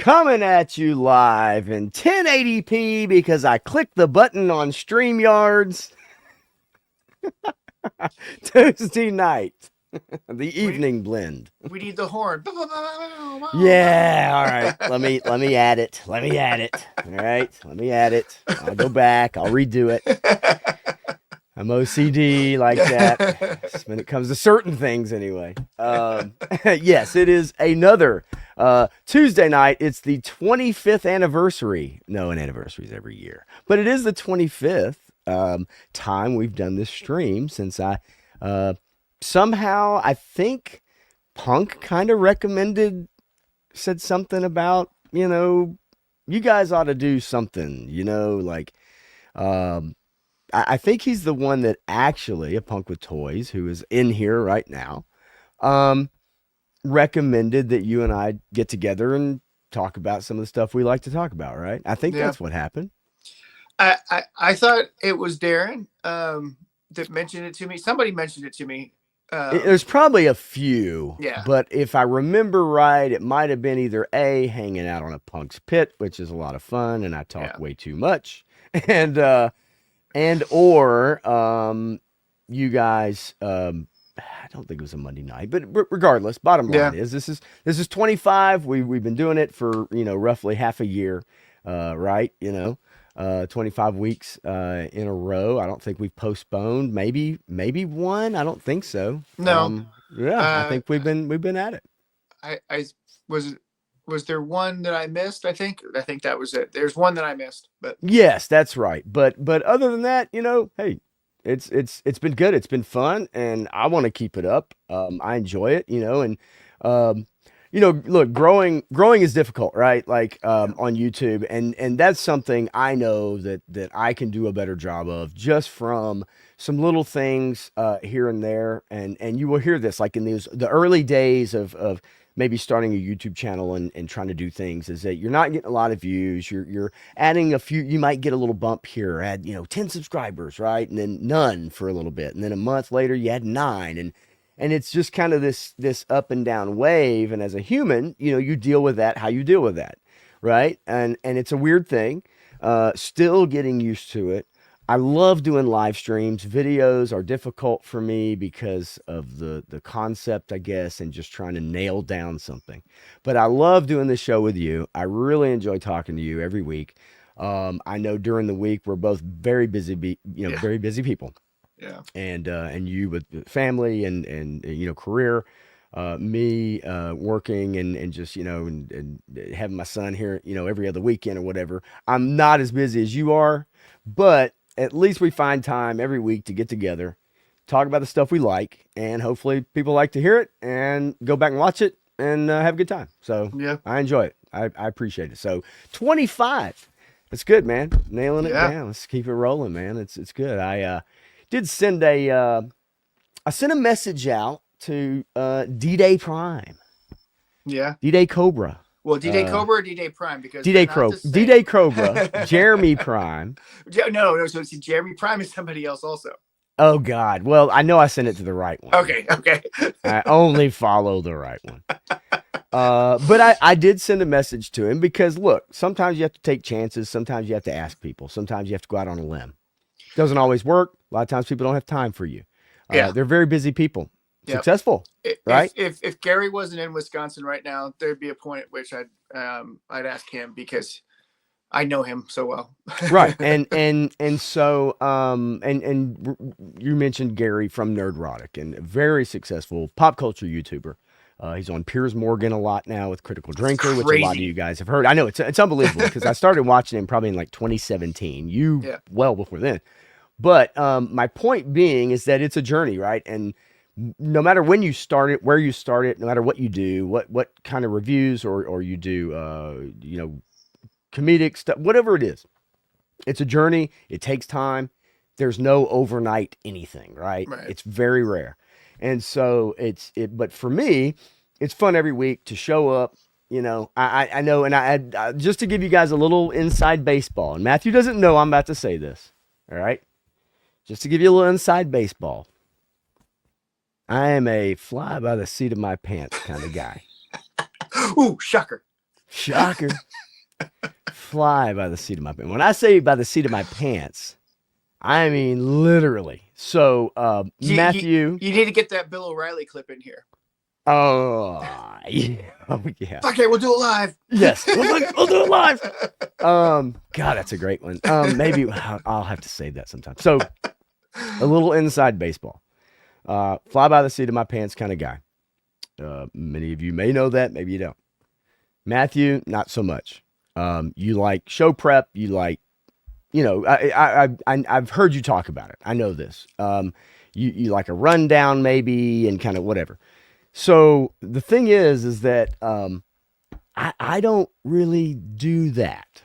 Coming at you live in 1080p because I clicked the button on StreamYards. Tuesday night, the We evening blend. we need the horn. Yeah, all right. Let me add it. Let me add it. All right, let me add it. I'll go back. I'll redo it. I'm OCD like that when it comes to certain things, anyway. Yes, it is another Tuesday night. It's the 25th anniversary. No, an anniversary is every year, but it is the 25th time we've done this stream since uh, somehow I think Punk kind of said something about you guys ought to do something, like. Um, I think he's the one that actually, a punk with toys, who is in here right now, um, recommended that you and I get together and talk about some of the stuff we like to talk about, right? I think Yeah, that's what happened. I thought it was Darren that mentioned it to me. Somebody mentioned it to me. There's probably a few, Yeah, but if I remember right, it might have been either A, hanging out on a punk's pit, which is a lot of fun, and I talk yeah, way too much, and or you guys I don't think it was a Monday night, but regardless, bottom line yeah. is this is 25. We've been doing it for roughly half a year, right? 25 weeks in a row. I don't think we've postponed. Maybe one. I don't think so. No, Yeah, I uh, think we've been at it. I was was there one that I missed? I think that was it. There's one that I missed, but Yes, that's right. But other than that, hey, it's been good. It's been fun, and I want to keep it up. I enjoy it, and um, look, growing is difficult, right? Like yeah, on YouTube, and that's something I know that I can do a better job of just from some little things here and there, and you will hear this like in the early days of maybe starting a YouTube channel and trying to do things is that you're not getting a lot of views. You're adding a few, you might get a little bump here, add, 10 subscribers, right? And then none for a little bit. And then a month later you had nine. And it's just kind of this up and down wave. And as a human, you deal with that, how you deal with that. Right. And it's a weird thing. Still getting used to it. I love doing live streams. Videos are difficult for me because of the concept, I guess, and just trying to nail down something. But I love doing this show with you. I really enjoy talking to you every week. I know during the week we're both very busy, yeah, very busy people, yeah, and you with family and career. Me working and just and having my son here every other weekend or whatever. I'm not as busy as you are, but at least we find time every week to get together, talk about the stuff we like, and hopefully people like to hear it and go back and watch it and have a good time. So yeah, I enjoy it. I appreciate it. So 25. That's good, man. Nailing it yeah, down. Let's keep it rolling, man. It's good. I did send I sent a message out to D-Day Prime, yeah. D-Day Cobra, Well, D-Day uh, Cobra or D-Day Prime because they're D-Day not Crow, the same. D-Day Cobra, Jeremy Prime. No. So see, Jeremy Prime is somebody else also. Oh God. Well, I know I sent it to the right one. Okay, okay. I only follow the right one. But I did send a message to him because look, sometimes you have to take chances. Sometimes you have to ask people. Sometimes you have to go out on a limb. Doesn't always work. A lot of times people don't have time for you. Yeah, They're very busy people, yep. successful, If right? if if Gary wasn't in Wisconsin right now, there'd be a point at which I'd ask him because I know him so well. Right. And you mentioned Gary from Nerdrotic and a very successful pop culture YouTuber. He's on Piers Morgan a lot now with Critical It's Drinker, which a lot of you crazy. guys have heard. I know it's unbelievable because I started watching him probably in like 2017. You Yeah, well before then. But my point being is that it's a journey, right? And no matter when you start it, where you start it, no matter what you do, what kind of reviews or you do, comedic stuff, whatever it is, it's a journey. It takes time. There's no overnight anything, right? right. It's very rare. And so but for me, it's fun every week to show up. I know, and I just to give you guys a little inside baseball, and Matthew doesn't know I'm about to say this. All right, just to give you a little inside baseball, I am a fly by the seat of my pants kind of guy. Ooh, shocker. Shocker. Fly by the seat of my pants. When I say by the seat of my pants, I mean literally. So, You, you, Matthew. you need to get that Bill O'Reilly clip in here. Oh, yeah. Oh, yeah. Okay, we'll do it live. Yes, we'll do it live. God, that's a great one. Maybe I'll have to save that sometime. So, a little inside baseball. Fly by the seat of my pants kind of guy. Many of you may know that, maybe you don't. Matthew, not so much. You like show prep. You like, I've heard you talk about it. I know this. You like a rundown maybe and kind of whatever. So the thing is that I don't really do that.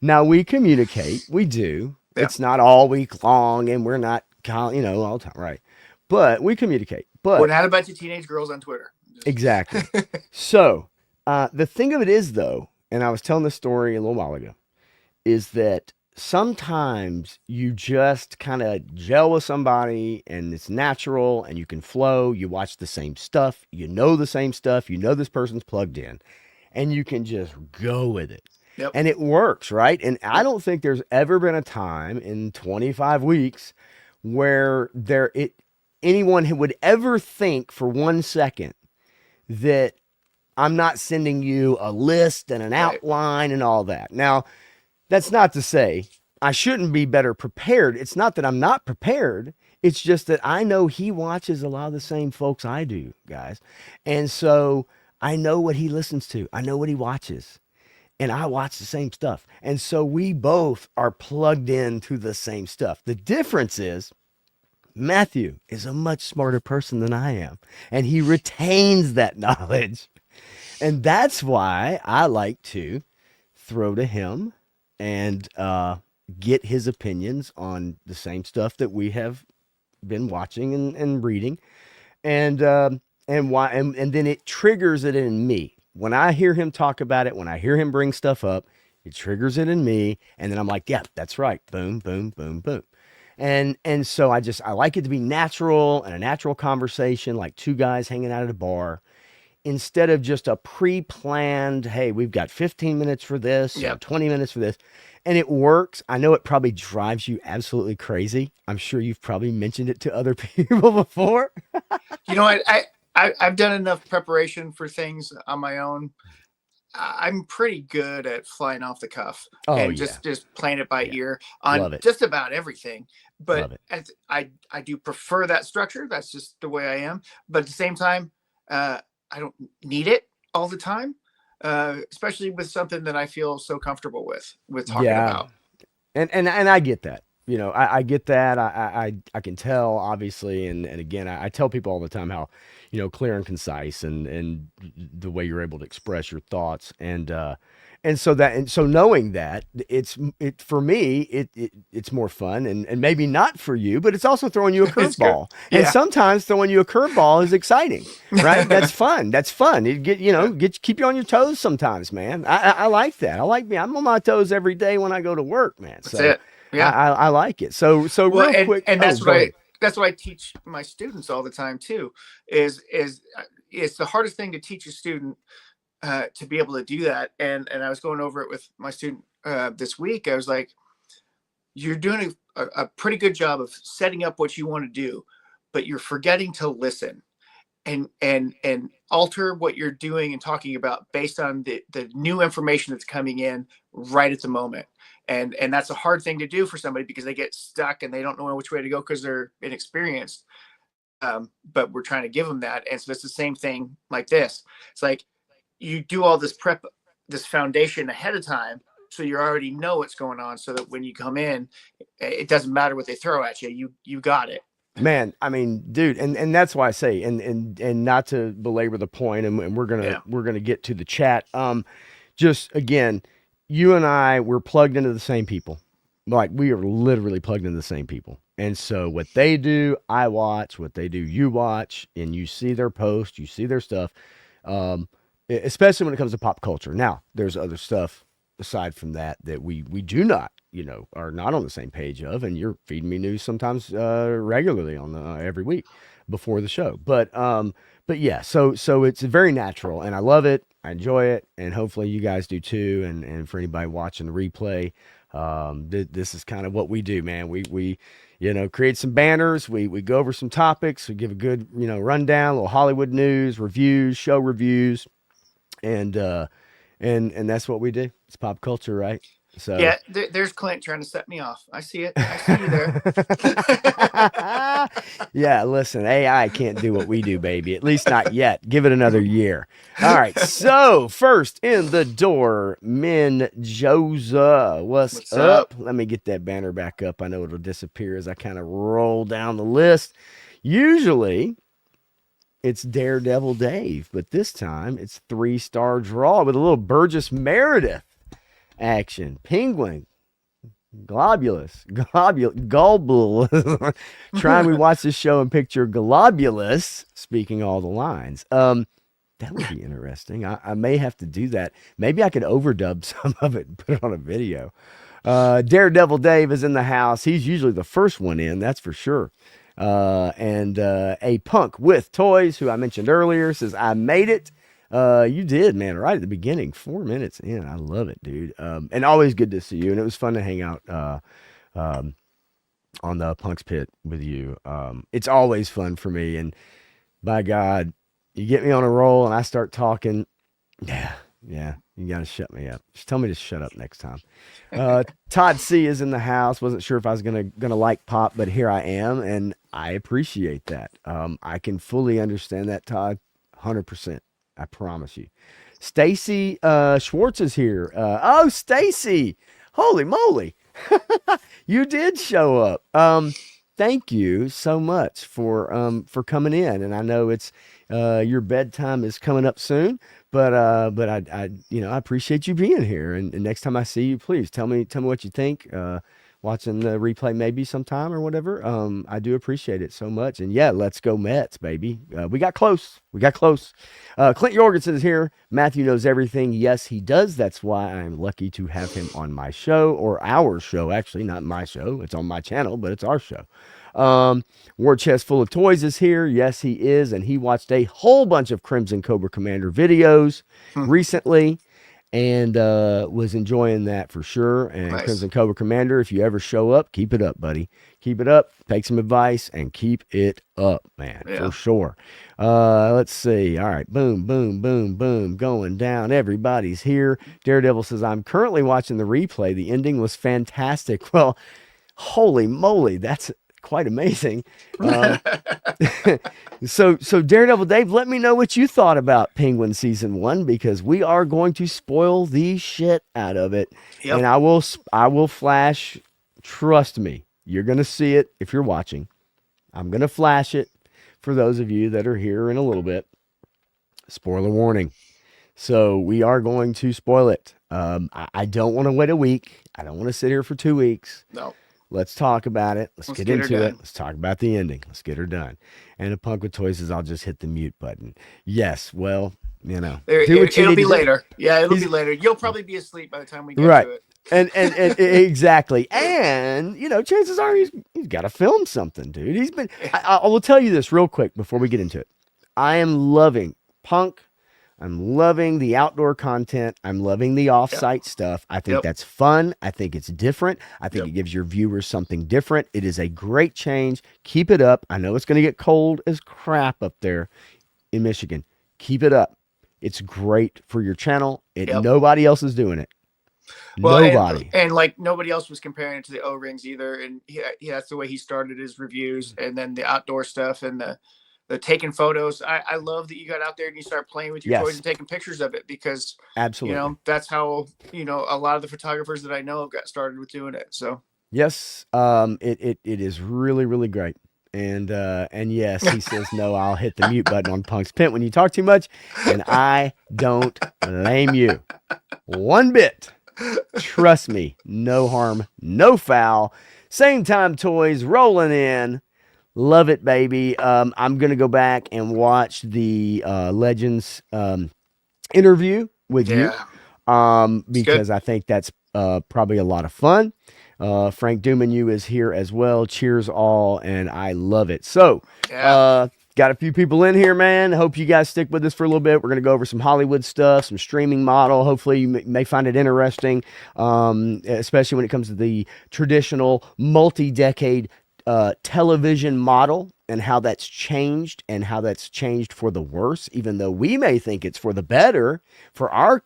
Now we communicate, we do. Yeah. It's not all week long, and we're not, all the time, right? But we communicate. But We're not a bunch of teenage girls on Twitter. exactly. So the thing of it is, though, and I was telling this story a little while ago, is that sometimes you just kind of gel with somebody and it's natural and you can flow. You watch the same stuff, you know the same stuff, you know this person's plugged in, and you can just go with it. Yep. And it works, right? And I don't think there's ever been a time in 25 weeks where anyone who would ever think for 1 second that I'm not sending you a list and an outline and all that. Now, that's not to say I shouldn't be better prepared. It's not that I'm not prepared. It's just that I know he watches a lot of the same folks I do, guys. And so I know what he listens to. I know what he watches. And I watch the same stuff. And so we both are plugged into the same stuff. The difference is Matthew is a much smarter person than I am. And he retains that knowledge. And that's why I like to throw to him and get his opinions on the same stuff that we have been watching and reading, and then it triggers it in me when I hear him talk about it. When I hear him bring stuff up, it triggers it in me, and then I'm like, yeah, that's right. Boom, boom, boom, boom. And so I like it to be natural and a natural conversation, like two guys hanging out at a bar, instead of just a pre-planned, hey, we've got 15 minutes for this, or 20 minutes for this. And it works. I know it probably drives you absolutely crazy. I'm sure you've probably mentioned it to other people before. You know, I've done enough preparation for things on my own. I'm pretty good at flying off the cuff and just playing it by ear on just about everything. But I do prefer that structure. That's just the way I am. But at the same time, I don't need it all the time, especially with something that I feel so comfortable with talking about. And I get that. I get that. I can tell, obviously, and again, I tell people all the time how, clear and concise and the way you're able to express your thoughts, and so knowing that for me, it's more fun and maybe not for you, but it's also throwing you a curveball. And sometimes throwing you a curveball is exciting, right? That's fun. That's fun. It keep you on your toes sometimes, man. I like that. I'm on my toes every day when I go to work, man. That's it. Yeah, I like it. So real quick, and that's what I teach my students all the time too. Is it's the hardest thing to teach a student to be able to do that. And I was going over it with my student this week. I was like, you're doing a pretty good job of setting up what you want to do, but you're forgetting to listen and alter what you're doing and talking about based on the new information that's coming in right at the moment. And that's a hard thing to do for somebody because they get stuck and they don't know which way to go because they're inexperienced. But we're trying to give them that. And so it's the same thing like this. It's like you do all this prep, this foundation ahead of time, so you already know what's going on, so that when you come in, it doesn't matter what they throw at you. You got it. Man, I mean, dude, and that's why I say, and not to belabor the point, and we're gonna get to the chat. Just again, you and I, we're plugged into the same people. Like, we are literally plugged into the same people. And so what they do, I watch. What they do, you watch, and you see their posts, you see their stuff. Especially when it comes to pop culture. Now, there's other stuff aside from that we do not, are not on the same page of, and you're feeding me news sometimes regularly on every week. before the show. But yeah, so it's very natural, and I love it. I enjoy it, and hopefully you guys do too. And for anybody watching the replay, this is kind of what we do, man. We create some banners. We go over some topics. We give a good rundown, a little Hollywood news, reviews, show reviews, and that's what we do. It's pop culture, right? So yeah, there's Clint trying to set me off. I see it. I see you there. Yeah, listen, AI can't do what we do, baby. At least not yet. Give it another year. All right. So first in the door, Menjoza. What's up? Let me get that banner back up. I know it'll disappear as I kind of roll down the list. Usually it's Daredevil Dave, but this time it's 3-star draw with a little Burgess Meredith action. Penguin, Globulus, Globulus. Trying we watch this show and picture Globulus speaking all the lines. That would be interesting. I may have to do that. Maybe I could overdub some of it and put it on a video. Daredevil Dave is in the house. He's usually the first one in, that's for sure. And a punk with toys, who I mentioned earlier, says, I made it. You did, man, right at the beginning, 4 minutes in. I love it, dude. And always good to see you. And it was fun to hang out on the Punks Pit with you. It's always fun for me. And by God, you get me on a roll and I start talking. Yeah, you got to shut me up. Just tell me to shut up next time. Todd C is in the house. Wasn't sure if I was gonna like pop, but here I am, and I appreciate that. I can fully understand that, Todd, 100%. I promise you. Stacy Schwartz is here. Oh, Stacy. Holy moly. You did show up. Thank you so much for coming in. And I know it's your bedtime is coming up soon, but I appreciate you being here. And next time I see you, please tell me what you think. Watching the replay maybe sometime or whatever. I do appreciate it so much. And yeah, let's go Mets, baby. We got close. Clint Jorgensen is here. Matthew knows everything. Yes, he does. That's why I'm lucky to have him on my show, or our show, actually, not my show. It's on my channel, but it's our show. War Chest Full of Toys is here. Yes, he is. And he watched a whole bunch of Crimson Cobra Commander videos recently. And was enjoying that for sure. And nice. Crimson Cobra Commander, if you ever show up, keep it up, buddy. Keep it up. Take some advice and keep it up, man, for sure. Let's see. All right. Boom, boom, boom, boom. Going down. Everybody's here. Daredevil says, I'm currently watching the replay. The ending was fantastic. Well, holy moly. That's quite amazing. So Daredevil Dave, let me know what you thought about Penguin season 1, because we are going to spoil the shit out of it. Yep. And I will flash. Trust me, you're going to see it if you're watching. I'm going to flash it for those of you that are here in a little bit. Spoiler warning. So we are going to spoil it. I don't want to wait a week. I don't want to sit here for 2 weeks. No. Let's talk about it. Let's get into it. Let's talk about the ending. Let's get her done. And a punk with toys says, I'll just hit the mute button. Yes. Well, it'll be later. Yeah, it'll be later. You'll probably be asleep by the time we get to it. And exactly. And, chances are he's got to film something, dude. He's been, I will tell you this real quick before we get into it. I am loving Punk. I'm loving the outdoor content. I'm loving the off-site stuff. I think that's fun. I think it's different. I think it gives your viewers something different. It is a great change. Keep it up. I know it's going to get cold as crap up there in Michigan. Keep it up. It's great for your channel. Nobody else is doing it. Well, nobody. And like nobody else was comparing it to the O-rings either. And that's the way he started his reviews. And then the outdoor stuff and the taking photos. I love that you got out there and you start playing with your toys and taking pictures of it, because absolutely, that's how, a lot of the photographers that I know have got started with doing it. So yes, it is really, really great. And yes, he says, no, I'll hit the mute button on Punk's Pit when you talk too much. And I don't blame you one bit. Trust me, no harm, no foul. Same time toys rolling in. Love it, baby. I'm going to go back and watch the Legends interview with you because I think that's probably a lot of fun. Frank Dumanu is here as well. Cheers all, and I love it. So Got a few people in here, man. Hope you guys stick with us for a little bit. We're going to go over some Hollywood stuff, some streaming model. Hopefully, you may find it interesting, especially when it comes to the traditional multi-decade television model and how that's changed for the worse, even though we may think it's for the better for our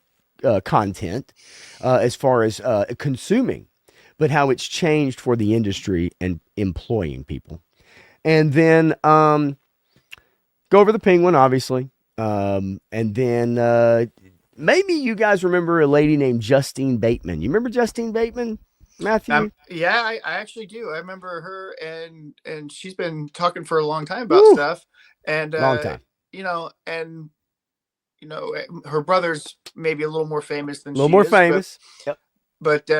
content as far as consuming, but how it's changed for the industry and employing people. And then go over the Penguin, obviously. And then maybe you guys remember a lady named Justine Bateman. You remember Justine Bateman, Matthew? Yeah, I actually do. I remember her, and she's been talking for a long time about Woo! stuff. And Long time. her brother's maybe a little more famous than A little she more is, famous. Yep. But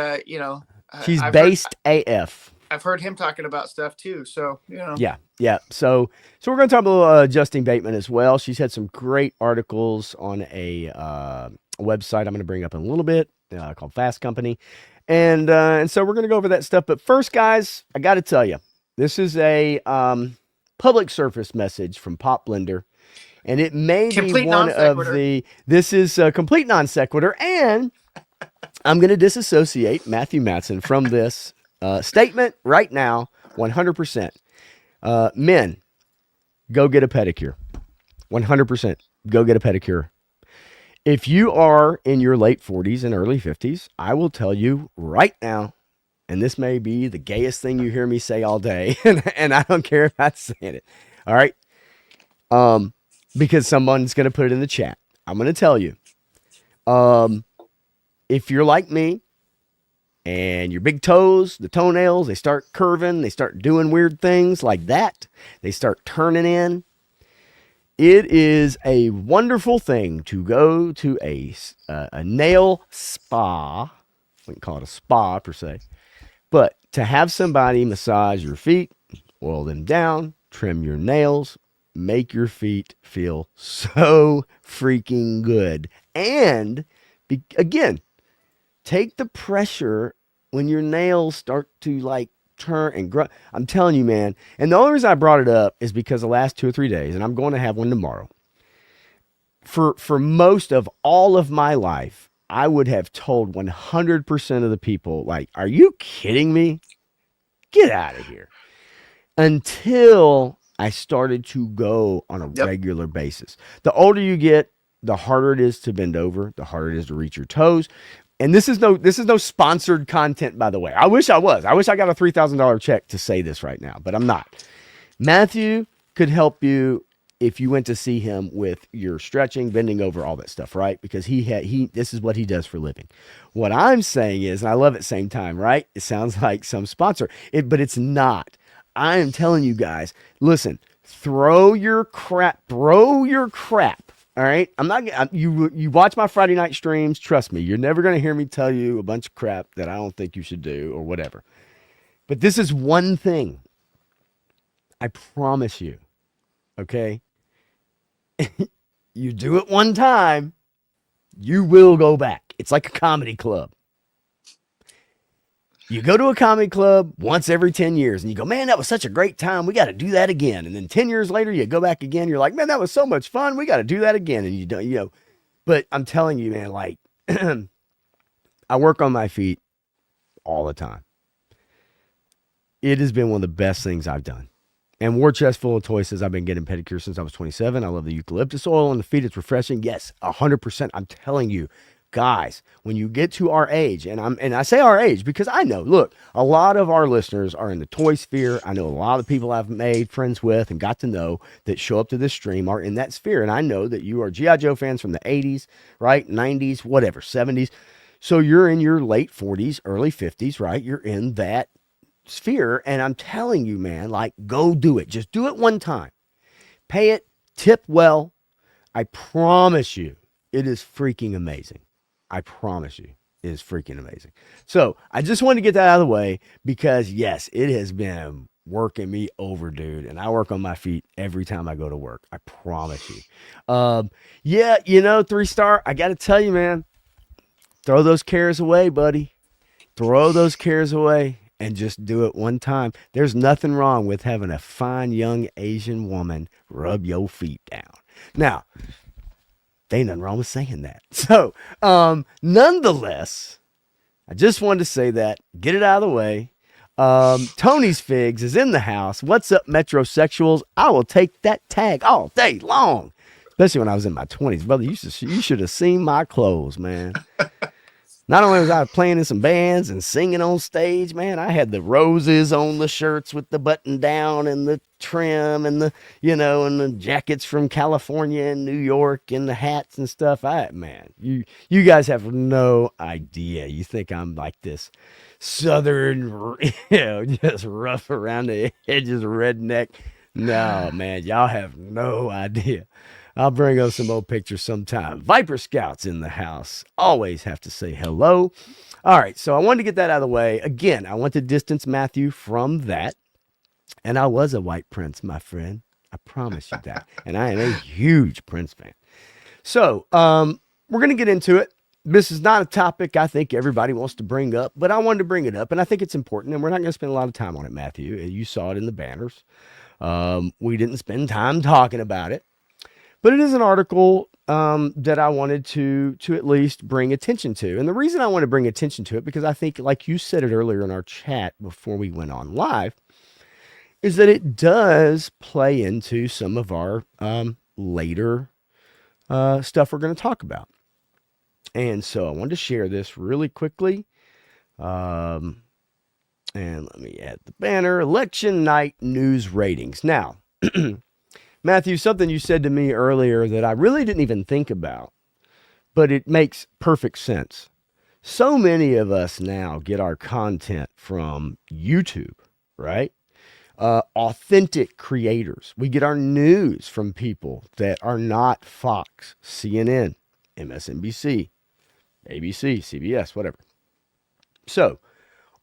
She's I've based AF. I've heard him talking about stuff too. So Yeah. So we're going to talk about Justine Bateman as well. She's had some great articles on a website I'm going to bring up in a little bit called Fast Company, and so we're going to go over that stuff. But first, guys, I got to tell you, this is a public service message from Pop Blender, and it may Complete be one non-sequitur. of the. This is a complete non sequitur, and I'm going to disassociate Matthew Matson from this statement right now, 100%. Men, go get a pedicure. 100%. Go get a pedicure. If you are in your late 40s and early 50s, I will tell you right now, and this may be the gayest thing you hear me say all day, and I don't care if I'm saying it. All right? Because someone's going to put it in the chat. I'm going to tell you. If you're like me, and your big toes, the toenails, they start curving, they start doing weird things like that, they start turning in, it is a wonderful thing to go to a nail spa. I wouldn't call it a spa per se, but to have somebody massage your feet, oil them down, trim your nails, make your feet feel so freaking good. And again, take the pressure when your nails start to like turn and grow. I'm telling you, man. And the only reason I brought it up is because the last 2 or 3 days, and I'm going to have one tomorrow. For most of all of my life, I would have told 100% of the people, like, are you kidding me? Get out of here. Until I started to go on a regular basis. The older you get, the harder it is to bend over, the harder it is to reach your toes. And this is no sponsored content, by the way. I wish I was. I wish I got a $3,000 check to say this right now, but I'm not. Matthew could help you if you went to see him with your stretching, bending over, all that stuff, right? Because this is what he does for a living. What I'm saying is, and I love it same time, right? It sounds like some sponsor, but it's not. I am telling you guys, listen, throw your crap. All right. You watch my Friday night streams. Trust me, you're never going to hear me tell you a bunch of crap that I don't think you should do or whatever. But this is one thing. I promise you. Okay. You do it one time, you will go back. It's like a comedy club. You go to a comedy club once every 10 years and you go, man, that was such a great time. We got to do that again. And then 10 years later, you go back again. You're like, man, that was so much fun. We got to do that again. And you don't, but I'm telling you, man, like I work on my feet all the time. It has been one of the best things I've done. And War Chest Full of Toys says I've been getting pedicures since I was 27. I love the eucalyptus oil on the feet. It's refreshing. Yes, 100%. I'm telling you. Guys, when you get to our age, and I say our age because I know, look, a lot of our listeners are in the toy sphere. I know a lot of people I've made friends with and got to know that show up to this stream are in that sphere. And I know that you are G.I. Joe fans from the 80s, right? 90s, whatever, 70s. So you're in your late 40s, early 50s, right? You're in that sphere. And I'm telling you, man, like, go do it. Just do it one time. Pay it, tip well. I promise you, it is freaking amazing. I promise you, it is freaking amazing. So I just wanted to get that out of the way because, yes, it has been working me over, dude. And I work on my feet every time I go to work. I promise you. 3-star, I got to tell you, man, throw those cares away, buddy. Throw those cares away. and just do it one time. There's nothing wrong with having a fine young Asian woman rub your feet down. Now, there ain't nothing wrong with saying that. So, nonetheless, I just wanted to say that, get it out of the way. Tony's Figs is in the house. What's up, metrosexuals? I will take that tag all day long. Especially when I was in my 20s. Brother, you should have seen my clothes, man. Not only was I playing in some bands and singing on stage, man, I had the roses on the shirts with the button down and the trim and the, and the jackets from California and New York and the hats and stuff. Man, you guys have no idea. You think I'm like this Southern, just rough around the edges redneck. No, man, y'all have no idea. I'll bring up some old pictures sometime. Viper Scouts in the house. Always have to say hello. All right, so I wanted to get that out of the way. Again, I want to distance Matthew from that. And I was a white Prince, my friend. I promise you that. And I am a huge Prince fan. So we're going to get into it. This is not a topic I think everybody wants to bring up, but I wanted to bring it up, and I think it's important, and we're not going to spend a lot of time on it, Matthew. You saw it in the banners. We didn't spend time talking about it. But it is an article that I wanted to at least bring attention to. And the reason I want to bring attention to it, because I think, like you said it earlier in our chat before we went on live, is that it does play into some of our later stuff we're going to talk about. And so I wanted to share this really quickly. And let me add the banner. Election night news ratings. Now, Matthew, something you said to me earlier that I really didn't even think about, but it makes perfect sense. So many of us now get our content from YouTube, right? Authentic creators. We get our news from people that are not Fox, CNN, MSNBC, ABC, CBS, whatever. So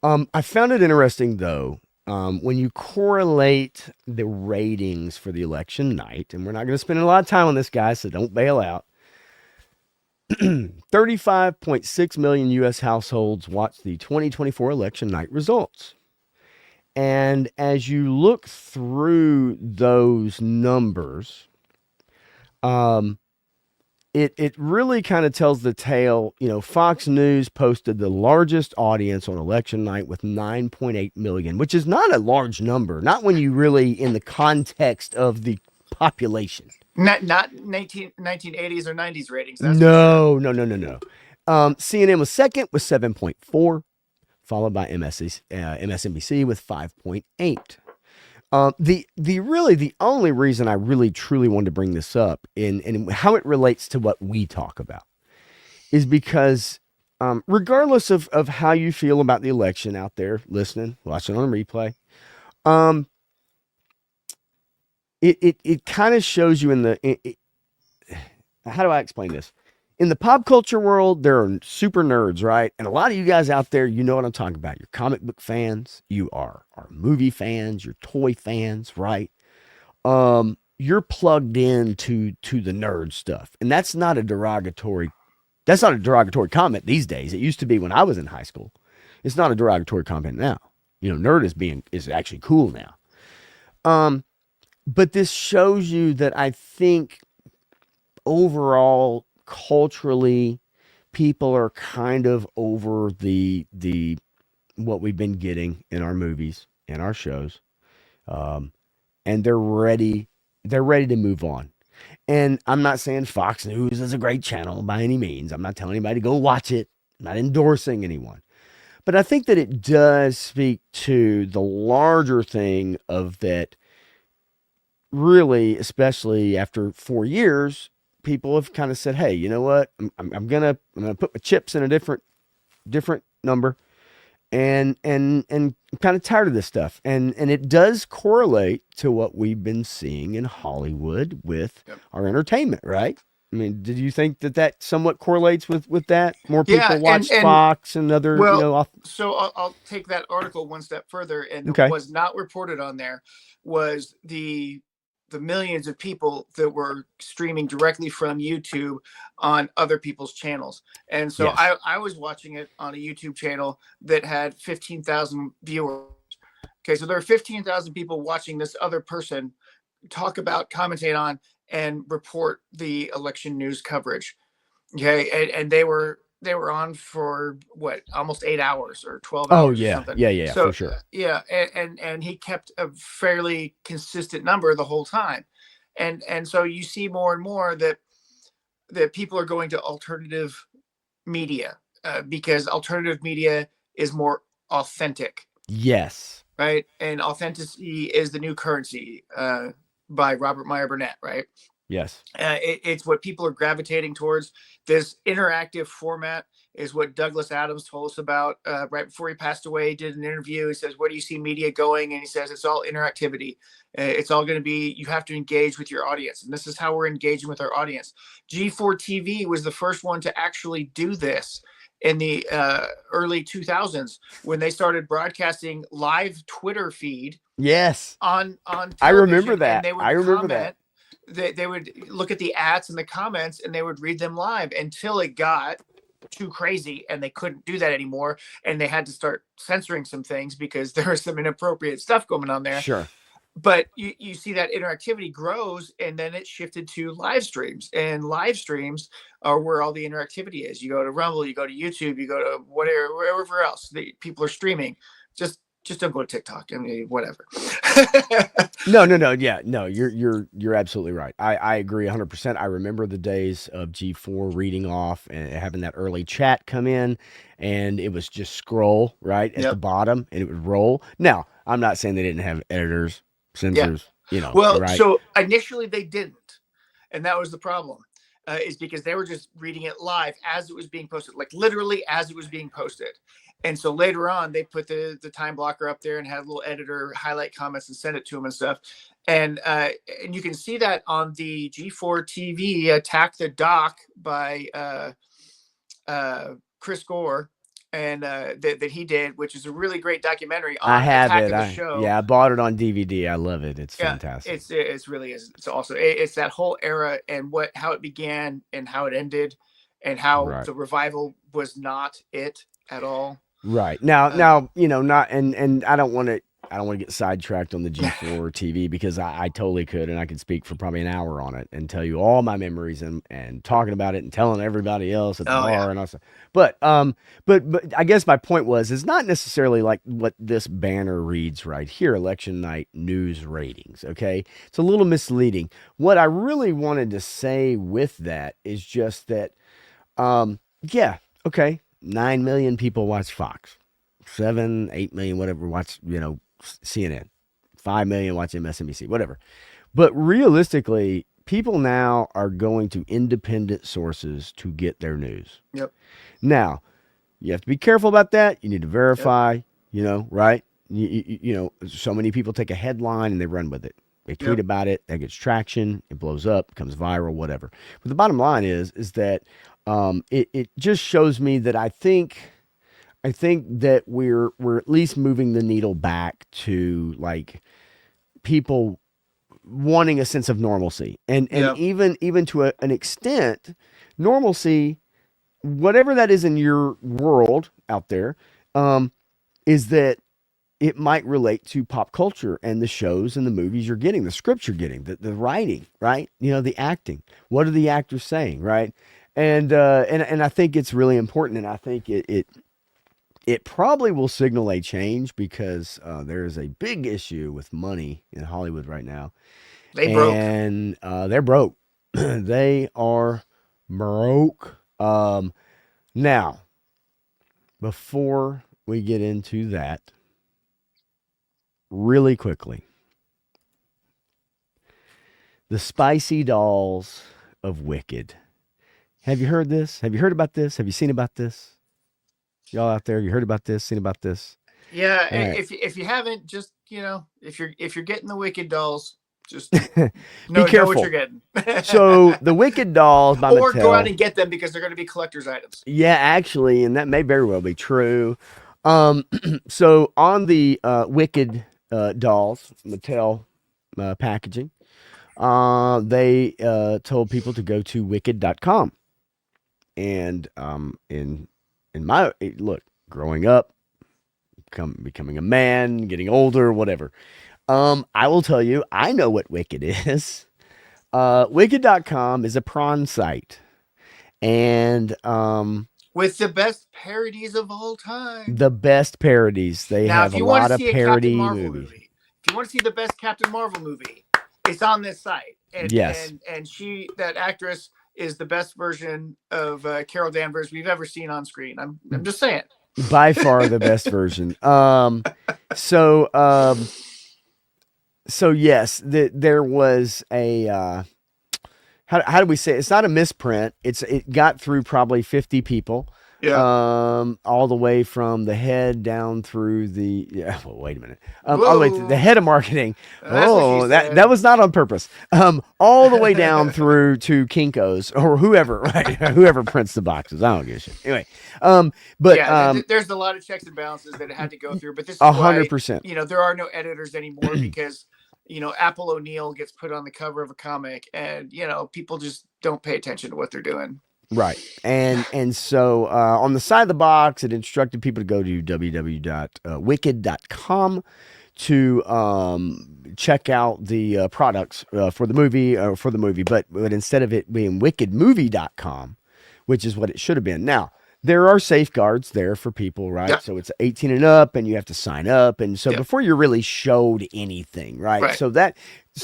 I found it interesting, though, when you correlate the ratings for the election night, and we're not going to spend a lot of time on this, guys, so don't bail out. 35.6 million U.S. households watched the 2024 election night results. And as you look through those numbers, it really kind of tells the tale. Fox News posted the largest audience on election night with 9.8 million, which is not a large number, not when you really in the context of the population. Not 1980s or 90s ratings. No. CNN was second with 7.4, followed by MSNBC with 5.8. The only reason I really truly wanted to bring this up and how it relates to what we talk about is because regardless of how you feel about the election out there, listening, watching on replay, it kind of shows you how do I explain this? In the pop culture world, there are super nerds, right? And a lot of you guys out there, you know what I'm talking about. You're comic book fans. You are movie fans. You're toy fans, right? You're plugged into the nerd stuff. And that's not a derogatory comment these days. It used to be when I was in high school. It's not a derogatory comment now. Nerd is actually cool now. But this shows you that I think overall, culturally, people are kind of over the what we've been getting in our movies and our shows, and they're ready to move on. And I'm not saying Fox News is a great channel by any means. I'm not telling anybody to go watch it. I'm not endorsing anyone, but I think that it does speak to the larger thing of that. Really, especially after 4 years, people have kind of said, "Hey, you know what? I'm gonna put my chips in a different number," and kind of tired of this stuff. And it does correlate to what we've been seeing in Hollywood with our entertainment, right? I mean, did you think that somewhat correlates with that? More people watch Fox and other, So I'll take that article one step further, and okay. was not reported on there was the the millions of people that were streaming directly from YouTube on other people's channels. And so Yes. I was watching it on a YouTube channel that had 15,000 viewers. Okay, so there are 15,000 people watching this other person talk about, commentate on, and report the election news coverage. Okay, and they were on for what, almost 8 hours or 12 Oh hours or yeah, something. yeah, So for sure. yeah, and he kept a fairly consistent number the whole time, and so you see more and more that people are going to alternative media, because alternative media is more authentic, Yes, right? And authenticity is the new currency, by Robert Meyer Burnett, right? yes, It's what people are gravitating towards. This interactive format is what Douglas Adams told us about, right before he passed away. He did an interview. He says, "Where do you see media going?" And he says, "It's all interactivity. It's all going to be, you have to engage with your audience." And this is how we're engaging with our audience. G4 TV was the first one to actually do this in the early 2000s, when they started broadcasting live Twitter feed yes. on I remember television, and that. they I would remember that. comment. They would look at the ads and the comments, and they would read them live until it got too crazy and they couldn't do that anymore, and they had to start censoring some things because there was some inappropriate stuff going on there. Sure. But you see that interactivity grows, and then it shifted to live streams, and live streams are where all the interactivity is. You go to Rumble, you go to YouTube, you go to whatever, wherever else the people are streaming. Just don't go to TikTok. I mean, whatever. No, yeah, no, you're absolutely right. I agree 100%. I remember the days of G4 reading off and having that early chat come in, and it was just scroll right at the Yep. bottom, and it would roll. Now, I'm not saying they didn't have editors, Yeah. censors, Well, right? so initially they didn't, and that was the problem, is because they were just reading it live as it was being posted, like literally as it was being posted. And so later on, they put the time blocker up there and had a little editor highlight comments and send it to them and stuff. And you can see that on the G4 TV Attack the Doc by Chris Gore, and that he did, which is a really great documentary I on have Attack it. of the Show. Yeah, I bought it on DVD. I love it. It's Yeah, fantastic. it's really is. It's awesome. It's that whole era and how it began and how it ended, and how Right. the revival was not it at all. Right. Now, not, and I don't want to get sidetracked on the G4 TV, because I totally could, and I could speak for probably an hour on it and tell you all my memories and talking about it and telling everybody else at the bar, Yeah. and also, but I guess my point was, it's not necessarily like what this banner reads right here, election night news ratings. Okay. It's a little misleading. What I really wanted to say with that is just that, yeah, okay. 9 million people watch Fox, 7, 8 million, whatever, watch, CNN, 5 million watch MSNBC, whatever. But realistically, people now are going to independent sources to get their news. Yep. Now, you have to be careful about that. You need to verify, right? So many people take a headline and they run with it. They tweet about it, that gets traction, it blows up, becomes viral, whatever. But the bottom line is that it just shows me that I think that we're at least moving the needle back to, like, people wanting a sense of normalcy, and even to an extent, normalcy, whatever that is in your world out there, is that it might relate to pop culture and the shows and the movies you're getting, the scripts you're getting, the writing, right? The acting. What are the actors saying, right? And I think it's really important, and I think it probably will signal a change, because there is a big issue with money in Hollywood right now. They broke. And they're broke. They are broke. Now, before we get into that, really quickly, the Spicy Dolls of Wicked. Have you heard this? Have you heard about this? Have you seen about this? Y'all out there, you heard about this, seen about this? Yeah, right. if you haven't, just if you're getting the Wicked dolls, just Be know what careful. you're getting. So the Wicked dolls by or Mattel, go out and get them, because they're going to be collector's items. Yeah, actually, and that may very well be true. So on the Wicked dolls, Mattel packaging, they told people to go to wicked.com. And in my look, growing up, becoming a man, getting older, whatever. I will tell you, I know what Wicked is. Wicked.com is a prawn site. And with the best parodies of all time. the best parodies. They Now, have if a you want lot to of see a Captain parody Marvel movies. movie, if you want to see the best Captain Marvel movie, it's on this site. And Yes. and that actress is the best version of Carol Danvers we've ever seen on screen. I'm just saying. By far the best version. So yes, there was a how do we say it? It's not a misprint. It got through probably 50 people. Yeah. All the way from the head down through the well, wait a minute. All the way to the head of marketing. That's what she said. That was not on purpose. All the way down through to Kinko's or whoever, right? Whoever prints the boxes. I don't give a shit. Anyway, but yeah, there's a lot of checks and balances that it had to go through. But this is 100%. Why, there are no editors anymore because Apple O'Neil gets put on the cover of a comic, and people just don't pay attention to what they're doing. Right. And so on the side of the box, it instructed people to go to www.wicked.com to check out the products for the movie, but instead of it being wickedmovie.com, which is what it should have been. Now, there are safeguards there for people, right? Yeah. So it's 18 and up, and you have to sign up, and so Yeah. before you're really showed anything, right? So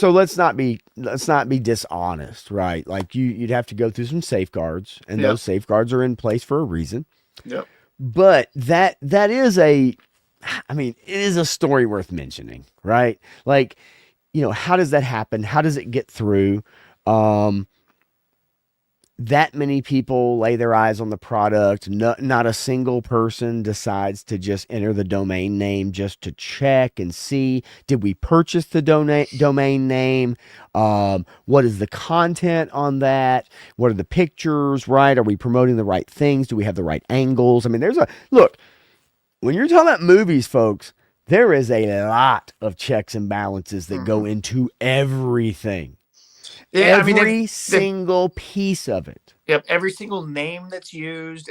let's not be dishonest, right? Like you'd have to go through some safeguards, and those safeguards are in place for a reason. Yep. But that is it is a story worth mentioning, right? Like, how does that happen? How does it get through? That many people lay their eyes on the product. Not a single person decides to just enter the domain name just to check and see, did we purchase the domain name? What is the content on that? What are the pictures, right? Are we promoting the right things? Do we have the right angles? I mean, look, when you're talking about movies, folks, there is a lot of checks and balances that go into everything. Yeah, every single piece of it. Yep, every single name that's used,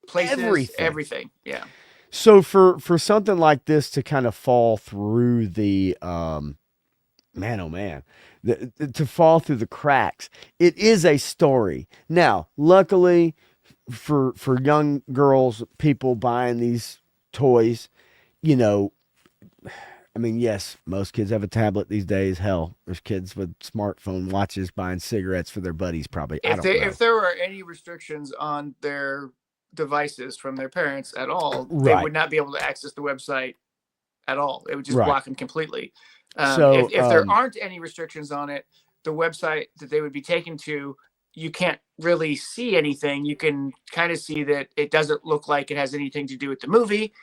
places, everything. Yeah. So for something like this to kind of fall through the to fall through the cracks, it is a story. Now, luckily for young girls, people buying these toys, yes, most kids have a tablet these days. Hell, there's kids with smartphone watches buying cigarettes for their buddies, probably. If there were any restrictions on their devices from their parents at all, they would not be able to access the website at all. It would just block them completely. If there aren't any restrictions on it, the website that they would be taken to, you can't really see anything. You can kind of see that it doesn't look like it has anything to do with the movie.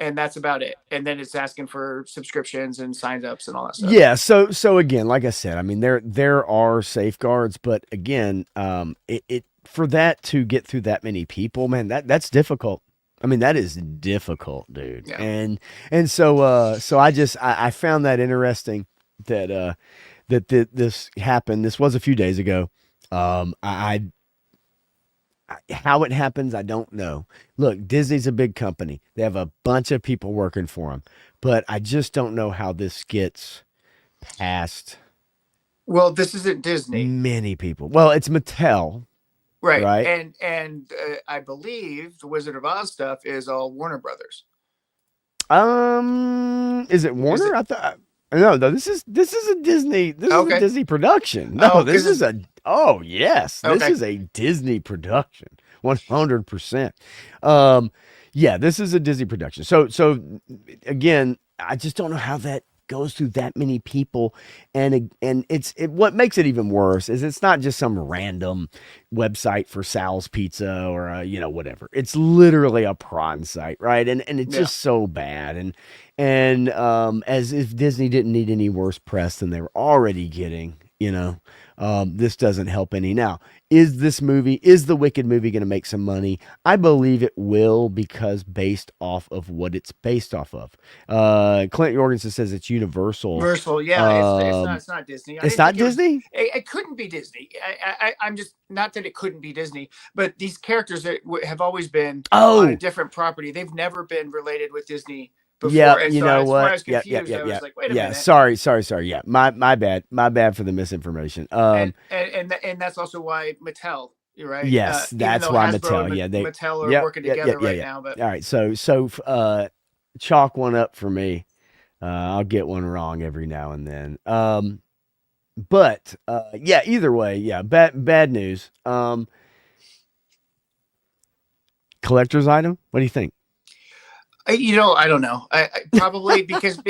And that's about it. And then it's asking for subscriptions and sign ups and all that stuff. Yeah. So again, like I said, there are safeguards, but again, it for that to get through that many people, man, that's difficult. That is difficult, dude. Yeah. And so I found that interesting that this happened. This was a few days ago. How it happens, I don't know. Look, Disney's a big company. They have a bunch of people working for them, but I just don't know how this gets past. Well, this isn't Disney. Many people. Well, it's Mattel. Right. And I believe the Wizard of Oz stuff is all Warner Brothers. Is it Warner? I thought. No, this is a Disney. This is a Disney production. No, this is a. Oh yes, this is a Disney production. 100%. Yeah, this is a Disney production. So again, I just don't know how that goes through that many people, and what makes it even worse is it's not just some random website for Sal's Pizza or whatever. It's literally a prawn site, right? And it's just so bad, and as if Disney didn't need any worse press than they were already getting. You know, this doesn't help any. Now, is the Wicked movie going to make some money? I believe it will because based off of what it's based off of. Clint Jorgensen says it's Universal. Versal, yeah, Um, it's not Disney. I it's didn't not think it was. Disney. It couldn't be Disney. I'm just not that it couldn't be Disney, but these characters that have always been on a Oh, different property. They've never been related with Disney before, yep. and You so know that's why I what? was Yep, yep, confused. yep, I was yep. like, wait a Yeah. minute. Sorry. Yeah, my bad. My bad for the misinformation. And that's also why Mattel, you're right. Yes, Even that's though why Hasbro Mattel. and Yeah, they. Mattel are Yep, working yep, yep, together yeah, right yeah. now, but All right, chalk one up for me. I'll get one wrong every now and then. But yeah, either way, yeah, bad news. Collector's item. What do you think? I don't know. I probably because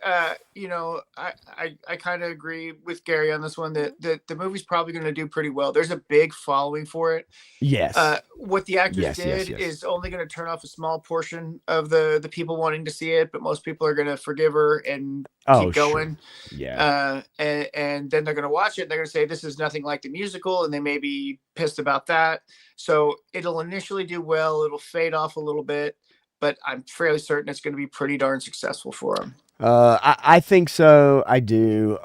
I kind of agree with Gary on this one that the movie's probably going to do pretty well. There's a big following for it. Yes, What the actors yes. did is only going to turn off a small portion of the people wanting to see it, but most people are going to forgive her and Oh, keep sure. going. Yeah. And then they're going to watch it. And they're going to say this is nothing like the musical, and they may be pissed about that. So it'll initially do well. It'll fade off a little bit, but I'm fairly certain it's going to be pretty darn successful for them. I think so. I do.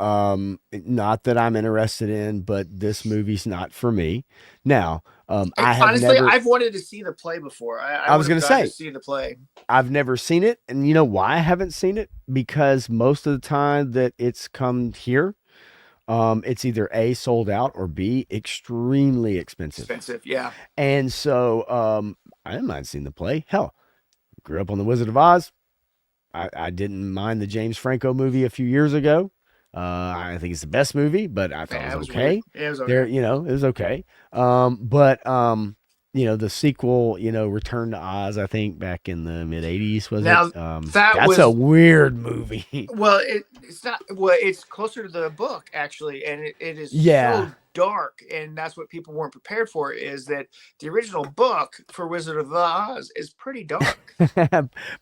Not that I'm interested in, but this movie's not for me. Now, I have Honestly, never. I've wanted to see the play before. I I would was have gonna gone to say see the play. I've never seen it, and you know why I haven't seen it? Because most of the time that it's come here, it's either A, sold out, or B, extremely expensive. Expensive, yeah. And so, I didn't mind seeing the play. Hell, grew up on The Wizard of Oz. I didn't mind the James Franco movie a few years ago. I think it's the best movie, but I thought it Yeah, was it was weird. okay. Yeah, it was There, okay. it was okay. But the sequel, Return to Oz, I think back in the mid '80s, was it? Now that That's a was weird movie. well, it's not well. It's closer to the book actually, and it is Yeah. so dark, and that's what people weren't prepared for. Is that the original book for Wizard of Oz is pretty dark.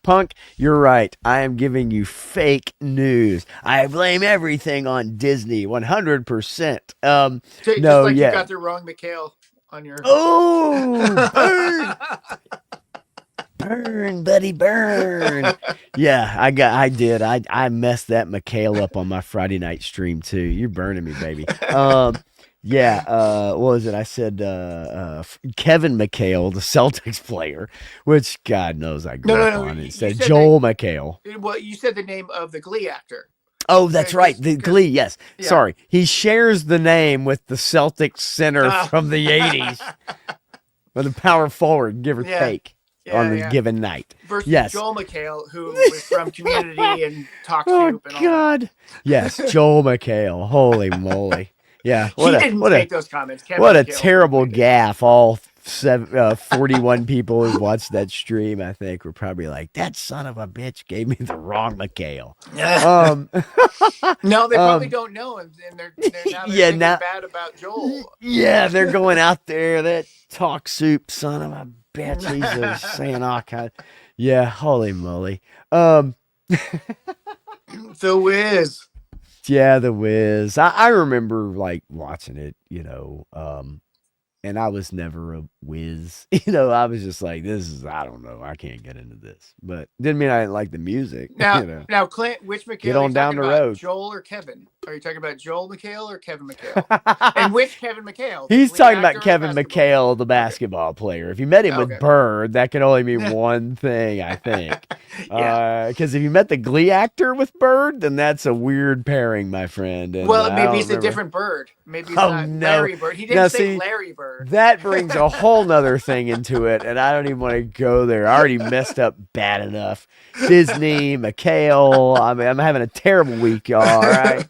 Punk, you're right. I am giving you fake news. I blame everything on Disney 100%. Just No, like you yeah. got the wrong Mikhail on your. Oh, burn, burn, buddy, burn. Yeah, I did. I messed that Mikhail up on my Friday night stream too. You're burning me, baby. Yeah, what was it? I said Kevin McHale, the Celtics player, which God knows I No, grew no, up no. on. It You said said that. Joel McHale. Well, you said the name of the Glee actor. Oh, that's right. The Because Glee, yes. yeah. Sorry. He shares the name with the Celtics center from the 80s, with a power forward, give or Yeah. take, on the Yeah. given night. Versus Yes. Joel McHale, who was from Community and Talk Oh, Soup and all. God. Yes, Joel McHale. Holy moly. Yeah. He didn't make those comments. Kevin What a McHale terrible did. gaffe. All 41 people who watched that stream, I think, were probably like, that son of a bitch gave me the wrong McHale. No, they probably don't know, and they're now they're thinking bad about Joel. Yeah, they're going out there. That Talk Soup son of a bitch. He's saying all kind. Yeah, holy moly. The Wiz. Yeah, The Wiz. I remember like watching it, and I was never a whiz. I was just like, I don't know. I can't get into this. But didn't mean I didn't like the music. Now, Clint, which McHale Get are on you down talking the about? road. Joel or Kevin? Are you talking about Joel McHale or Kevin McHale? And which Kevin McHale? The He's Glee talking actor about or Kevin basketball? McHale, the basketball player. If you met him with Okay. Bird, that can only mean one thing, I think. Yeah. Because if you met the Glee actor with Bird, then that's a weird pairing, my friend. And, Well, I maybe don't it's a remember. different Bird. Maybe it's Oh, not no. Larry Bird. He didn't Now, say see, Larry Bird. That brings a whole nother thing into it, and I don't even want to go there. I already messed up bad enough. Disney, McHale. I mean, I'm having a terrible week, y'all. All right.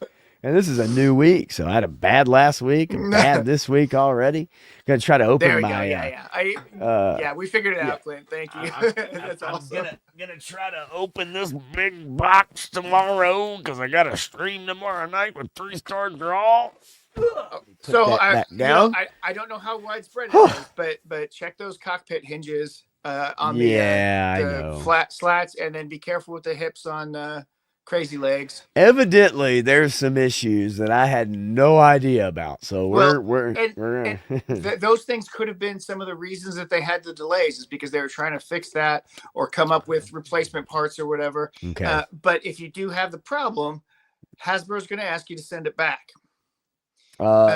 And this is a new week, so I had a bad last week and bad this week already. Gonna try to open There we my. go. Yeah. We figured it out, Clint. Thank you. That's awesome. Gonna try to open this big box tomorrow because I got a stream tomorrow night with 3-star draw. So that down. I don't know how widespread it is, but check those cockpit hinges on Yeah, I the know. flat slats, and then be careful with the hips on Crazy Legs. Evidently, there's some issues that I had no idea about. So Well, we're and we're and those things could have been some of the reasons that they had the delays, is because they were trying to fix that or come up with replacement parts or whatever. okay. But if you do have the problem, Hasbro's going to ask you to send it back.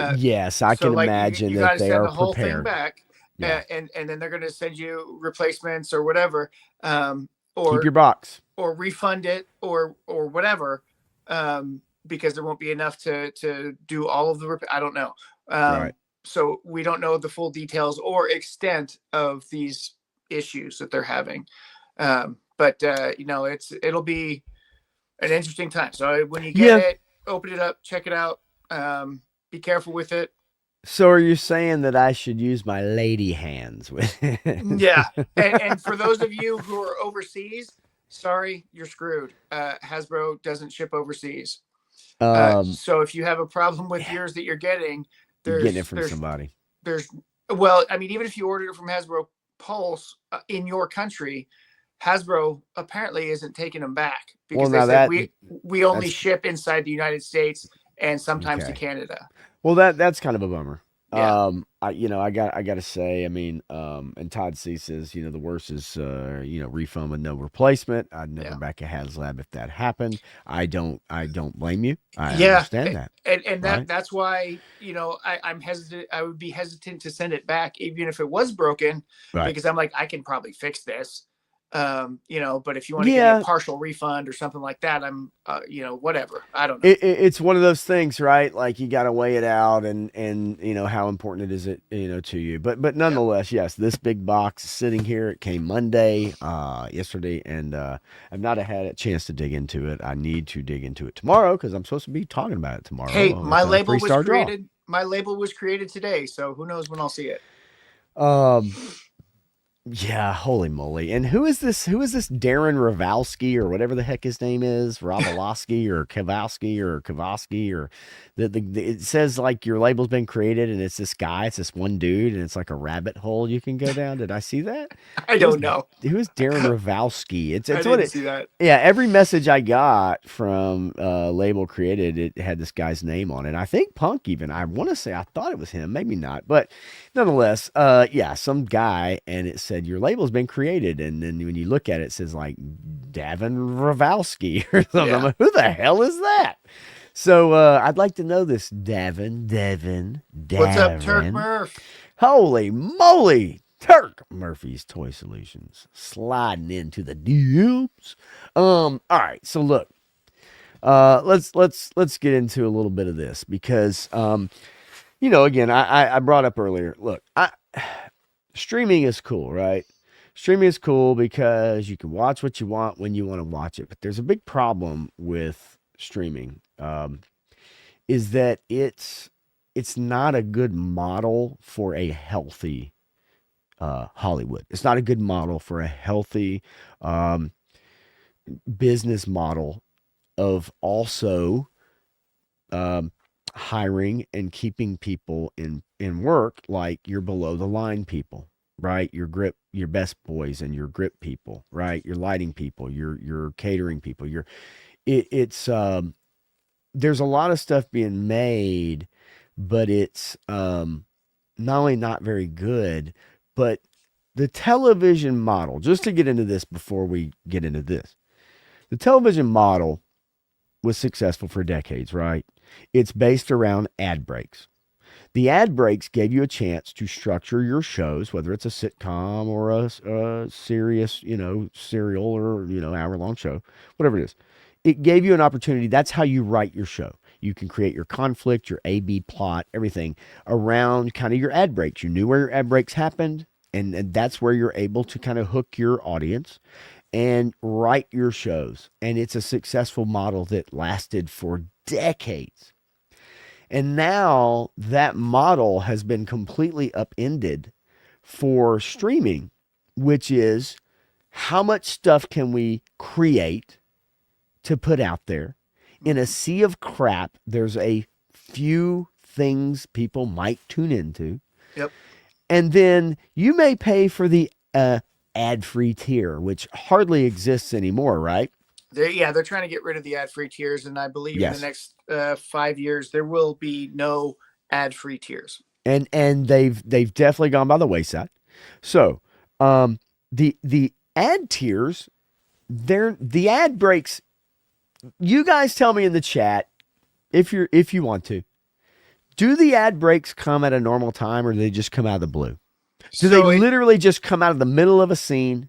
Yes, I So can like imagine you got that to they send are the whole thing prepared. back, Yeah. and then they're going to send you replacements or whatever, um, Keep or your box. or refund it or whatever, because there won't be enough to do all of the I don't know. Right. So we don't know the full details or extent of these issues that they're having. But it'll be an interesting time. So when you get Yeah. it, open it up, check it out. Be careful with it. So are you saying that I should use my lady hands with it? Yeah, and for those of you who are overseas, sorry, you're screwed. Hasbro doesn't ship overseas. um, So if you have a problem with yours that you're getting, you're getting it there's from there's somebody. there's well, I mean, even if you ordered it from Hasbro Pulse in your country, Hasbro apparently isn't taking them back, Well, because they now said we only that's ship inside the United States and sometimes to okay. Canada. Well, that's kind of a bummer. Yeah, I got to say, I mean, and Todd C says, the worst is, refund with no replacement. I'd never yeah. back a HasLab if that happened. I don't blame you. I Yeah, understand that, and right? that's why I'm hesitant. I would be hesitant to send it back, even if it was broken, Right. because I'm like, I can probably fix this. But if you want to give me a Yeah, partial refund or something like that, I'm whatever. I don't know. it's one of those things, right? Like you got to weigh it out, and how important it is it to you. But Yep. nonetheless, yes, this big box is sitting here. It came Monday, yesterday, and I've not had a chance to dig into it. I need to dig into it tomorrow because I'm supposed to be talking about it tomorrow Hey, with a 3-star draw. My label was created today, so who knows when I'll see it. Um, Yeah, holy moly. And who is this? Who is this Darren Ravalski or whatever the heck his name is? Ravalowski or Kowalski or it says like your label's been created and it's this guy, it's this one dude, and it's like a rabbit hole you can go down. Did I see that? I Who is don't know. who is Darren Ravalski? It's I it's what didn't it see that. yeah, every message I got from label created, it had this guy's name on it. I think Punk even. I want to say I thought it was him, maybe not, but nonetheless, yeah, some guy, and it said your label's been created, and then when you look at it, it says like Davin Ravalski or something. I'm Yeah. like, who the hell is that? So I'd like to know this, Davin. What's up, Turk Murph? Holy moly! Turk Murphy's Toy Solutions sliding into the DMs. All right, so look, let's get into a little bit of this because again, I brought up earlier. Look, streaming is cool, right? Streaming is cool because you can watch what you want when you want to watch it. But there's a big problem with streaming, is that it's not a good model for a healthy Hollywood. It's not a good model for a healthy um, business model of also um, hiring and keeping people in work, like your below the line people, right? Your best boys and your grip people, right? Your lighting people, your catering people, it's there's a lot of stuff being made, but it's not only not very good, but the television model, just to get into this before we get into this, the television model was successful for decades, right? It's based around ad breaks. The ad breaks gave you a chance to structure your shows, whether it's a sitcom or a serious, serial or, hour long show, whatever it is. It gave you an opportunity. That's how you write your show. You can create your conflict, your A/B plot, everything around kind of your ad breaks. You knew where your ad breaks happened, and that's where you're able to kind of hook your audience and write your shows. And it's a successful model that lasted for decades. And now that model has been completely upended for streaming, which is how much stuff can we create to put out there? In a sea of crap, there's a few things people might tune into. Yep. And then you may pay for the ad free tier, which hardly exists anymore, right? they're trying to get rid of the ad-free tiers, and I believe in the Yes. next 5 years there will be no ad-free tiers. And they've definitely gone by the wayside. So, the ad tiers, the ad breaks. You guys tell me in the chat if you want to. Do the ad breaks come at a normal time, or do they just come out of the blue? Do they literally just come out of the middle of a scene?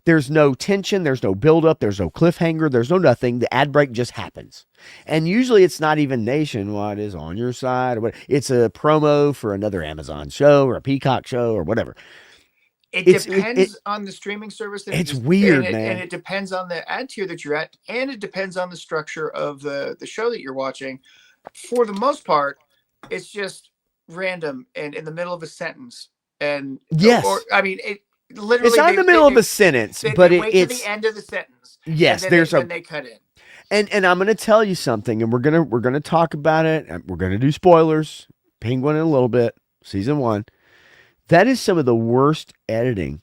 There's no tension, there's no buildup, there's no cliffhanger, there's no nothing. The ad break just happens. And usually it's not even Nationwide is on your side, or what. It's a promo for another Amazon show or a Peacock show or whatever. It depends on the streaming service. It's weird, man. And it depends on the ad tier that you're at, and it depends on the structure of the show that you're watching. For the most part, it's just random and in the middle of a sentence. And yes, it literally, it's not in the middle of a sentence, but it's to the end of the sentence. Yes, and then they cut in. And I'm going to tell you something, and we're gonna talk about it. We're gonna do spoilers. Penguin in a little bit, season 1. That is some of the worst editing.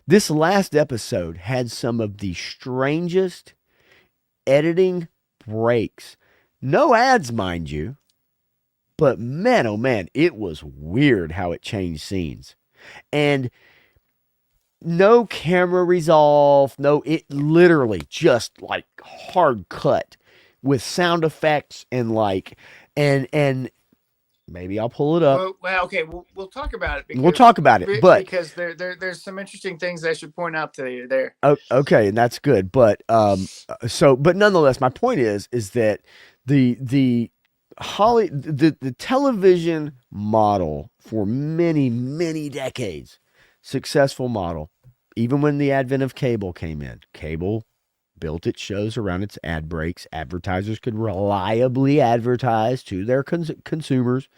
This last episode had some of the strangest editing breaks. No ads, mind you. But man, oh man, it was weird how it changed scenes. And no camera resolve. No, it literally just like hard cut with sound effects and and maybe I'll pull it up. Well, okay, we'll talk about it. We'll talk about it, but because there's some interesting things I should point out to you there. Okay, and that's good. But but nonetheless, my point is that the television model for many decades, successful model, even when the advent of cable came in. Cable built its shows around its ad breaks. Advertisers could reliably advertise to their consumers.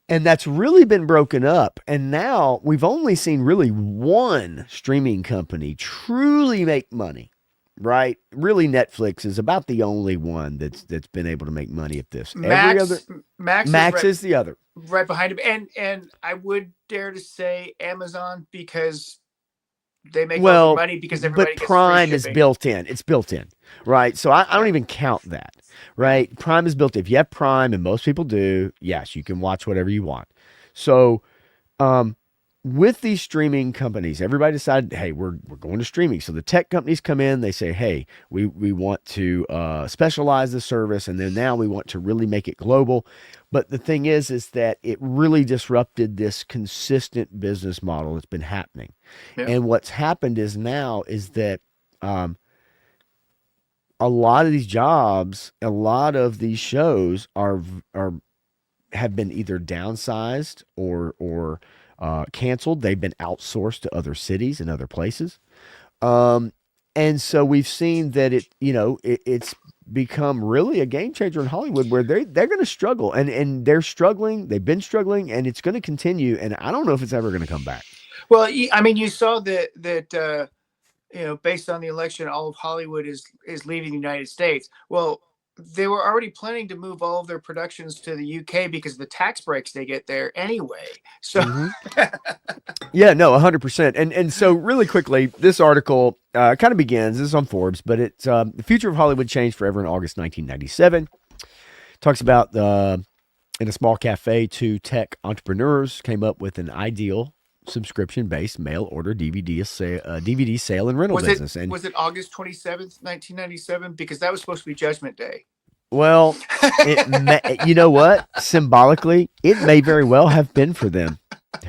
And that's really been broken up. And now we've only seen really one streaming company truly make money, right? Really, Netflix is about the only one that's been able to make money at this. Max is the other. Right behind him. And I would dare to say Amazon, because they make all the money because everybody gets Prime is built in. It's built in, right? So I don't even count that, right? Prime is built in. If you have Prime, and most people do, yes, you can watch whatever you want. So with these streaming companies, everybody decided, hey, we're going to streaming. So the tech companies come in, they say, hey, we want to specialize the service, and then now we want to really make it global. But the thing is that it really disrupted this consistent business model that's been happening. Yeah. And what's happened is that a lot of these jobs, a lot of these shows have been either downsized or canceled. They've been outsourced to other cities and other places. And so we've seen that it's become really a game changer in Hollywood, where they're going to struggle, and they're struggling. They've been struggling, and it's going to continue. And I don't know if it's ever going to come back. Well, I mean, you saw that based on the election, all of Hollywood is leaving the United States. Well, they were already planning to move all of their productions to the UK because of the tax breaks they get there anyway. So, yeah, no, 100%. And so really quickly, this article kind of begins. This is on Forbes, but it's the future of Hollywood changed forever in August 1997. Talks about in a small cafe, 2 tech entrepreneurs came up with an ideal subscription-based mail-order DVD sale and rental business. Was it August 27th, 1997? Because that was supposed to be Judgment Day. Well, you know what? Symbolically, it may very well have been for them.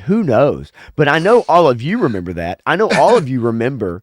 Who knows? But I know all of you remember that. I know all of you remember,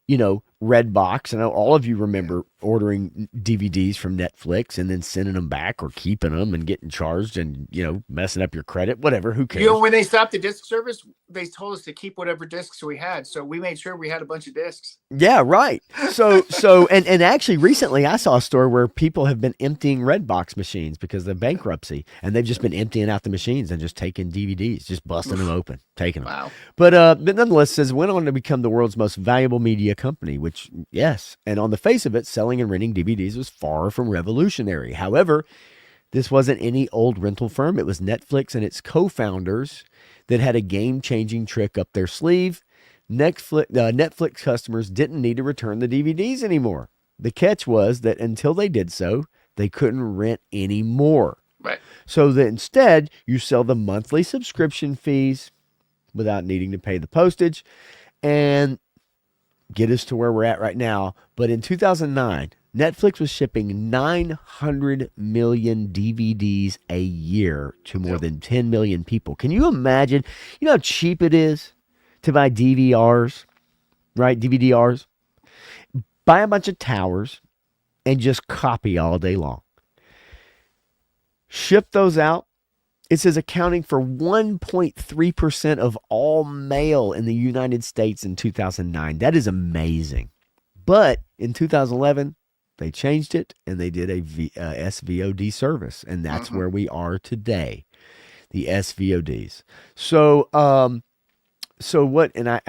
Redbox. I know all of you remember ordering DVDs from Netflix and then sending them back or keeping them and getting charged and, messing up your credit, whatever. Who cares? When they stopped the disc service, they told us to keep whatever discs we had. So we made sure we had a bunch of discs. Yeah, right. So and actually recently I saw a story where people have been emptying Redbox machines because of bankruptcy, and they've just been emptying out the machines and just taking DVDs, just busting them open, taking them. Wow. But nonetheless, says it went on to become the world's most valuable media company, which, yes, and on the face of it, selling and renting DVDs was far from revolutionary. However, this wasn't any old rental firm. It was Netflix and its co-founders that had a game-changing trick up their sleeve. Netflix customers didn't need to return the DVDs anymore. The catch was that until they did so, they couldn't rent any more. Right. So that instead, you sell the monthly subscription fees without needing to pay the postage and get us to where we're at right now. But in 2009, Netflix was shipping 900 million DVDs a year to more than 10 million people. Can you imagine? You know how cheap it is to buy DVRs, right? DVDRs. Buy a bunch of towers and just copy all day long. Ship those out. It says accounting for 1.3% of all mail in the United States in 2009. That is amazing. But in 2011, they changed it and they did a SVOD service. And that's where we are today, the SVODs. So what, and I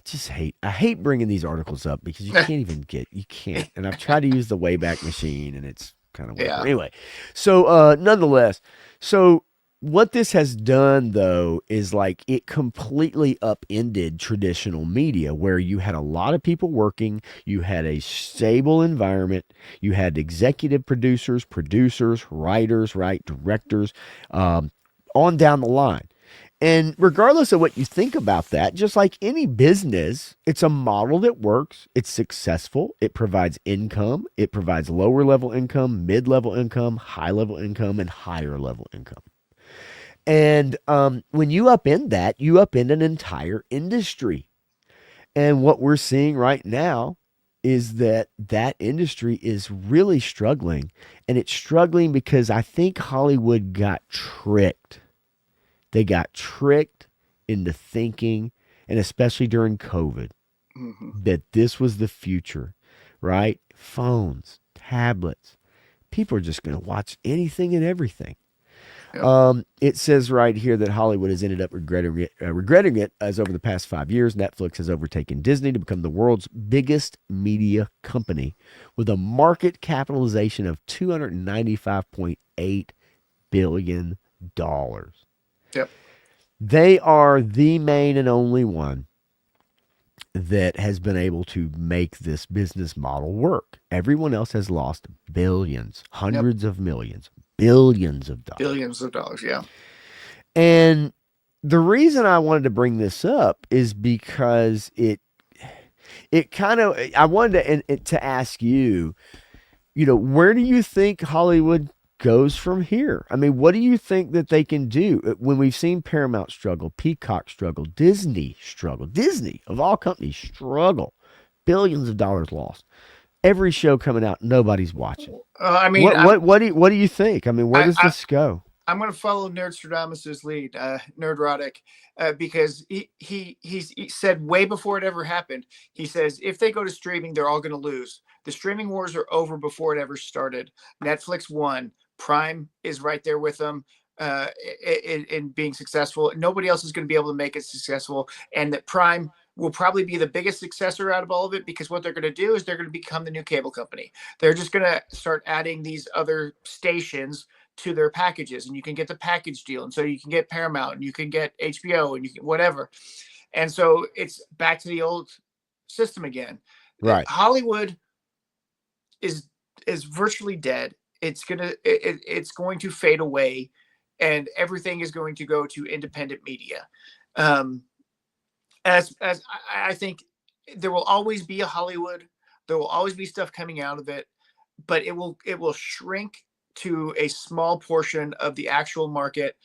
just hate bringing these articles up because you can't. And I've tried to use the Wayback Machine and it's kind of weird. Yeah. Anyway, so nonetheless, so what this has done, though, is like it completely upended traditional media where you had a lot of people working, you had a stable environment, you had executive producers, writers, right, directors, on down the line. And regardless of what you think about that, just like any business, it's a model that works. It's successful. It provides income. It provides lower level income, mid-level income, high level income, and higher level income. And when you upend that, you upend an entire industry. And what we're seeing right now is that industry is really struggling. And it's struggling because I think Hollywood got tricked. They got tricked into thinking, and especially during COVID, that this was the future, right? Phones, tablets. People are just going to watch anything and everything. Yep. It says right here that Hollywood has ended up regretting it as over the past 5 years, Netflix has overtaken Disney to become the world's biggest media company with a market capitalization of $295.8 billion. Yep. They are the main and only one that has been able to make this business model work. Everyone else has lost billions, hundreds of millions, billions of dollars. Billions of dollars, yeah. And the reason I wanted to bring this up is because it kind of, I wanted to ask you, where do you think Hollywood goes from here? I mean, what do you think that they can do when we've seen Paramount struggle, Peacock struggle, Disney of all companies struggle, billions of dollars lost, every show coming out, nobody's watching. I mean, what do you think? I mean, where does this go? I'm going to follow Nerdstradamus's lead, Nerdrotic, because he said way before it ever happened, he says, if they go to streaming, they're all going to lose. The streaming wars are over before it ever started. Netflix won. Prime is right there with them in being successful. Nobody else is going to be able to make it successful. And that Prime will probably be the biggest successor out of all of it, because what they're going to do is they're going to become the new cable company. They're just going to start adding these other stations to their packages, and you can get the package deal. And so you can get Paramount and you can get HBO and you can whatever. And so it's back to the old system again. Right. Hollywood is virtually dead. It's going to fade away, and everything is going to go to independent media. As I think there will always be a Hollywood, there will always be stuff coming out of it, but it will shrink to a small portion of the actual market,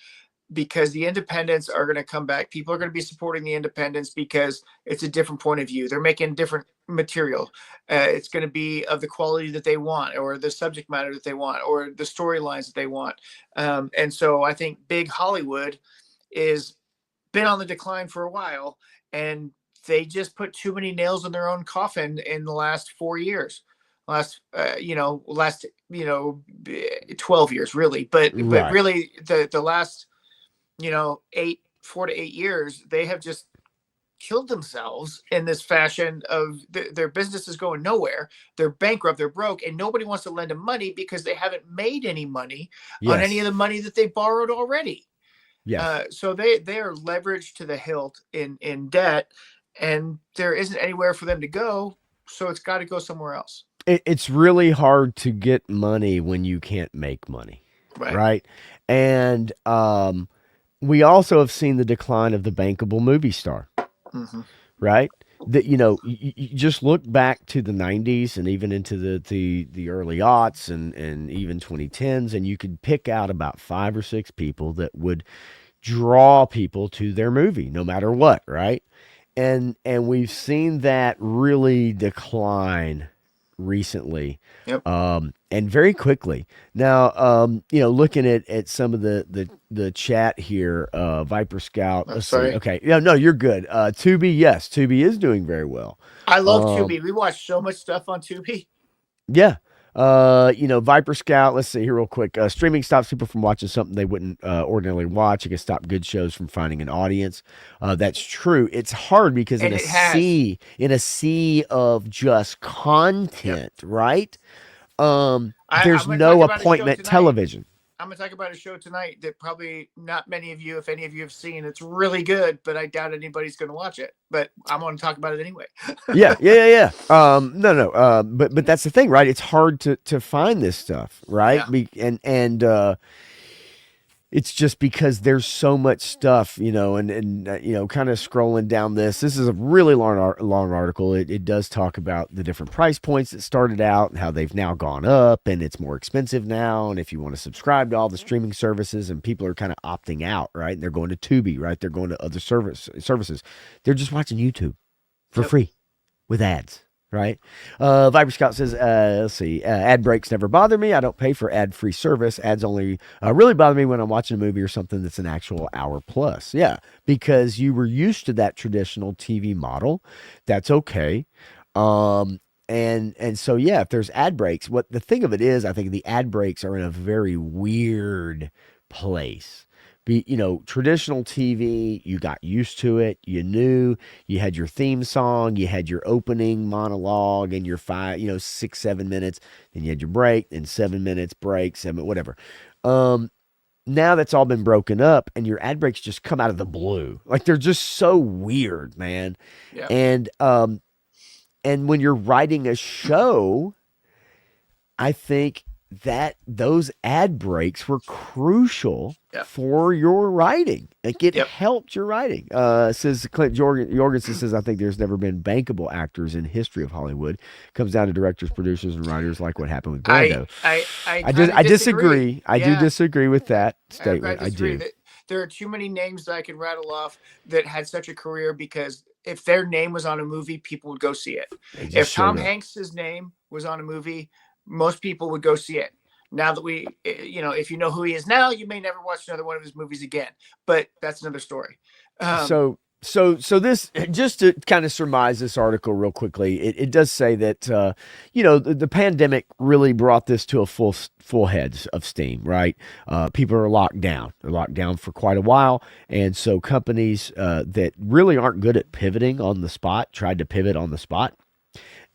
because the independents are going to come back. People are going to be supporting the independents because it's a different point of view. They're making different material. It's going to be of the quality that they want, or the subject matter that they want, or the storylines that they want. And so I think big Hollywood is been on the decline for a while, and they just put too many nails in their own coffin in the last 4 years. Last 12 years, really. But really the last 4 to 8 years, they have just killed themselves in this fashion of their business is going nowhere. They're bankrupt, they're broke, and nobody wants to lend them money because they haven't made any money on any of the money that they borrowed already. Yes. So they are leveraged to the hilt in debt. and there isn't anywhere for them to go, so it's got to go somewhere else. It's really hard to get money when you can't make money, Right. right? And we also have seen the decline of the bankable movie star, Hmm. right? That you just look back to the '90s and even into the early aughts and even 2010s, and you could pick out about 5 or 6 people that would draw people to their movie, no matter what, right? And we've seen that really decline recently, Yep. and very quickly. Now, looking at some of the chat here, Viper Scout. I'm Let's see. sorry. Okay, yeah, no, you're good. Tubi, yes, Tubi is doing very well. I love Um, Tubi. We watch so much stuff on Tubi. yeah. Viper Scout, let's see here real quick. Streaming stops people from watching something they wouldn't ordinarily watch. It can stop good shows from finding an audience. That's true. It's hard because And it has. in a sea of just Yep. content, right? I'm There's going to talk no about a show appointment tonight. television. I'm going to talk about a show tonight that probably not many of you, if any of you have seen. It's really good, but I doubt anybody's going to watch it. But I'm going to talk about it anyway. Yeah. No. But that's the thing, right? It's hard to find this stuff, right? Yeah. And it's just because there's so much stuff, and kind of scrolling down this. This is a really long article. It does talk about the different price points that started out and how they've now gone up, and it's more expensive now. And if you want to subscribe to all the streaming services, and people are kind of opting out, right? And they're going to Tubi, right? They're going to other services. They're just watching YouTube for Yep. free with ads, right? Viper Scout says, let's see, ad breaks never bother me. I don't pay for ad free service. Ads only really bother me when I'm watching a movie or something that's an actual hour plus. Yeah, because you were used to that traditional TV model. That's okay. And so yeah, if there's ad breaks, what the thing of it is, I think the ad breaks are in a very weird place. Traditional TV, you got used to it. You knew you had your theme song, you had your opening monologue, and your 6, 7 minutes. Then you had your break, and 7 minutes break, whatever. Now that's all been broken up, and your ad breaks just come out of the blue. Like they're just so weird, man. Yep. And when you're writing a show, I think that those ad breaks were crucial Yep. for your writing. Like it Yep. helped your writing. Says Clint Jorgensen says, I think there's never been bankable actors in history of Hollywood. Comes down to directors, producers, and writers, like what happened with Brando. I kind of disagree. I do Yeah. disagree with that I statement. I disagree do. that there are too many names that I can rattle off that had such a career because if their name was on a movie, people would go see it. They just If Tom showed up. Hanks's name was on a movie, most people would go see it. Now that if you know who he is now, you may never watch another one of his movies again. But that's another story. So this, just to kind of surmise this article real quickly, it does say that the pandemic really brought this to a full heads of steam, right? People are locked down. They're locked down for quite a while, and so companies that really aren't good at pivoting on the spot tried to pivot on the spot,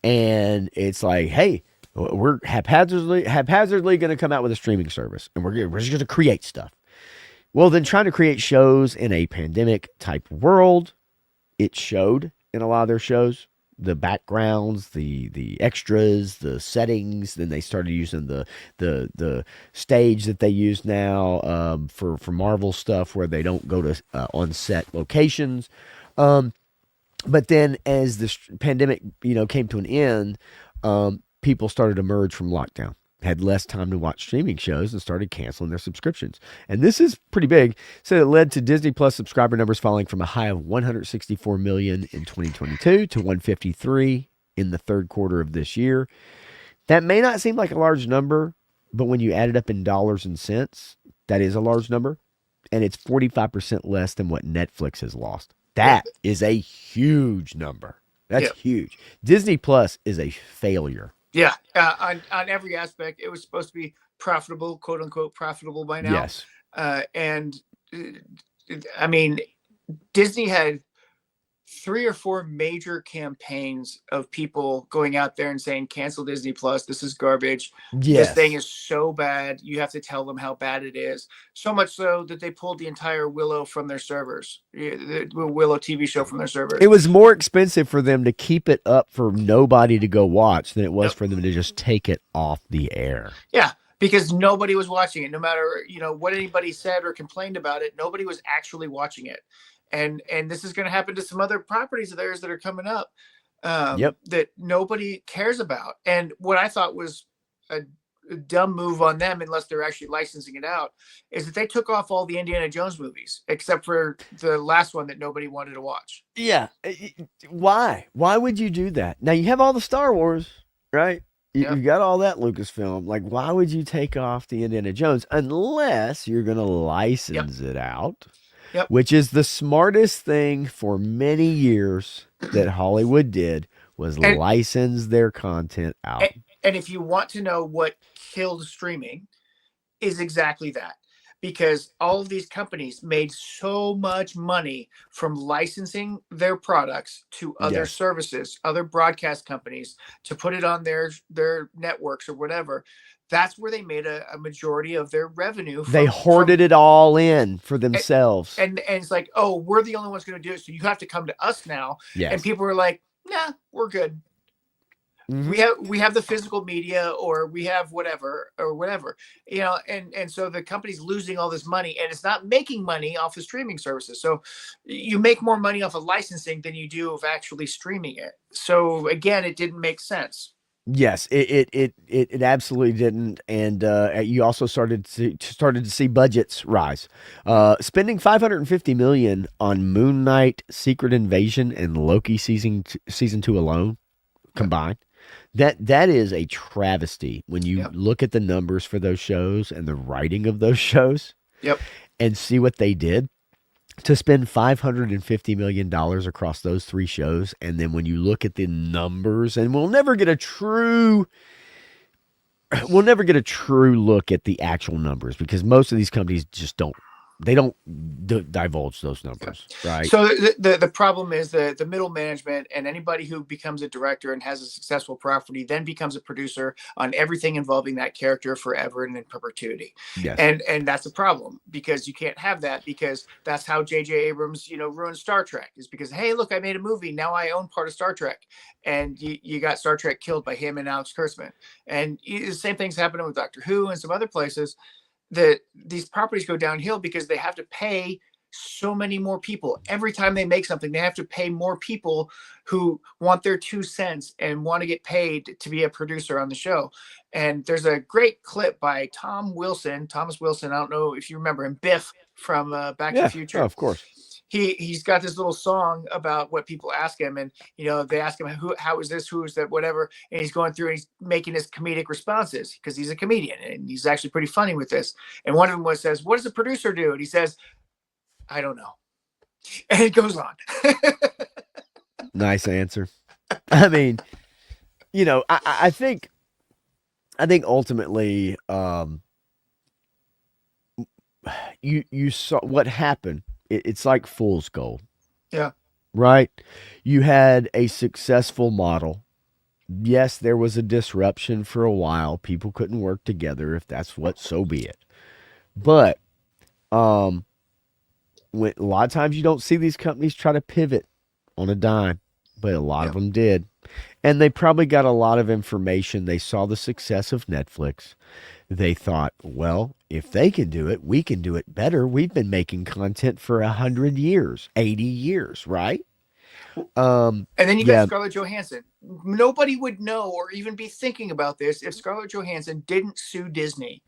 and it's like, hey, we're haphazardly going to come out with a streaming service, and we're just going to create stuff. Well, then trying to create shows in a pandemic type world, it showed in a lot of their shows. The backgrounds, the extras, the settings. Then they started using the stage that they use now for Marvel stuff, where they don't go to on set locations. But then as this pandemic, came to an end, people started to emerge from lockdown, had less time to watch streaming shows, and started canceling their subscriptions. And this is pretty big. So it led to Disney Plus subscriber numbers falling from a high of 164 million in 2022 to 153 in the third quarter of this year. That may not seem like a large number, but when you add it up in dollars and cents, that is a large number. And it's 45% less than what Netflix has lost. That is a huge number. That's huge. Disney Plus is a failure. Yeah, on every aspect, it was supposed to be profitable, quote unquote, profitable by now. Yes. And I mean, Disney had three or four major campaigns of people going out there and saying, cancel Disney Plus. This is garbage. This thing Yes. is so bad. You have to tell them how bad it is. So much so that they pulled the entire Willow from their servers, the Willow TV show from their It servers. was more expensive for them to keep it up for nobody to go watch than it was Yep. for them to just take it off the air. Yeah, because nobody was watching it. No matter what anybody said or complained about it, nobody was actually watching it. And this is going to happen to some other properties of theirs that are coming up, Yep. that nobody cares about. And what I thought was a dumb move on them, unless they're actually licensing it out, is that they took off all the Indiana Jones movies except for the last one that nobody wanted to watch. Yeah. Why? Why would you do that? Now you have all the Star Wars, right? Yep. You got all that Lucasfilm. Like, why would you take off the Indiana Jones unless you're going to license it out? Yep. Which is the smartest thing for many years that Hollywood did, was license their content out. And if you want to know what killed streaming, is exactly that. Because all of these companies made so much money from licensing their products to other Yes. services, other broadcast companies, to put it on their networks or whatever. That's where they made a majority of their revenue. They hoarded it all in for themselves. And it's like, oh, we're the only ones going to do it, so you have to come to us now. Yes. And people were like, nah, we're good. Mhm. We have the physical media, or we have whatever, and so the company's losing all this money, and it's not making money off of streaming services. So you make more money off of licensing than you do of actually streaming it. So again, it didn't make sense. Yes, it absolutely didn't, and you also started to see budgets rise. Spending $550 million on Moon Knight, Secret Invasion, and Loki season 2 alone combined. That is a travesty when you look at the numbers for those shows and the writing of those shows. Yep. And see what they did to spend $550 million across those 3 shows. And then when you look at the numbers, and we'll never get a true look at the actual numbers, because most of these companies just don't divulge those numbers, right? So the problem is that the middle management, and anybody who becomes a director and has a successful property then becomes a producer on everything involving that character forever and in perpetuity. Yes. And that's a problem, because you can't have that, because that's how J.J. Abrams, ruined Star Trek, is because, hey, look, I made a movie. Now I own part of Star Trek. And you got Star Trek killed by him and Alex Kurtzman. And the same thing's happening with Doctor Who and some other places. That these properties go downhill because they have to pay so many more people. Every time they make something, they have to pay more people who want their 2 cents and want to get paid to be a producer on the show. And there's a great clip by Thomas Wilson. I don't know if you remember him, Biff from Back to the Future. Oh, of course. He's got this little song about what people ask him, and they ask him, how is this, who is that, whatever, and he's going through and he's making his comedic responses, because he's a comedian and he's actually pretty funny with this. And one of them says, what does a producer do? And he says, I don't know. And it goes on. Nice answer. I mean, I think ultimately, you saw what happened. It's like fool's gold. Yeah. Right? You had a successful model. Yes, there was a disruption for a while. People couldn't work together. If that's what, so be it. But when a lot of times you don't see these companies try to pivot on a dime, but a lot of them did. And they probably got a lot of information. They saw the success of Netflix. They thought, well, if they can do it, we can do it better. We've been making content for 100 years, 80 years, right? And then you got Scarlett Johansson. Nobody would know or even be thinking about this if Scarlett Johansson didn't sue Disney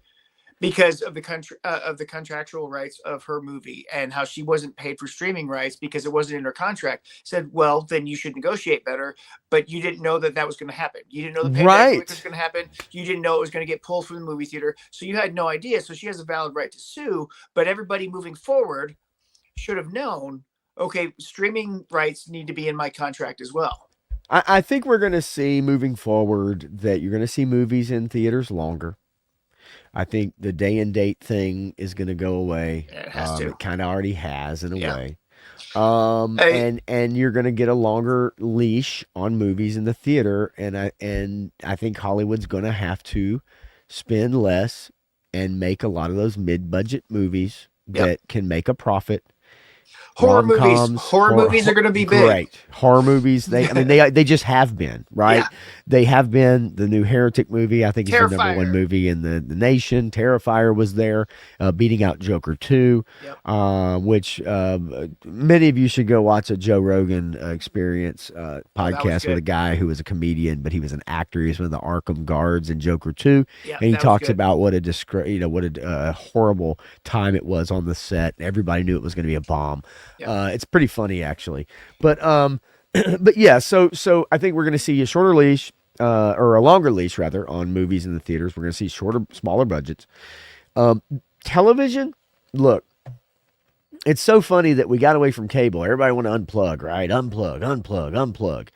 because of the contractual rights of her movie, and how she wasn't paid for streaming rights because it wasn't in her contract. Said, well, then you should negotiate better, but you didn't know that was going to happen. You didn't know the payback was going to happen. You didn't know it was going to get pulled from the movie theater. So you had no idea. So she has a valid right to sue, but everybody moving forward should have known, okay, streaming rights need to be in my contract as well. I think we're going to see moving forward that you're going to see movies in theaters longer. I think the day and date thing is going to go away. It has to. It kind of already has in a way. Hey, And you're going to get a longer leash on movies in the theater, and I think Hollywood's going to have to spend less and make a lot of those mid-budget movies yep. that can make a profit. Horror movies. Rom-coms, Horror movies are going to be big. great horror movies. I mean, they just have been, Yeah. right? They have been. The new Heretic movie, I think, is the number one Terrifier. movie in the nation. Terrifier was there, beating out Joker 2, Yep. which many of you should go watch a Joe Rogan Experience Oh, that was podcast with a good. guy who was a comedian, but he was an actor. He was one of the Arkham guards in Joker 2, Yep, and he that was talks good. about what what a horrible time it was on the set. Everybody knew it was going to be a bomb. Yep. It's pretty funny actually, but but yeah. So I think we're going to see a shorter leash, or a longer leash rather, on movies in the theaters. We're going to see shorter, smaller budgets. Um, Television. Look, it's so funny that we got away from cable. Everybody want to unplug, right? Unplug, unplug, unplug.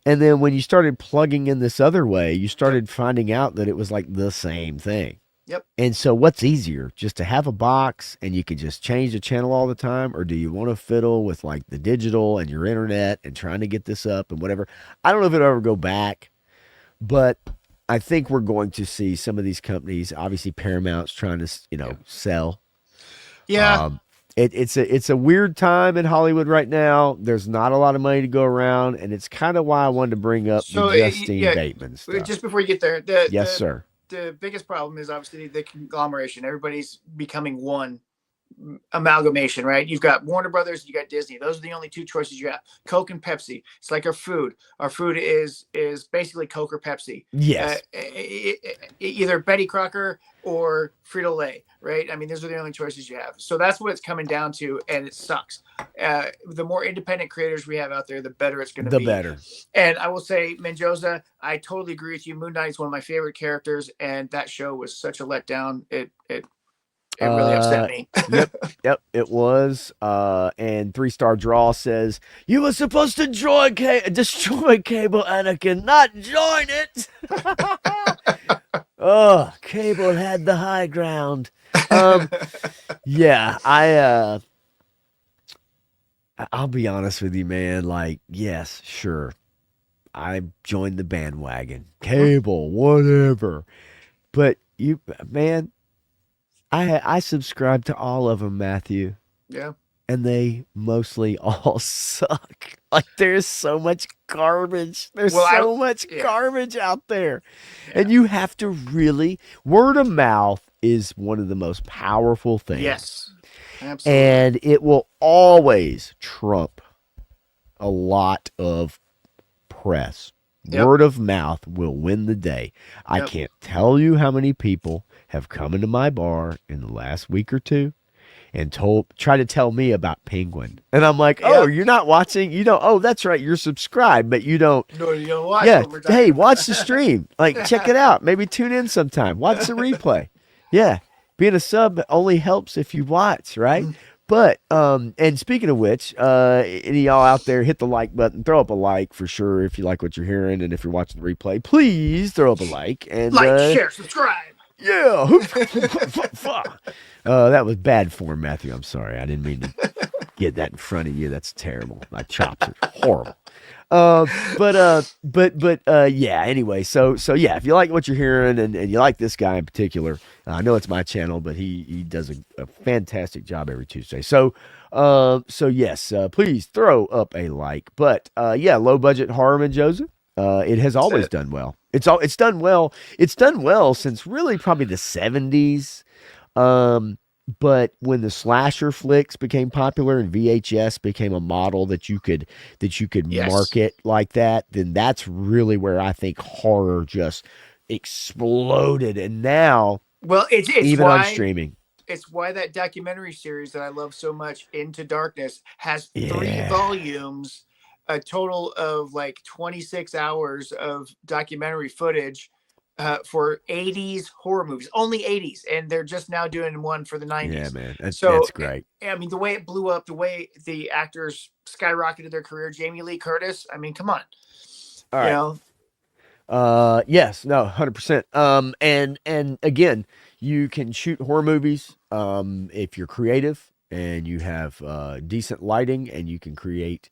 And then when you started plugging in this other way, you Yep. started finding out that it was like the same thing. Yep. And so, what's easier, just to have a box and you could just change the channel all the time, or do you want to fiddle with like the digital and your internet and trying to get this up and whatever? I don't know if it'll ever go back, but I think we're going to see some of these companies. Obviously, Paramount's trying to, Yeah. sell. Yeah. Um, it's a weird time in Hollywood right now. There's not a lot of money to go around, and it's kind of why I wanted to bring up the So Justine yeah, Bateman stuff. just before you get there, Yes, sir. the biggest problem is obviously the conglomeration. Everybody's becoming one amalgamation, right? You've got Warner Brothers, you got Disney. Those are the only two choices you have. Coke and Pepsi. It's like our food. Our food is basically Coke or Pepsi. Yes. Either Betty Crocker or Frito Lay, right? I mean, those are the only choices you have. So that's what it's coming down to, and it sucks. The more independent creators we have out there, the better it's going to The be. better. And I will say, Mendoza, I totally agree with you. Moon Knight is one of my favorite characters, and that show was such a letdown. It really upset me. Yep, it was. And 3 Star Draw says you were supposed to destroy Cable, Anakin, not join it. Oh, Cable had the high ground. Yeah, I'll be honest with you, man. Like, yes, sure, I joined the bandwagon. Cable, whatever. But man, I subscribe to all of them, Matthew, Yeah. and they mostly all suck. Like, there's so much garbage. There's Well, so much yeah. garbage out there. Yeah. And you have to really, word of mouth is one of the most powerful things. Yes. Absolutely. And it will always trump a lot of press. Yep. Word of mouth will win the day. I Yep. can't tell you how many people have come into my bar in the last week or two and try to tell me about Penguin. And I'm like, oh, Yep. you're not watching? You don't, oh, that's right, you're subscribed, but you don't. No, you don't watch Yeah. what we're talking Hey, about. watch the stream. Like, check it out. Maybe tune in sometime. Watch the replay. Yeah. Being a sub only helps if you watch, right? But and speaking of which, any of y'all out there, hit the like button, throw up a like for sure if you like what you're hearing, and if you're watching the replay, please throw up a like and Like, share, subscribe. yeah. That was bad form, Matthew. I'm sorry, I didn't mean to get that in front of you. That's terrible. My chops are horrible. Yeah. Anyway, so yeah, if you like what you're hearing and you like this guy in particular, I know it's my channel, but he does a fantastic job every Tuesday. So yes, please throw up a like. But yeah, low budget horror and Joseph. It has always done well. It's done well. It's done well since really probably the 70s. But when the slasher flicks became popular and VHS became a model that you could Yes. market like that, then that's really where I think horror just exploded. And now, Well, it's even why on streaming, it's why that documentary series that I love so much, Into Darkness, has 3 Yeah. volumes, a total of like 26 hours of documentary footage for 80s horror movies, only 80s, and they're just now doing one for the 90s. yeah, man, that's great. I mean, the way it blew up, the way the actors skyrocketed their career, Jamie Lee Curtis. I mean, come on, All you right. know. Yes, no, 100%. And again, you can shoot horror movies if you're creative and you have decent lighting, and you can create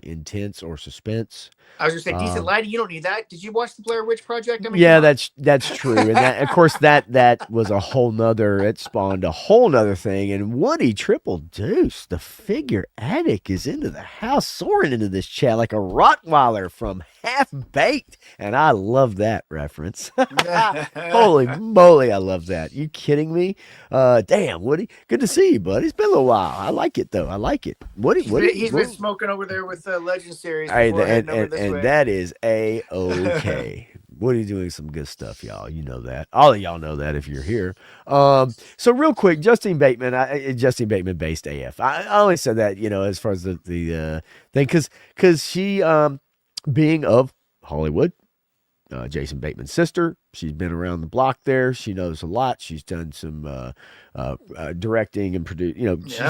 intense or suspense. I was gonna say decent Um, lighting. You don't need that. Did you watch the Blair Witch Project? I mean, come yeah, on. that's true, and that of course that was a whole nother. It spawned a whole nother thing. And Woody Triple Deuce, the figure addict, is into the house, soaring into this chat like a Rottweiler from Half Baked, and I love that reference. Holy moly, I love that. You kidding me? Damn, Woody, good to see you, buddy. It's been a little while. I like it though. I like it. Woody, He's been smoking over there with Legend Series Hey, before heading over and this and way. that is a-okay. Woody's doing some good stuff, y'all. You know that. All of y'all know that if you're here. So real quick, Justine Bateman, Justine Bateman based AF. I only said that, as far as the thing, because she being of Hollywood, Jason Bateman's sister. She's been around the block there. She knows a lot. She's done some directing and produce.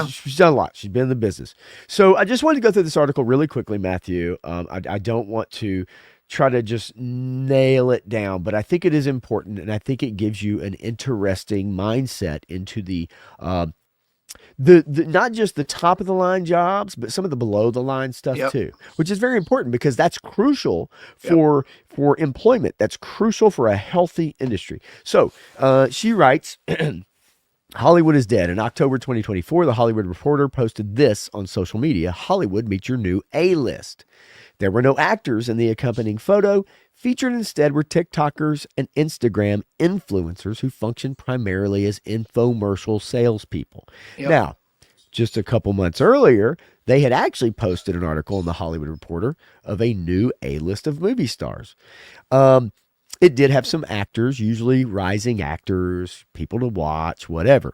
She's done a lot. She's been in the business. So I just wanted to go through this article really quickly, Matthew. I don't want to try to just nail it down, but I think it is important, and I think it gives you an interesting mindset into the not just the top of the line jobs, but some of the below the line stuff Yep. too, which is very important because that's crucial Yep. for employment. That's crucial for a healthy industry. So she writes. Hollywood is dead. In October 2024, the Hollywood Reporter posted this on social media: Hollywood meets your new A-list. There were no actors in the accompanying photo. Featured instead were TikTokers and Instagram influencers who function primarily as infomercial salespeople. Yep. Now, just a couple months earlier, they had actually posted an article in the Hollywood Reporter of a new A-list of movie stars. It did have some actors, usually rising actors, people to watch, whatever.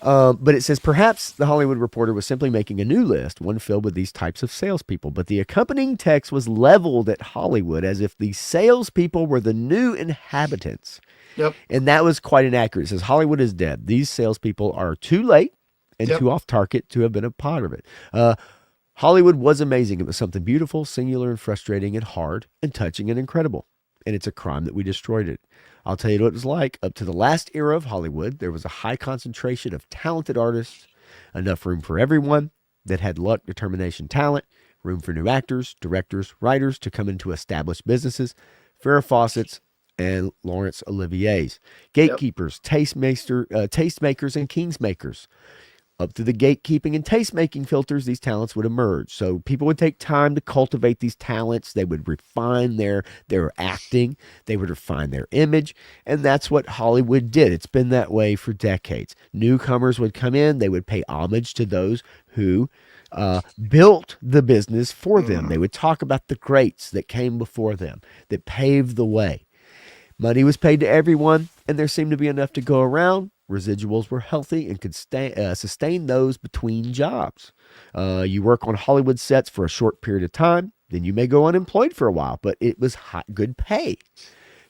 But it says perhaps the Hollywood Reporter was simply making a new list, one filled with these types of salespeople. But the accompanying text was leveled at Hollywood as if the salespeople were the new inhabitants. Yep. And that was quite inaccurate. It says Hollywood is dead. These salespeople are too late and Yep. too off target to have been a part of it. Hollywood was amazing. It was something beautiful, singular, and frustrating, and hard, and touching, and incredible. And it's a crime that we destroyed it. I'll tell you what it was like. Up to the last era of Hollywood, there was a high concentration of talented artists, enough room for everyone that had luck, determination, talent, room for new actors, directors, writers to come into established businesses. Farrah Fawcett's and Laurence Olivier's. Gatekeepers, tastemakers, and kingsmakers. Up through the gatekeeping and tastemaking filters, these talents would emerge. So people would take time to cultivate these talents. They would refine their acting. They would refine their image. And that's what Hollywood did. It's been that way for decades. Newcomers would come in. They would pay homage to those who built the business for them. They would talk about the greats that came before them, that paved the way. Money was paid to everyone, and there seemed to be enough to go around. Residuals were healthy and could sustain those between jobs. You work on Hollywood sets for a short period of time, then you may go unemployed for a while, but it was good pay.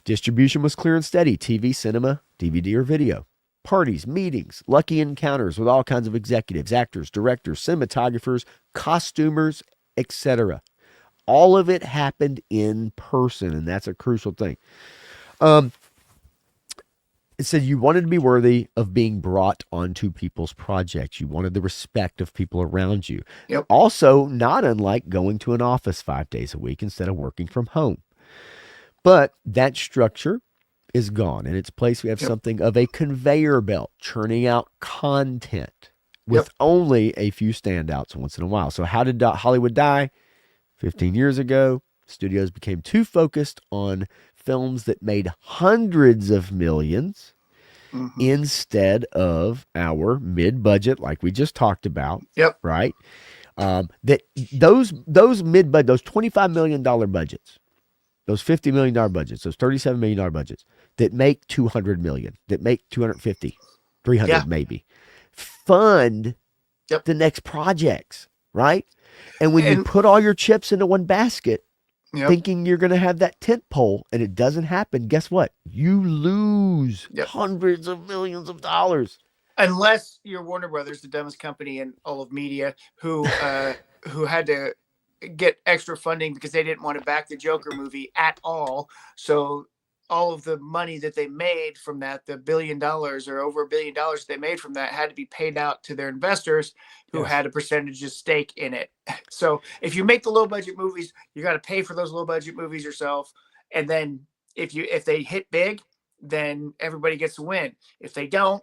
Distribution was clear and steady: TV, cinema, DVD, or video. Parties, meetings, lucky encounters with all kinds of executives, actors, directors, cinematographers, costumers, etc. All of it happened in person, and that's a crucial thing. It said you wanted to be worthy of being brought onto people's projects. You wanted the respect of people around you. Yep. Also, not unlike going to an office 5 days a week instead of working from home. But that structure is gone. In its place, we have something of a conveyor belt churning out content with only a few standouts once in a while. So how did Hollywood die? 15 years ago, studios became too focused on films that made hundreds of millions instead of our mid-budget, like we just talked about. Yep. Right? That those mid-budget, those $25 million budgets, those $50 million budgets, those $37 million budgets that make 200 million, that make 250, 300 maybe, fund the next projects, right? And when you put all your chips into one basket, thinking you're going to have that tent pole, and it doesn't happen, guess what? You lose hundreds of millions of dollars. Unless you're Warner Brothers, the dumbest company in all of media, who had to get extra funding because they didn't want to back the Joker movie at all. So all of the money that they made from that, the $1 billion or over $1 billion they made from that, had to be paid out to their investors who Yes. had a percentage of stake in it. So if you make the low budget movies, you got to pay for those low budget movies yourself. And then if they hit big, then everybody gets to win. If they don't,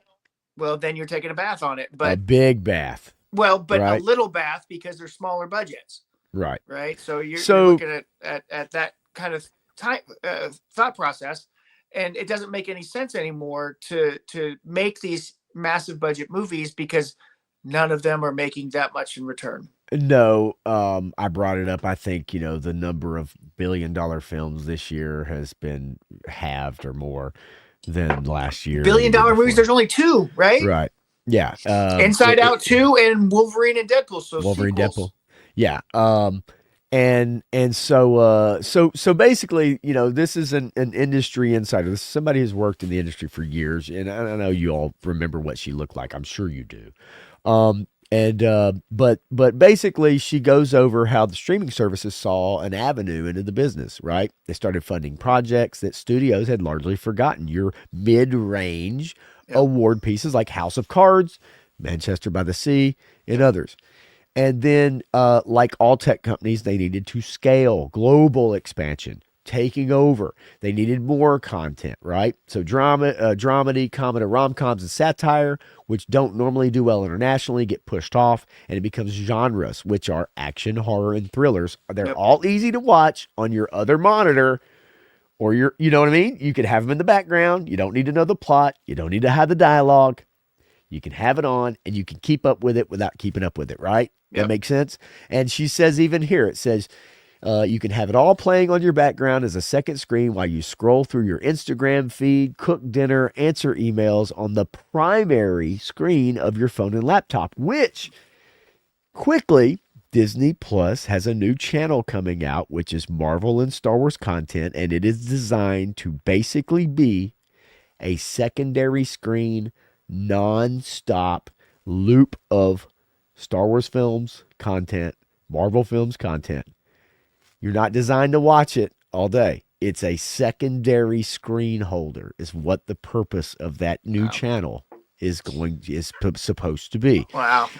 well, then you're taking a bath on it. A But big bath. but Right. a little bath because they're smaller budgets, Right. right? So you're So- looking at that kind of thought process, and it doesn't make any sense anymore to make these massive budget movies because none of them are making that much in return. No, I brought it up. I think, the number of billion-dollar films this year has been halved or more than last year. $1 billion movies, there's only two, right? Right. Yeah. Inside Out 2 and Wolverine and Deadpool. So Wolverine, sequels. Deadpool. Yeah. And so basically, this is an industry insider. This is somebody who's worked in the industry for years, and I know you all remember what she looked like. I'm sure you do. But basically, she goes over how the streaming services saw an avenue into the business. Right? They started funding projects that studios had largely forgotten. Your mid-range award pieces like House of Cards, Manchester by the Sea, and others. And then, like all tech companies, they needed to scale, global expansion, taking over. They needed more content, right? So dramedy, comedy, rom-coms, and satire, which don't normally do well internationally, get pushed off, and it becomes genres, which are action, horror, and thrillers. They're all easy to watch on your other monitor, or you know what I mean? You could have them in the background. You don't need to know the plot. You don't need to have the dialogue. You can have it on, and you can keep up with it without keeping up with it, right? Yep. That makes sense? And she says even here, it says, you can have it all playing on your background as a second screen while you scroll through your Instagram feed, cook dinner, answer emails on the primary screen of your phone and laptop, which quickly Disney Plus has a new channel coming out, which is Marvel and Star Wars content, and it is designed to basically be a secondary screen, non-stop loop of Star Wars films content, Marvel films content. You're not designed to watch it all day. It's a secondary screen holder is what the purpose of that new channel is supposed to be. Wow.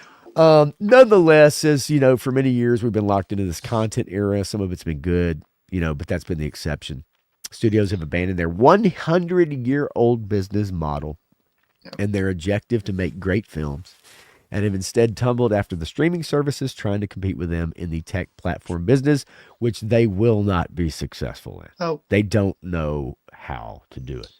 Nonetheless, as for many years we've been locked into this content era. Some of it's been good, but that's been the exception. Studios have abandoned their 100-year-old business model and their objective to make great films, and have instead tumbled after the streaming services trying to compete with them in the tech platform business, which they will not be successful in. Oh. They don't know how to do it.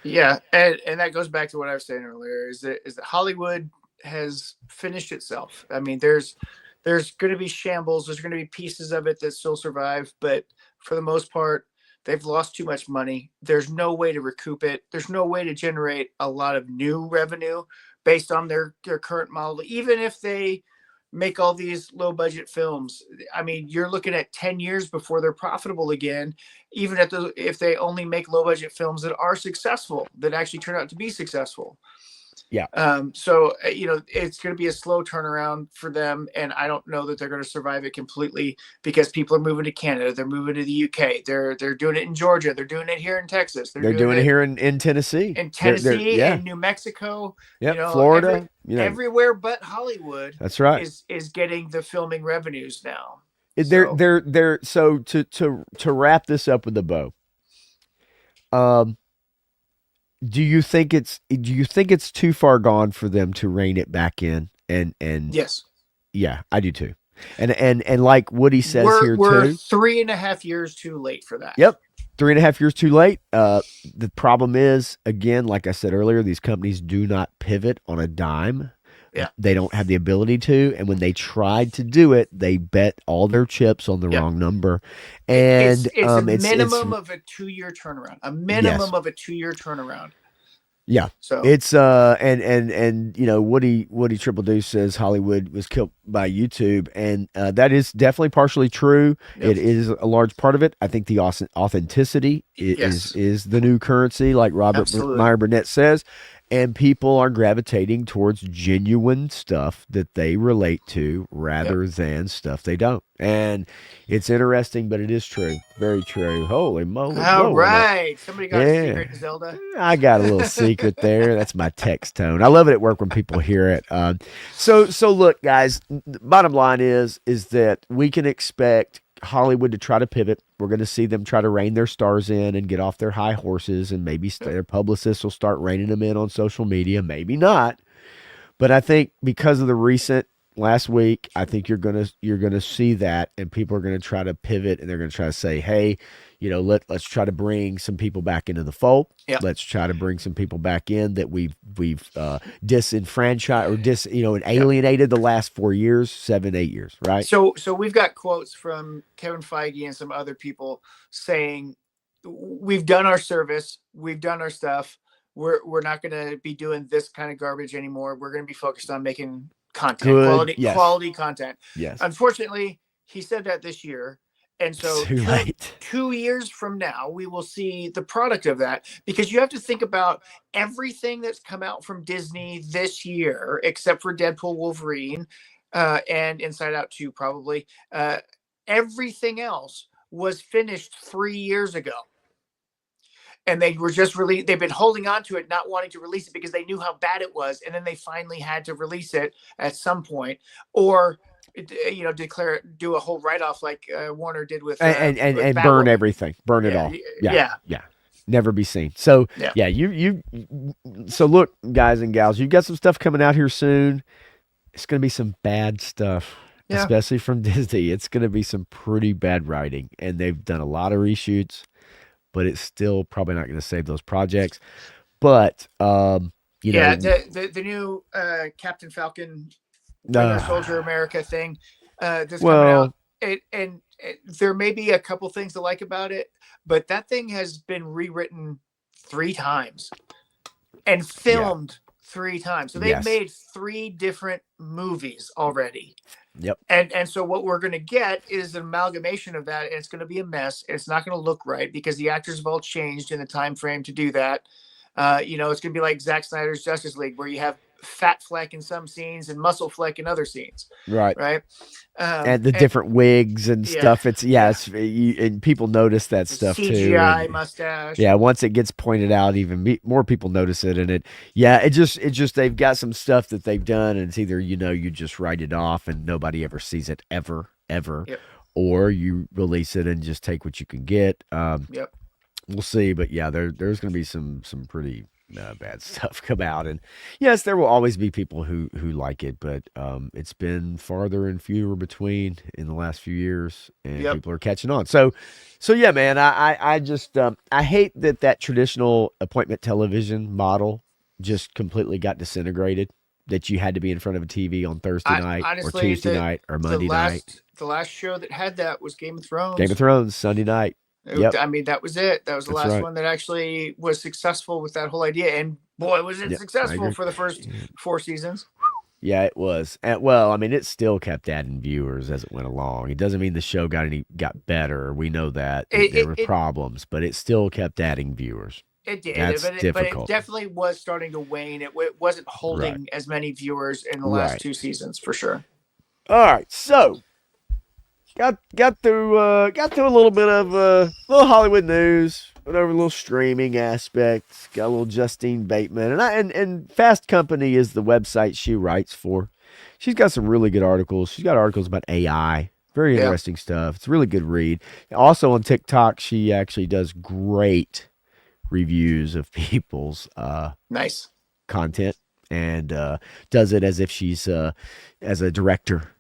Yeah, and that goes back to what I was saying earlier, is that Hollywood has finished itself. I mean, there's going to be shambles. There's going to be pieces of it that still survive, but for the most part, they've lost too much money. There's no way to recoup it. There's no way to generate a lot of new revenue based on their current model. Even if they make all these low budget films, I mean, you're looking at 10 years before they're profitable again, even if they only make low budget films that are successful, that actually turn out to be successessful. Yeah. So, it's going to be a slow turnaround for them. And I don't know that they're going to survive it completely because people are moving to Canada. They're moving to the UK. They're doing it in Georgia. They're doing it here in Texas. They're doing it here in Tennessee. In Tennessee and New Mexico. Yeah. Florida. Everywhere but Hollywood. That's right. Is getting the filming revenues now. So to wrap this up with a bow. Do you think it's too far gone for them to rein it back in? And yes, yeah, I do too. And like Woody says we're too, 3.5 years too late for that. Yep, 3.5 years too late. The problem is, again, like I said earlier, these companies do not pivot on a dime. Yeah, they don't have the ability to, and when they tried to do it, they bet all their chips on the wrong number. And it's a minimum of a 2-year turnaround. A minimum of a 2-year turnaround. Yeah. So it's and Woody Triple Deuce says Hollywood was killed by YouTube, and that is definitely partially true. Yep. It is a large part of it. I think the authenticity is the new currency, like Robert Meyer Burnett says. and people are gravitating towards genuine stuff that they relate to Yep. rather than stuff they don't. And it's interesting, but it is true. Very true. Holy moly. All Whoa, right. Somebody got a yeah. secret, Zelda. I got a little secret there. That's my text tone. I love it at work when people hear it. So look, guys. Bottom line is that we can expect Hollywood to try to pivot. We're going to see them try to rein their stars in and get off their high horses, and maybe their publicists will start reining them in on social media. Maybe not, but I think because of the recent last week, I think you're gonna see that, and people are gonna try to pivot, and they're gonna try to say, hey, let's try to bring some people back into the fold. Yeah. Let's try to bring some people back in that we've disenfranchised or and Yep. alienated the last 4 years, 7, 8 years, right? So we've got quotes from Kevin Feige and some other people saying, we've done our service, we've done our stuff. We're not going to be doing this kind of garbage anymore. We're going to be focused on making content, Good. Yes. quality content. Yes. Unfortunately, he said that this year. And so Too late. 2 years from now, we will see the product of that, because you have to think about everything that's come out from Disney this year, except for Deadpool, Wolverine, and Inside Out 2, probably. Everything else was finished 3 years ago. And they were just they've been holding on to it, not wanting to release it because they knew how bad it was. And then they finally had to release it at some point, or, do a whole write-off like Warner did with and Batwoman. burn everything, burn it all. Yeah. Never be seen. So Yeah. So look, guys and gals, you've got some stuff coming out here soon. It's going to be some bad stuff, Yeah. especially from Disney. It's going to be some pretty bad writing, and they've done a lot of reshoots, but it's still probably not going to save those projects. But the new Captain Falcon, Winter Soldier America thing that's coming out. And there may be a couple things to like about it, but that thing has been rewritten 3 times and filmed 3 times. So they've made 3 different movies already. Yep. And so what we're going to get is an amalgamation of that, and it's going to be a mess. It's not going to look right because the actors have all changed in the time frame to do that. It's going to be like Zack Snyder's Justice League, where you have fat fleck in some scenes and muscle fleck in other scenes. Right. And the and different wigs and stuff. And people notice that stuff CGI too. CGI mustache. Yeah, once it gets pointed out, even more people notice it. And it just they've got some stuff that they've done, and it's either you just write it off and nobody ever sees it ever, Yep. or you release it and just take what you can get. Yep. We'll see, but there's going to be some pretty bad stuff come out, and yes, there will always be people who like it, but it's been farther and fewer between in the last few years, and people are catching on. So yeah, man, I just I hate that traditional appointment television model just completely got disintegrated. That you had to be in front of a TV on Thursday night, honestly, or Tuesday night, or Monday night. The last show that had that was Game of Thrones. Game of Thrones, Sunday night. I mean, that was it. That was the last one that actually was successful with that whole idea. And boy, was it successful for the first 4 seasons. Yeah, it was. And, well, I mean, it still kept adding viewers as it went along. It doesn't mean the show got better. We know that there were problems, but it still kept adding viewers. It did, That's but difficult. it definitely was starting to wane. It wasn't holding as many viewers in the last 2 seasons, for sure. All right, so got through a little bit of little Hollywood news, went over a little streaming aspects, got a little Justine Bateman, and Fast Company is the website she writes for. She's got some really good articles. She's got articles about AI. Very interesting stuff. It's a really good read. Also on TikTok, she actually does great reviews of people's nice content, and does it as if she's as a director.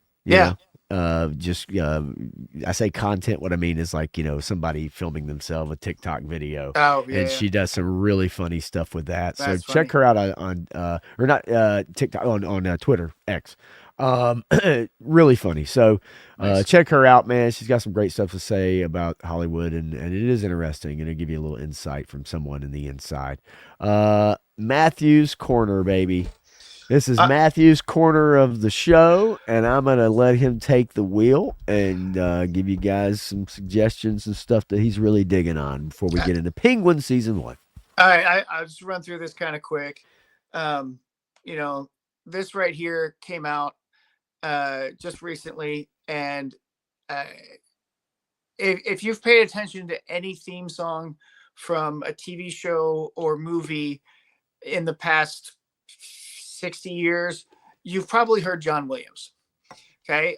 I say content. What I mean is somebody filming themselves a TikTok video. She does some really funny stuff with that. That's so check her out on or not TikTok, on Twitter X. Really funny. So check her out, man. She's got some great stuff to say about Hollywood, and it is interesting, and it'll give you a little insight from someone in the inside. Matthew's Corner, baby. This is Matthew's corner of the show, and I'm going to let him take the wheel and give you guys some suggestions and stuff that he's really digging on before we get into Penguin Season 1. All right, I'll just run through this kind of quick. Um, you know, this right here came out just recently, and uh, if you've paid attention to any theme song from a TV show or movie in the past 60 years, you've probably heard John Williams. Okay,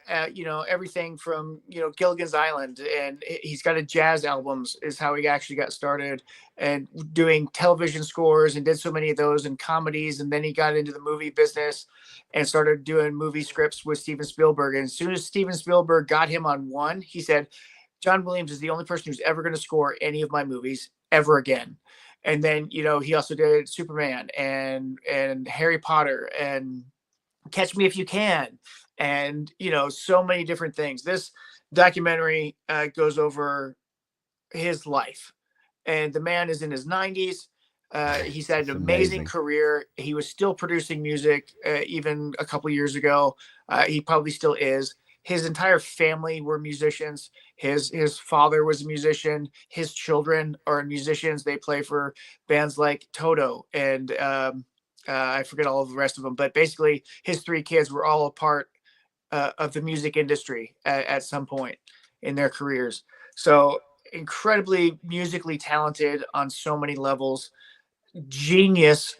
everything from Gilligan's Island, and he's got a jazz albums is how he actually got started, and doing television scores, and did so many of those and comedies, and then he got into the movie business, and started doing movie scripts with Steven Spielberg. And as soon as Steven Spielberg got him on one, he said, "John Williams is the only person who's ever going to score any of my movies ever again." And then he also did Superman and Harry Potter and Catch Me If You Can, and so many different things. This documentary goes over his life, and the man is in his 90s. He's had an amazing career. He was still producing music even a couple years ago. He probably still is. His entire family were musicians. His father was a musician. His children are musicians. They play for bands like Toto and I forget all of the rest of them, but basically his three kids were all a part of the music industry at some point in their careers. So incredibly musically talented on so many levels, genius,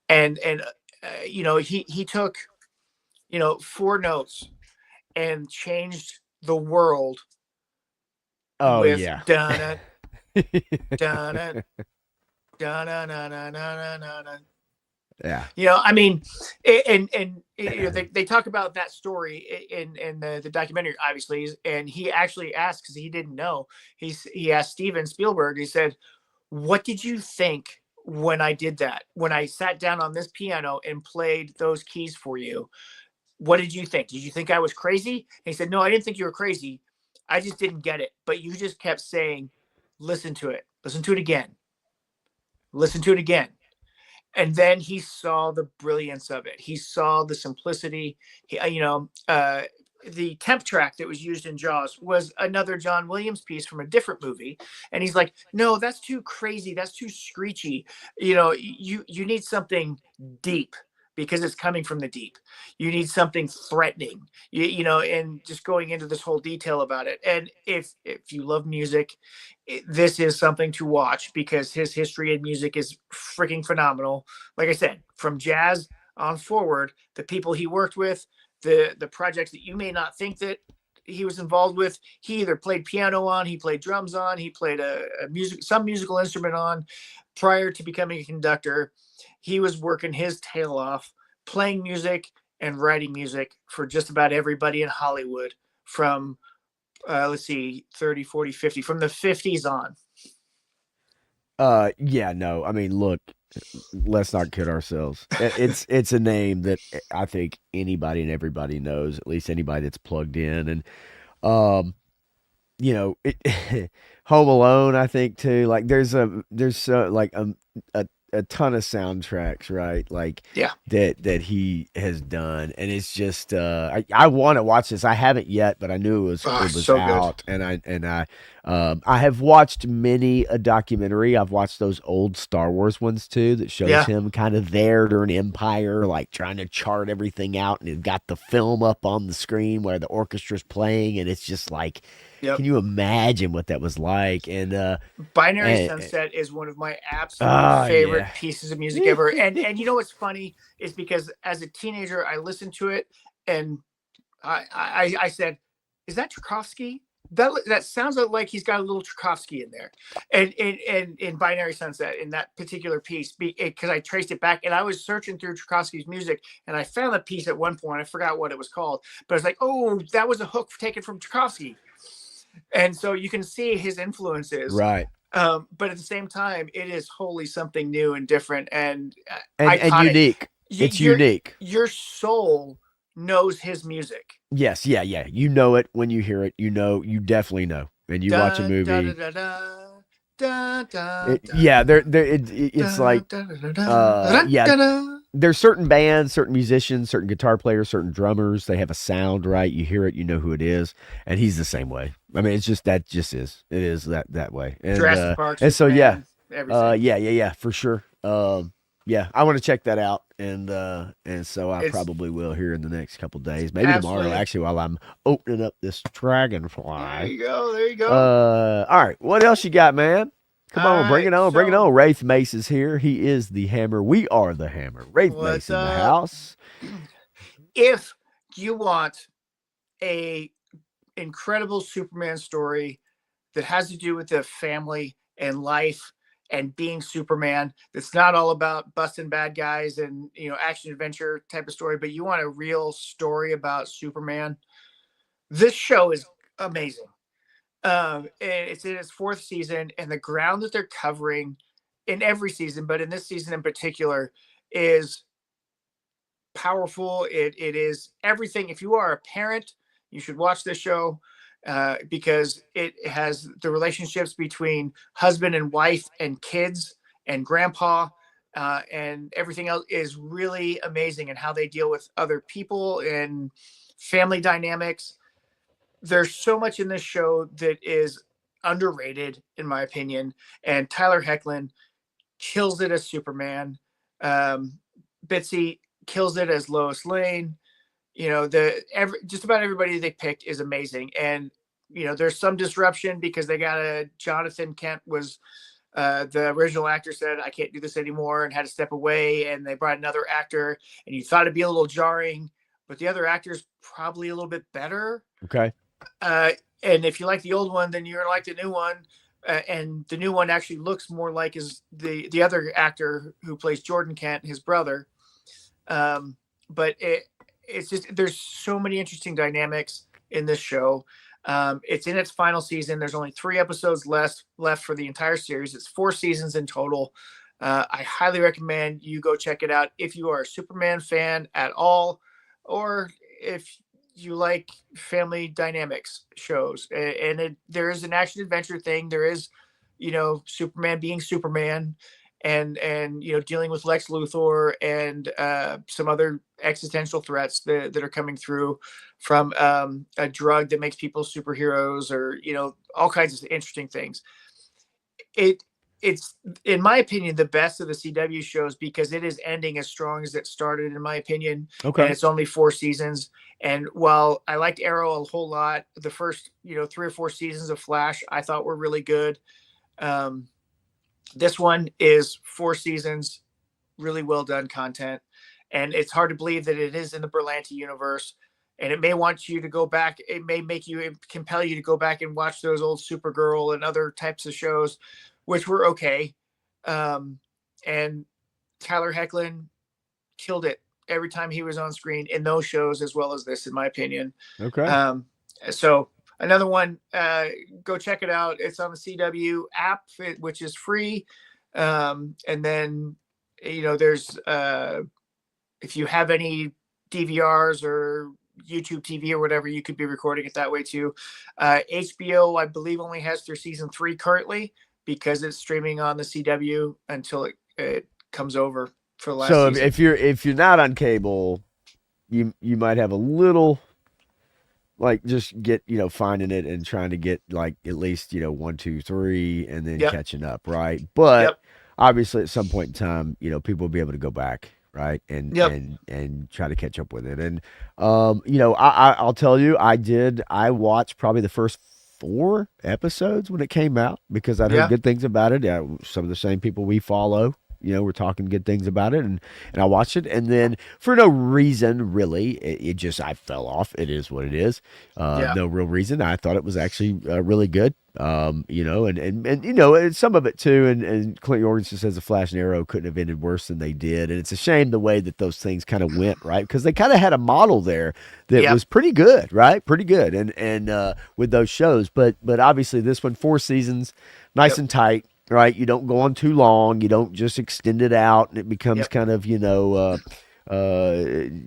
and he took four notes and changed the world. Oh with yeah. dun dun dun dun. Yeah. I mean, and they talk about that story in the documentary, obviously, and he actually asked, because he didn't know. He asked Steven Spielberg. He said, "What did you think when I did that? When I sat down on this piano and played those keys for you? What did you think? Did you think I was crazy?" And he said, "No, I didn't think you were crazy. I just didn't get it. But you just kept saying, listen to it again, listen to it again." And then he saw the brilliance of it. He saw the simplicity. The temp track that was used in Jaws was another John Williams piece from a different movie. And he's like, "No, that's too crazy. That's too screechy. You need something deep, because it's coming from the deep. You need something threatening, and just going into this whole detail about it. And if you love music, this is something to watch, because his history in music is freaking phenomenal. Like I said, from jazz on forward, the people he worked with, the projects that you may not think that he was involved with, he either played piano on, he played drums on, he played some musical instrument on. Prior to becoming a conductor, he was working his tail off, playing music and writing music for just about everybody in Hollywood from let's see, 30, 40, 50, from the 50s on. Yeah, no. I mean, look, let's not kid ourselves. It's a name that I think anybody and everybody knows, at least anybody that's plugged in. And um Home Alone, I think too. Like there's so like a ton of soundtracks, right? Like Yeah. that he has done, and it's just I want to watch this. I haven't yet, but I knew it was So good. out, and I have watched many a documentary. I've watched those old Star Wars ones too, that shows Yeah. him kind of there during Empire, like trying to chart everything out, and it got the film up on the screen where the orchestra's playing, and it's just like, Yep. can you imagine what that was like? Binary And Sunset is one of my absolute favorite yeah. pieces of music ever. And you know what's funny is, because as a teenager I listened to it, and I said, "Is that Tchaikovsky? That sounds like he's got a little Tchaikovsky in there." And in Binary Sunset, in that particular piece, because I traced it back, and I was searching through Tchaikovsky's music, and I found a piece at one point. I forgot what it was called, but I was like, "Oh, that was a hook taken from Tchaikovsky." And so you can see his influences. Right. But at the same time, it is wholly something new and different, and And iconic. unique. It's your unique. your soul knows his music. Yes, yeah, yeah. You know it when you hear it. You definitely know. And you watch a Dun, da, da, movie. da, da, da, da, Yeah, it's like yeah, there's certain bands, certain musicians, certain guitar players, certain drummers, they have a sound, right? You hear it, you know who it is, and he's the same way. I mean, it's just that just is. It is that way. And Jurassic Park, and so yeah. Superman, everything. Yeah, for sure. yeah, I want to check that out, and so I It's probably will here in the next couple days, maybe tomorrow, absolutely. actually, while I'm opening up this There Dragonfly. you go. There you go. All right, what else you got, man? Come All on, bring right. it on, bring it So on. Wraith Mace is here. He is the Hammer. We are the Hammer. Wraith Mace what's in the up? house. If you want a incredible Superman story that has to do with the family and life and being Superman, that's not all about busting bad guys and action adventure type of story, but you want a real story about Superman, this show is amazing. And it's in its fourth season, and the ground that they're covering in every season, but in this season in particular, is powerful. It is everything. If you are a parent, you should watch this show because it has the relationships between husband and wife and kids and grandpa. And everything else is really amazing, and how they deal with other people and family dynamics. There's so much in this show that is underrated, in my opinion. And Tyler Hoechlin kills it as Superman. Um, Bitsy kills it as Lois Lane. Just about everybody they picked is amazing. And there's some disruption because they got a Jonathan Kent was the original actor said I can't do this anymore and had to step away, and they brought another actor, and you thought it'd be a little jarring, but the other actor's probably a little bit better. Okay. Uh, and if you like the old one, then you're gonna like the new one. And the new one actually looks more like the other actor who plays Jordan Kent, his brother. But it's just there's so many interesting dynamics in this show. It's in its final season. There's only 3 episodes left for the entire series. It's 4 seasons in total. I highly recommend you go check it out if you are a Superman fan at all, or if you like family dynamics shows. And there is an action adventure thing. There is, Superman being Superman, and dealing with Lex Luthor and some other existential threats that are coming through from a drug that makes people superheroes, or all kinds of interesting things. It's in my opinion the best of the CW shows because it is ending as strong as it started, in my opinion. And Okay. it's only 4 seasons. And while I liked Arrow a whole lot, the first 3 or 4 seasons of Flash I thought were really good. um, this one is 4 seasons, really well done content, and it's hard to believe that it is in the Berlanti universe. And it may want you to go back. It may compel you to go back and watch those old Supergirl and other types of shows, which were okay. And Tyler Hoechlin killed it every time he was on screen in those shows as well as this, in my opinion. Okay. So another one, go check it out. It's on the CW app, which is free. And then, there's, if you have any DVRs or YouTube TV or whatever, you could be recording it that way too. HBO, I believe, only has their season 3 currently because it's streaming on the CW until it comes over for the last So season. if you're not on cable, you might have a little like just get finding it and trying to get like at least 1, 2, 3 and then Yep. catching up, right? But Yep. obviously at some point in time people will be able to go back, right, and Yep. try to catch up with it. And I'll tell you, I watched probably the first 4 episodes when it came out because I'd heard Yeah. good things about it. Some of the same people we follow were talking good things about it, and I watched it, and then for no reason really, it just I fell off. It is what it is. Yeah. No real reason. I thought it was actually really good. And some of it too. And Clint Jorgensen says the Flash and Arrow couldn't have ended worse than they did, and it's a shame the way that those things kind of went, right? Because they kind of had a model there that Yep. was pretty good, right? Pretty good, and with those shows, but obviously this one 4 seasons, nice Yep. and tight. Right, you don't go on too long. You don't just extend it out, and it becomes Yep. kind of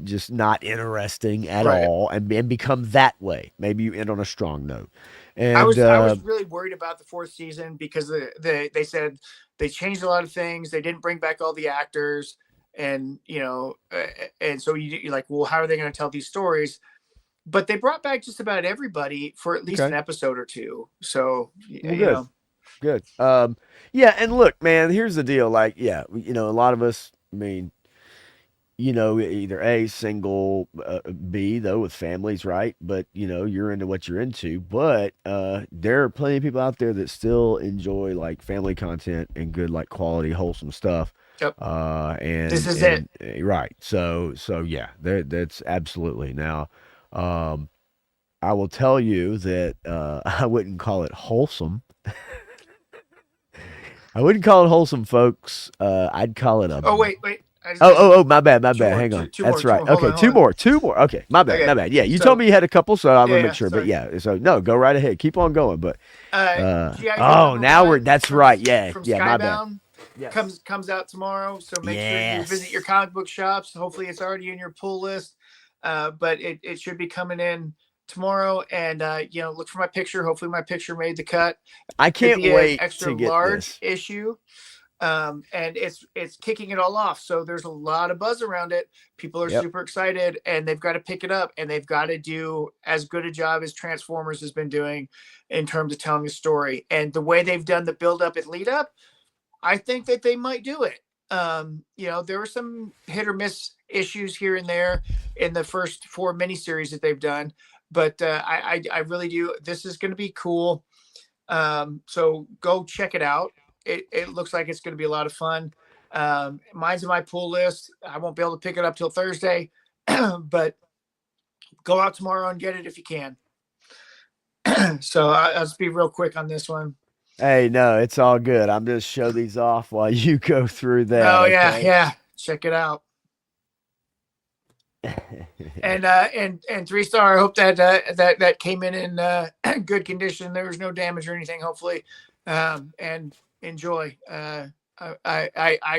just not interesting at Right. all, and become that way. Maybe you end on a strong note, I and was I was really worried about the 4th season because they said they changed a lot of things. They didn't bring back all the actors, and and so you're like, well, how are they going to tell these stories? But they brought back just about everybody for at least an okay, episode or two. So well, good. Good. Yeah, and look, man, here's the deal. Like, yeah, a lot of us. I mean, you know, either A, single, B, though, with families, right? But, you know, you're into what you're into. But there are plenty of people out there that still enjoy like family content and good, like quality, wholesome stuff. Yep. This is it. Right. So yeah, that's absolutely. Now, um, I will tell you that I wouldn't call it wholesome. I wouldn't call it wholesome, folks. I'd call it a Oh, wait. my bad, my Two bad. more, Hang on. two more, That's two right. more. Hold Okay, on, hold on. two more. Okay, my bad, my Okay. bad. Yeah, you told So, me you had a couple, so I'm gonna yeah, make yeah, sure. But sorry. yeah, so no, go right ahead. Keep on going. But GI Joe oh, number now we're. one That's right. Yeah, from yeah. My bad. Skybound Yes. comes out tomorrow. So make sure you visit your Yes. comic book shops. Hopefully, it's already in your pull list. But it should be coming in tomorrow. And look for my picture. Hopefully, my picture made the cut. I Could can't be an wait extra to get large this. issue. And it's kicking it all off. So there's a lot of buzz around it. People are Yep. super excited, and they've got to pick it up, and they've got to do as good a job as Transformers has been doing in terms of telling a story. And the way they've done the build up and lead up, I think that they might do it. There were some hit or miss issues here and there in the first 4 miniseries that they've done, but I really do. This is going to be cool. So go check it out. It looks like it's going to be a lot of fun. Mine's in my pull list. I won't be able to pick it up till Thursday, but go out tomorrow and get it if you can. So I'll just be real quick on this one. Hey, no, it's all good. I'm just show these off while you go through that. Oh yeah, Okay. yeah. Check it out. And 3-star. I hope that came in good condition. There was no damage or anything. Hopefully, and enjoy. I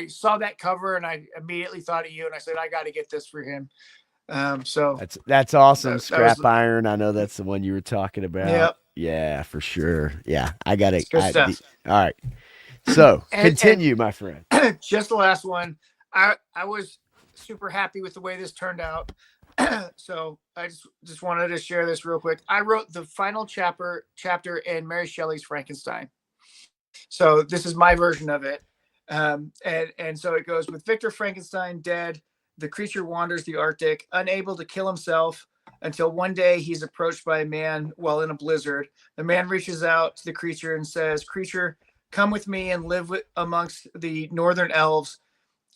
saw that cover and I immediately thought of you, and I said I got to get this for him. So That's awesome. that was Scrap Iron. I know that's the one you were talking about. Yep. Yeah, for sure. Yeah, I got it. Good stuff. All right. So And- continue, my friend. just the last one. I was super happy with the way this turned out. So I just wanted to share this real quick. I wrote the final chapter in Mary Shelley's Frankenstein. So this is my version of it. And so it goes: with Victor Frankenstein dead, the creature wanders the Arctic, unable to kill himself, until one day he's approached by a man while in a blizzard. The man reaches out to the creature and says, "Creature, come with me and live amongst the northern elves.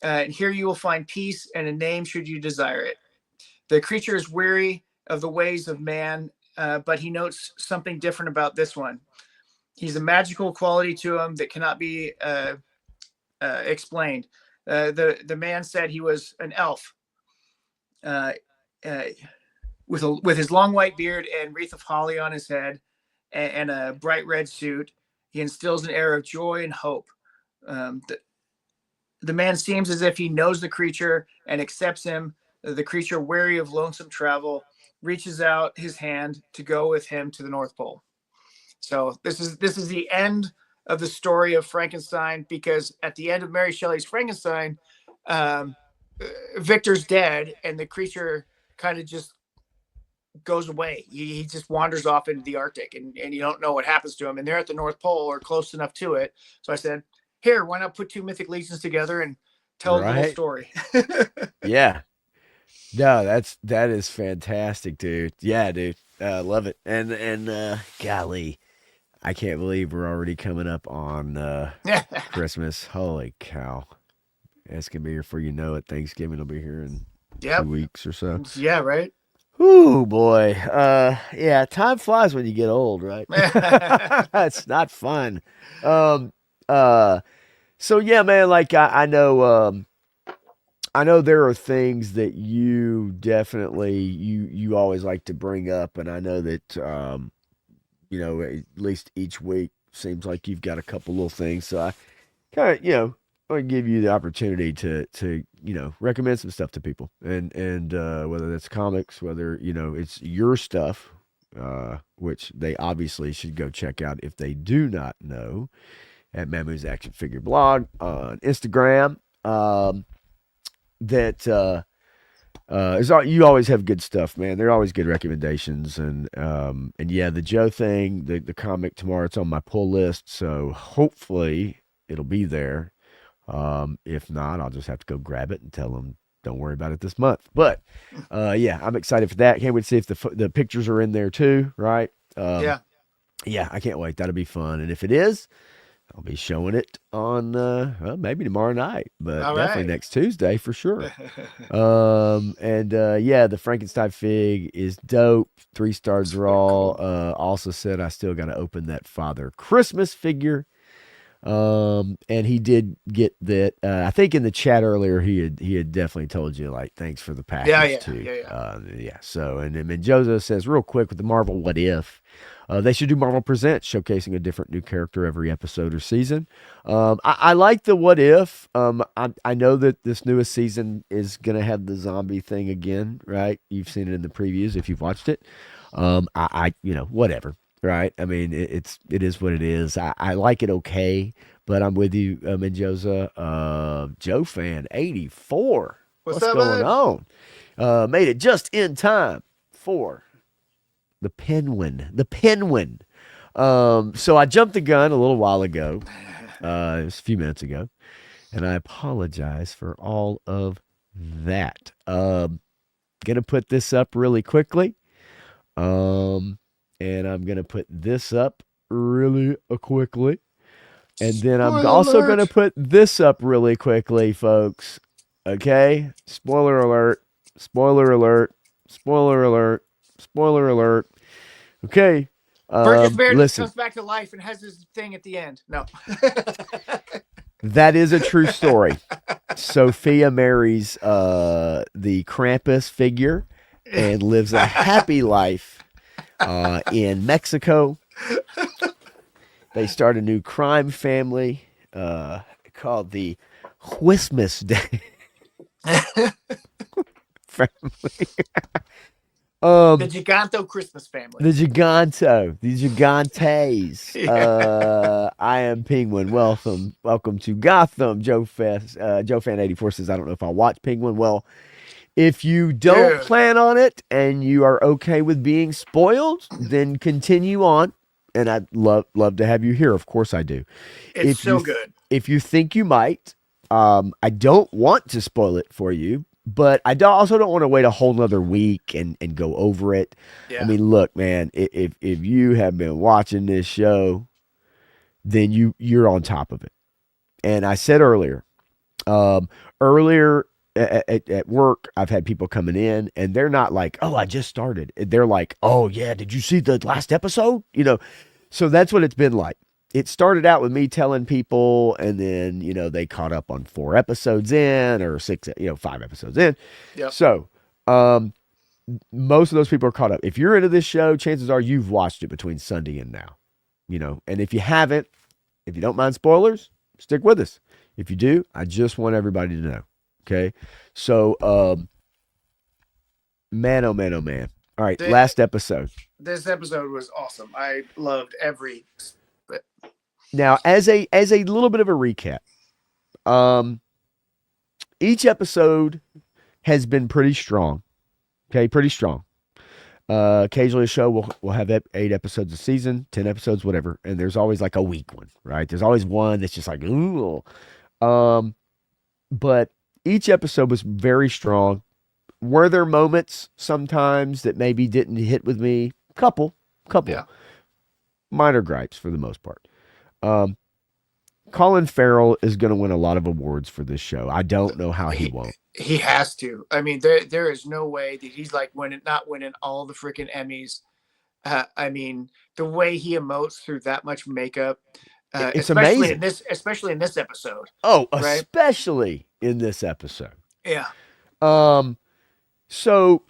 And here you will find peace and a name should you desire it." The creature is weary of the ways of man, but he notes something different about this one. He's a magical quality to him that cannot be explained. The man said he was an elf with his long white beard and wreath of holly on his head and a bright red suit. He instills an air of joy and hope. The man seems as if he knows the creature and accepts him. The creature, weary of lonesome travel, reaches out his hand to go with him to the North Pole. So this is the end of the story of Frankenstein, because at the end of Mary Shelley's Frankenstein, Victor's dead and the creature kind of just goes away. He just wanders off into the Arctic, and you don't know what happens to him. And they're at the North Pole or close enough to it. So I said, here, why not put 2 mythic legions together and tell a little story? Yeah. No, that is fantastic, dude. Yeah, dude. Love it. And golly, I can't believe we're already coming up on Christmas. Holy cow. It's gonna be here before you know it. Thanksgiving will be here in 2 weeks or so. Yeah, right. Ooh, boy. Yeah, time flies when you get old, right? It's not fun. So yeah, man, like I know there are things that you definitely you always like to bring up, and I know that at least each week seems like you've got a couple little things. So I kind of I want to give you the opportunity to recommend some stuff to people, and whether that's comics, whether it's your stuff, which they obviously should go check out if they do not know, at Mamu's Action Figure Blog on Instagram. You always have good stuff, man. They're always good recommendations, and yeah, the Joe thing, the comic tomorrow, it's on my pull list, so hopefully it'll be there. If not, I'll just have to go grab it and tell them don't worry about it this month. But yeah, I'm excited for that. Can't wait to see if the pictures are in there too. Right? Yeah. Yeah, I can't wait. That'll be fun. And if it is, I'll be showing it on well, maybe tomorrow night, but All definitely right. next Tuesday for sure. And yeah, the Frankenstein fig is dope. 3-star It's really draw. cool. Also said I still got to open that Father Christmas figure. And he did get that. I think in the chat earlier, he had definitely told you like thanks for the Yeah, package yeah, too. yeah, yeah. Yeah. So and then Joseph says real quick with the Marvel What If. They should do Marvel Presents, showcasing a different new character every episode or season. I like the What If. I know that this newest season is gonna have the zombie thing again, right? You've seen it in the previews if you've watched it. You know, whatever, right? I mean, it is what it is. I like it okay, but I'm with you, Menjoza. Joe fan 84. What's What's up, going bud? on? Made it just in time for the Penguin. The Penguin. So I jumped the gun a little while ago. It was a few minutes ago, and I apologize for all of that. Gonna put this up really quickly. And I'm gonna put this up really quickly. And then I'm Spoiler also going to alert. put this up really quickly, folks. Okay? Spoiler alert. Spoiler alert. Spoiler alert. Spoiler alert. Okay. Burgess Meredith Listen, comes back to life and has his thing at the end. No. that is a true story. Sophia marries the Krampus figure and lives a happy life in Mexico. They start a new crime family called the Christmas Day family. The Giganto Christmas family. The Gigantes. Yeah. I am Penguin. Welcome to Gotham. Joe Fan 84 says, I don't know if I'll watch Penguin. Well, if you don't Dude, plan on it and you are okay with being spoiled, then continue on. And I'd love to have you here. Of course I do. it's If so you good. if you think you might, I don't want to spoil it for you, but also don't want to wait a whole nother week and go over it. Yeah. I mean, look, man, if you have been watching this show, then you're on top of it. And I said earlier, at work, I've had people coming in and they're not like, oh, I just started. They're like, oh yeah, did you see the last episode? You know, so that's what it's been like. It started out with me telling people, and then, you know, they caught up on 4 episodes in or 6, 5 episodes in. Yep. So, most of those people are caught up. If you're into this show, chances are you've watched it between Sunday and now, you know, and if you haven't, if you don't mind spoilers, stick with us. If you do, I just want everybody to know. Okay. So, man, oh man, oh man. All right. Last episode. This episode was awesome. I loved every. Now, as a little bit of a recap, each episode has been pretty strong. Okay, pretty strong. Occasionally a show will have 8 episodes a season, 10 episodes, whatever, and there's always like a weak one, right? There's always one that's just like, ooh. But each episode was very strong. Were there moments sometimes that maybe didn't hit with me? Couple. Yeah. Minor gripes for the most part. Colin Farrell is going to win a lot of awards for this show. I don't know how he won't. He has to. I mean, there is no way that he's like not winning all the freaking Emmys. I mean, the way he emotes through that much makeup, it's especially amazing. especially in this episode. Oh, right? Especially in this episode. Yeah. So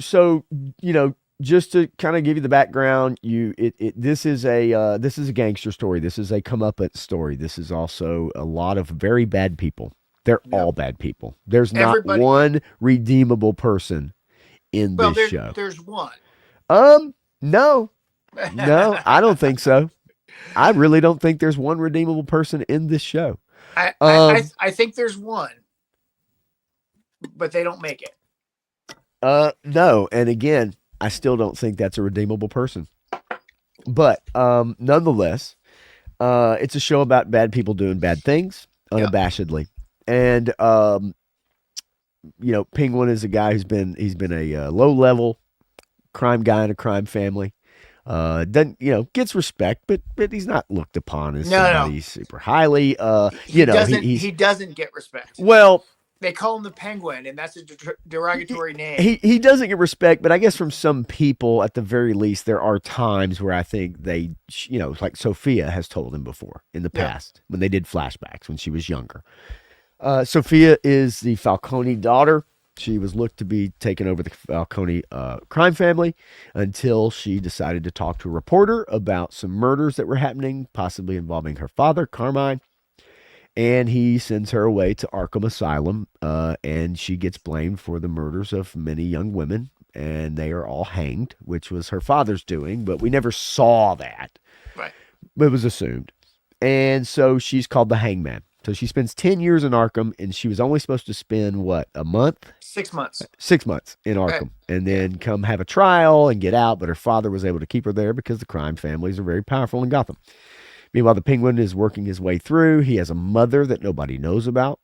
you know, just to kind of give you the background, this is a gangster story. This is a comeuppance story. This is also a lot of very bad people. They're all bad people. There's not one redeemable person in this show. There's one. No, I don't think so. I really don't think there's one redeemable person in this show. I think there's one, but they don't make it. No, and again, I still don't think that's a redeemable person. But nonetheless, it's a show about bad people doing bad things unabashedly. And Penguin is a guy he's been a low level crime guy in a crime family. Doesn't gets respect, but he's not looked upon as No, no, somebody super highly. he doesn't. He's He doesn't get respect. well, They call him the Penguin, and that's a derogatory name. he doesn't get respect, but I guess from some people, at the very least, there are times where I think they, like Sophia has told him before in the Yeah. past when they did flashbacks when she was younger. Sophia is the Falcone daughter. She was looked to be taking over the Falcone crime family until she decided to talk to a reporter about some murders that were happening, possibly involving her father, Carmine. And he sends her away to Arkham Asylum, and she gets blamed for the murders of many young women, and they are all hanged, which was her father's doing, but we never saw that. Right. It was assumed. And so she's called the Hangman. So she spends 10 years in Arkham, and she was only supposed to spend, what, a month? 6 months. 6 months in Arkham, and then come have a trial and get out. But her father was able to keep her there because the crime families are very powerful in Gotham. Meanwhile, the Penguin is working his way through. He has a mother that nobody knows about.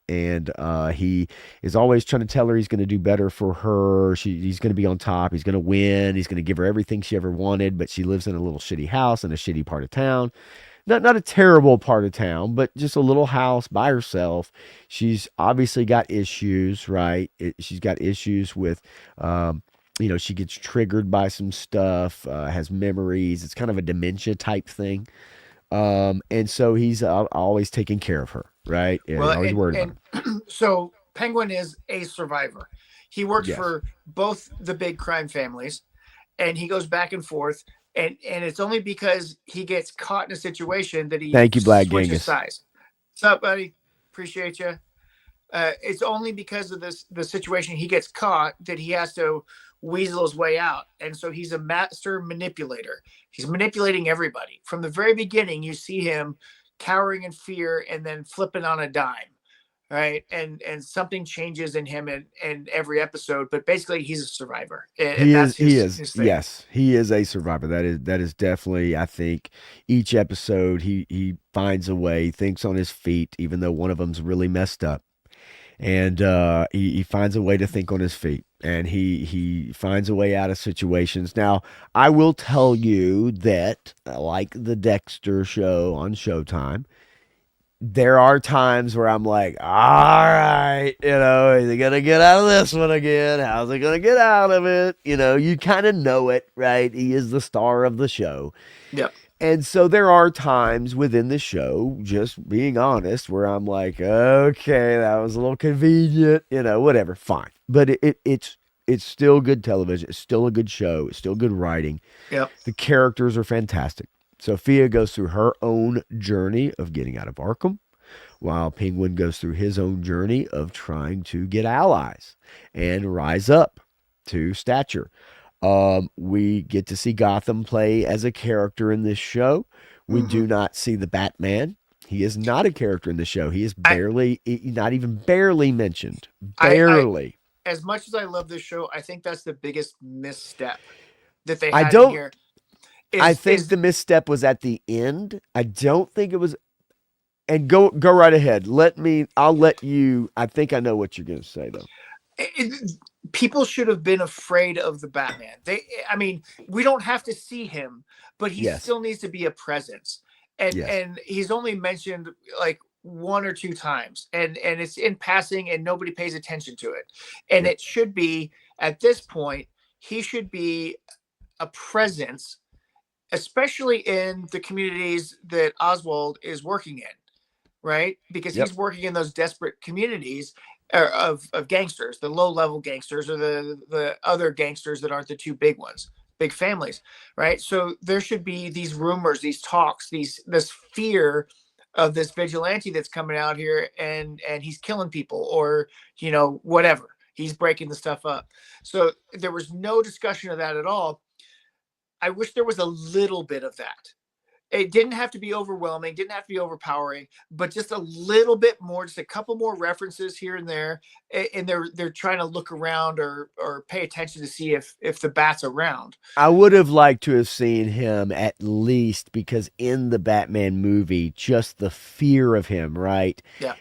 And he is always trying to tell her he's going to do better for her. He's going to be on top. He's going to win. He's going to give her everything she ever wanted. But she lives in a little shitty house in a shitty part of town. Not a terrible part of town, but just a little house by herself. She's obviously got issues, right? She's got issues with, she gets triggered by some stuff, has memories. It's kind of a dementia type thing. And so he's always taking care of her, right? And Well, always worried about her. so Penguin is a survivor. He works Yes. for both the big crime families, and he goes back and forth. And it's only because he gets caught in a situation that he Thank you, Black switches Genghis. sides. What's up, buddy? Appreciate you. It's only because of the situation he gets caught that he has to weasel his way out. And so he's a master manipulator. He's manipulating everybody. From the very beginning, you see him cowering in fear and then flipping on a dime. Right. And something changes in him in every episode, but basically he's a survivor. And He that's is. his thing. Yes, he is a survivor. That is definitely. I think each episode he finds a way, thinks on his feet, even though one of them's really messed up, and he finds a way to think on his feet, and he finds a way out of situations. Now, I will tell you that, like the Dexter show on Showtime, there are times where I'm like, all right, is he going to get out of this one again? How's he going to get out of it? You kind of know it, right? He is the star of the show. Yep. And so there are times within the show, just being honest, where I'm like, okay, that was a little convenient, whatever, fine. But it's still good television. It's still a good show. It's still good writing. Yep. The characters are fantastic. Sophia goes through her own journey of getting out of Arkham, while Penguin goes through his own journey of trying to get allies and rise up to stature. We get to see Gotham play as a character in this show. We do not see the Batman. He is not a character in the show. He is not even barely mentioned. Barely. As much as I love this show, I think that's the biggest misstep that they I had don't- in here. I think the misstep was at the end. I don't think it was. And go right ahead. I'll let you. I think I know what you're going to say though. People should have been afraid of the Batman. We don't have to see him, but he Yes. still needs to be a presence. And Yes. and he's only mentioned like one or two times, and it's in passing, and nobody pays attention to it. And Yep. it should be at this point, he should be a presence, especially in the communities that Oswald is working in, right? Because Yep. he's working in those desperate communities of gangsters, the low level gangsters, or the other gangsters that aren't the two big ones, big families, right? So there should be these rumors, these talks, this fear of this vigilante that's coming out here, and he's killing people, or whatever, he's breaking the stuff up. So there was no discussion of that at all. I wish there was a little bit of that. It didn't have to be overwhelming, didn't have to be overpowering, but just a little bit more, just a couple more references here and there. And they're trying to look around or pay attention to see if the bat's around. I would have liked to have seen him at least, because in the Batman movie, just the fear of him, right? Yeah.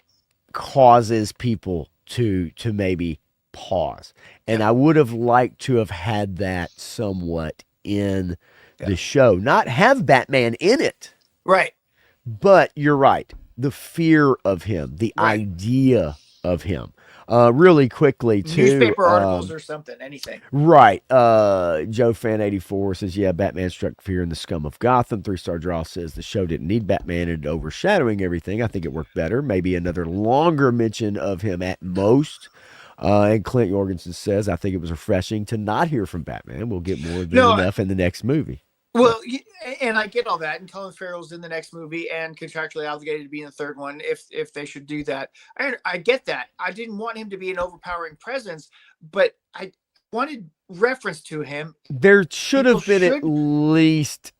causes people to maybe pause. And Yeah. I would have liked to have had that somewhat in Yeah. the show. Not have Batman in it, Right. but you're right. The fear of him, the Right. idea of him. Really quickly too. Newspaper articles or something, anything. Right. Joe Fan 84 says, yeah, Batman struck fear in the scum of Gotham. 3-star draw says the show didn't need Batman and overshadowing everything. I think it worked better. Maybe another longer mention of him at most. And Clint Jorgensen says, I think it was refreshing to not hear from Batman. We'll get more than No, enough in the next movie. well, and I get all that. And Colin Farrell's in the next movie and contractually obligated to be in the third one if they should do that. I get that. I didn't want him to be an overpowering presence, but I wanted reference to him. There should have People been at should- least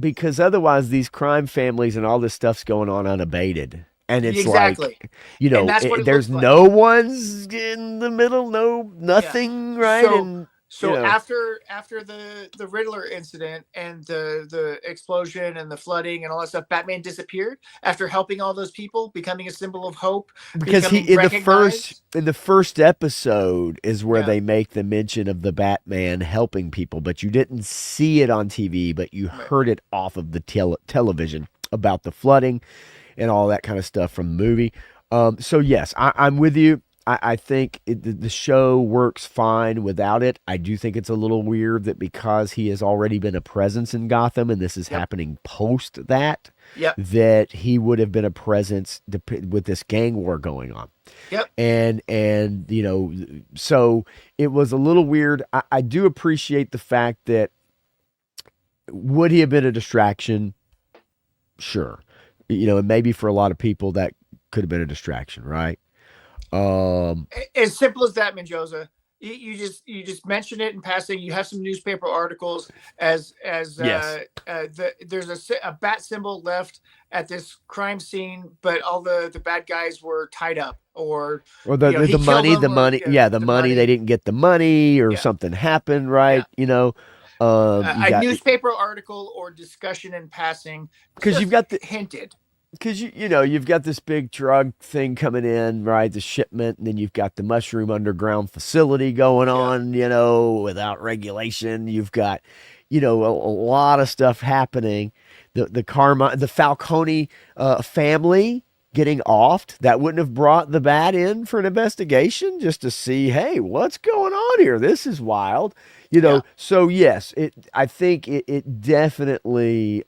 because otherwise these crime families and all this stuff's going on unabated. And it's Exactly. like, you know, And that's what it there's looks like. no ones in the middle, nothing, right? So- So you know. after the Riddler incident and the explosion and the flooding and all that stuff, Batman disappeared after helping all those people, becoming a symbol of hope. Because he becoming in the first episode is where Yeah. they make the mention of the Batman helping people, but you didn't see it on TV, but you Right. heard it off of the television about the flooding and all that kind of stuff from the movie. So yes, I'm with you. I think the show works fine without it. I do think it's a little weird that because he has already been a presence in Gotham and this is Yep. happening post that, Yep. that he would have been a presence with this gang war going on. Yep. And you know, so it was a little weird. I do appreciate the fact that would he have been a distraction? Sure. You know, and maybe for a lot of people that could have been a distraction, right? As simple as that, Menjoza. You just mention it in passing. You have some newspaper articles as Yes. There's a bat symbol left at this crime scene, but all the bad guys were tied up or Or you know, he the killed money, them the or- money, yeah, yeah, the the money, money. they didn't get the money or Yeah. something happened, right? Yeah. You know, you a got, newspaper article or discussion in passing because just you've got the, hinted. because you know, you've got this big drug thing coming in, right? The shipment, and then you've got the mushroom underground facility going Yeah. on, you know, without regulation. You've got, you know, a lot of stuff happening. The Falcone family getting offed, that wouldn't have brought the bat in for an investigation just to see, hey, what's going on here? This is wild, you know. Yeah. So yes, I think it definitely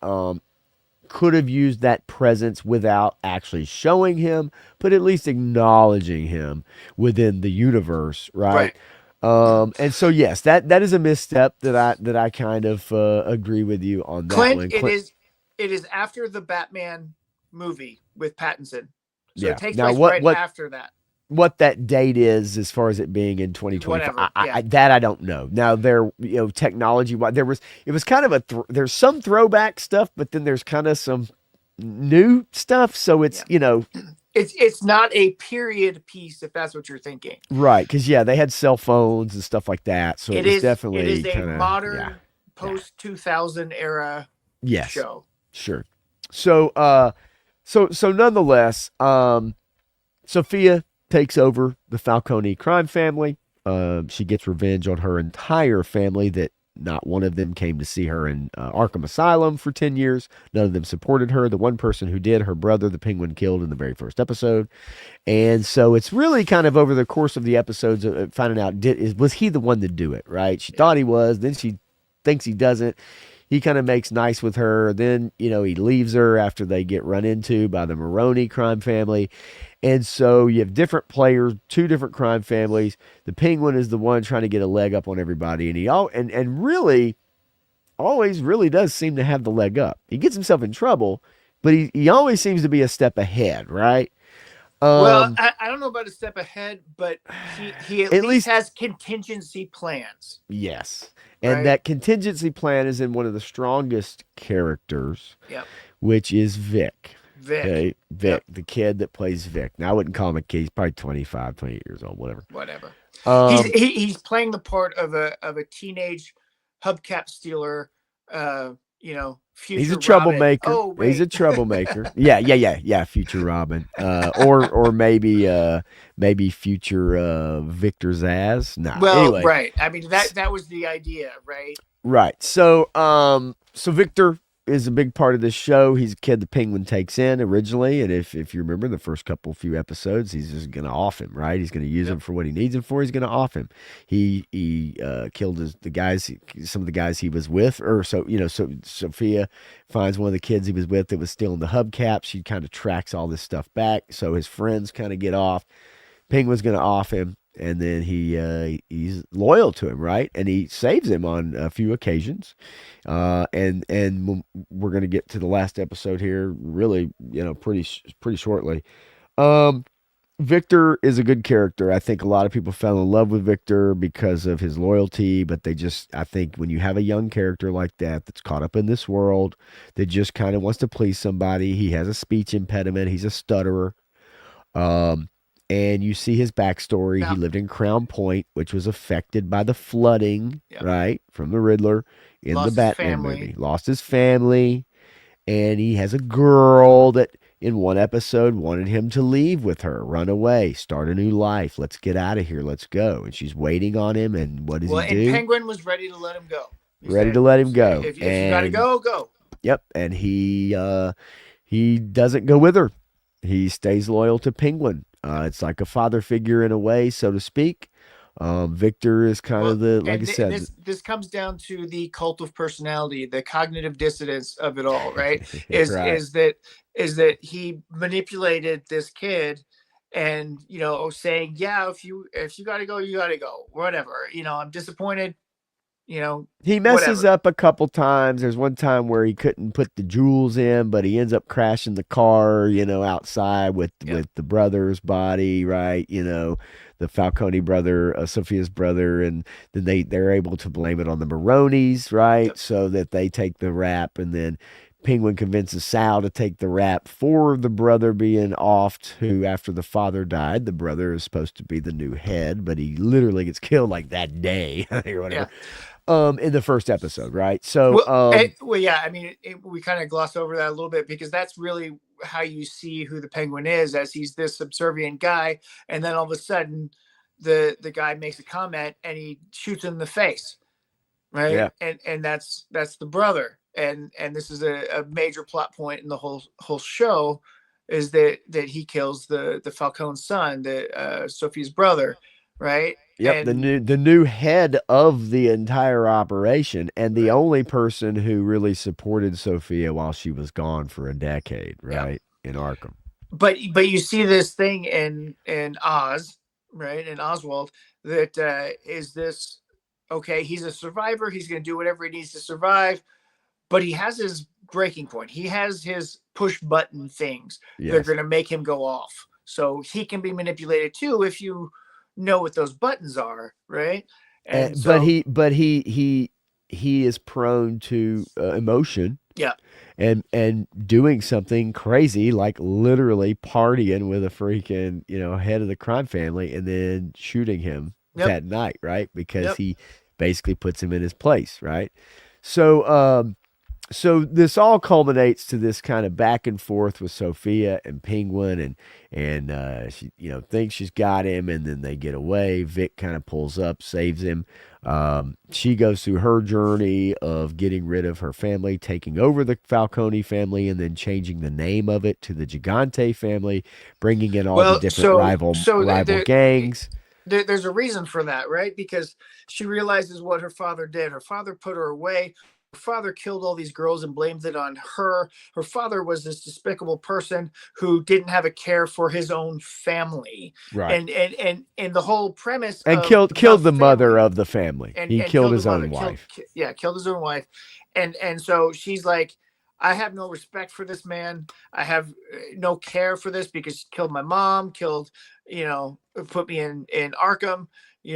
could have used that presence without actually showing him, but at least acknowledging him within the universe, right? And so yes, that is a misstep that I kind of agree with you on that one. Clint, it is after the Batman movie with Pattinson. So Yeah. it takes Now, place what- right what- after that. What that date is as far as it being in 2025, Whatever, yeah. that I don't know. Now technology, it was kind of there's some throwback stuff, but then there's kind of some new stuff. So it's, It's not a period piece if that's what you're thinking. right. Cause they had cell phones and stuff like that. So it was It definitely is a kinda, modern yeah. post 2000 era Yes. show. Sure. So, so nonetheless, Sophia takes over the Falcone crime family. She gets revenge on her entire family that not one of them came to see her in Arkham Asylum for 10 years. None of them supported her. The one person who did, her brother, the Penguin, killed in the very first episode. And so it's really kind of over the course of the episodes finding out, was he the one to do it, right? She thought he was. Then she thinks he doesn't. He kind of makes nice with her. Then, he leaves her after they get run into by the Maroni crime family. And so you have different players, two different crime families. The Penguin is the one trying to get a leg up on everybody. And and really, always really does seem to have the leg up. He gets himself in trouble, but he always seems to be a step ahead, right? Well, I don't know about a step ahead, but he at At least least- has contingency plans. Yes. And Right. that contingency plan is in one of the strongest characters, Yep. which is Vic. Vic, Okay, Vic, the kid that plays Vic. Now, I wouldn't call him a kid. He's probably 25, 28 years old, whatever. whatever. Um, He's playing the part of a teenage hubcap stealer He's a future Robin. troublemaker. Oh He's a wait. troublemaker. Yeah. Future Robin, or maybe future Victor Zaz. Nah. Well, Anyway, right. I mean that was the idea, right? right. So Victor is a big part of this show. He's a kid the Penguin takes in originally, and if you remember the first few episodes, he's just gonna off him, right? He's gonna use him Yep. for what he needs him for. He's gonna off him. He killed some of the guys he was with, or so Sophia finds one of the kids he was with that was stealing the hubcap. She kind of tracks all this stuff back, so his friends kind of get off. Penguin's gonna off him, and then he's loyal to him, right? And he saves him on a few occasions. And we're gonna get to the last episode here, really, pretty shortly. Um, Victor is a good character. I think a lot of people fell in love with Victor because of his loyalty, but I think when you have a young character like that that's caught up in this world, that just kind of wants to please somebody, he has a speech impediment, he's a stutterer. Um, and you see his backstory. He Now, lived in Crown Point, which was affected by the flooding, yeah. right, from the Riddler in the Lost his Batman family. movie. Lost his family, and he has a girl that in one episode wanted him to leave with her, run away, start a new life. Let's get out of here. Let's go. And she's waiting on him. And what does Well, he and do? Penguin was ready to let him go. He Ready to said, let him go. if you got to And go, go. yep, and he doesn't go with her. He stays loyal to Penguin. It's like a father figure in a way, so to speak. Victor is kind Well, of the, like I and said, this comes down to the cult of personality, the cognitive dissonance of it all, right? Is right. is that is that he manipulated this kid, and saying, yeah, if you got to go, you got to go, whatever. I'm disappointed. He messes Whatever. up a couple times. There's one time where he couldn't put the jewels in, but he ends up crashing the car, outside with Yep. the brother's body, right? The Falcone brother, Sophia's brother, and then they're able to blame it on the Maronis, right? Yep. So that they take the rap, and then Penguin convinces Sal to take the rap for the brother being offed, who after the father died, the brother is supposed to be the new head, but he literally gets killed like that day or Yeah. whatever. In the first episode, right? So, Well, yeah. I mean, we kind of gloss over that a little bit because that's really how you see who the Penguin is, as he's this subservient guy, and then all of a sudden, the guy makes a comment and he shoots him in the face, right? yeah, And that's the brother, and this is a major plot point in the whole show, is that he kills the Falcone's son, the Sophie's brother, right? yep. The And new head of the entire operation, and the right, only person who really supported Sophia while she was gone for a decade, yeah. right, in Arkham. But you see this thing in Oz, right, in Oswald, that is this, okay, he's a survivor, he's going to do whatever he needs to survive, but he has his breaking point, he has his push button things that are Yes, going to make him go off, so he can be manipulated too if you know what those buttons are, right? And but so he is prone to emotion yeah. and doing something crazy like literally partying with a freaking head of the crime family and then shooting him Yep. that night, right? Because Yep. he basically puts him in his place, right? So this all culminates to this kind of back and forth with Sophia and Penguin, and she thinks she's got him, and then they get away. Vic kind of pulls up, saves him. She goes through her journey of getting rid of her family, taking over the Falcone family, and then changing the name of it to the Gigante family, bringing in all the Well, different rival there, gangs. there's a reason for that, right? Because she realizes what her father did. Her father put her away. Her father killed all these girls and blamed it on her. Her father was this despicable person who didn't have a care for his own family. Right. And the whole premise And of killed the mother family, of the family. He and killed killed the his mother, own wife. killed his own wife. And so she's like, I have no respect for this man. I have no care for this because he killed my mom, put me in Arkham,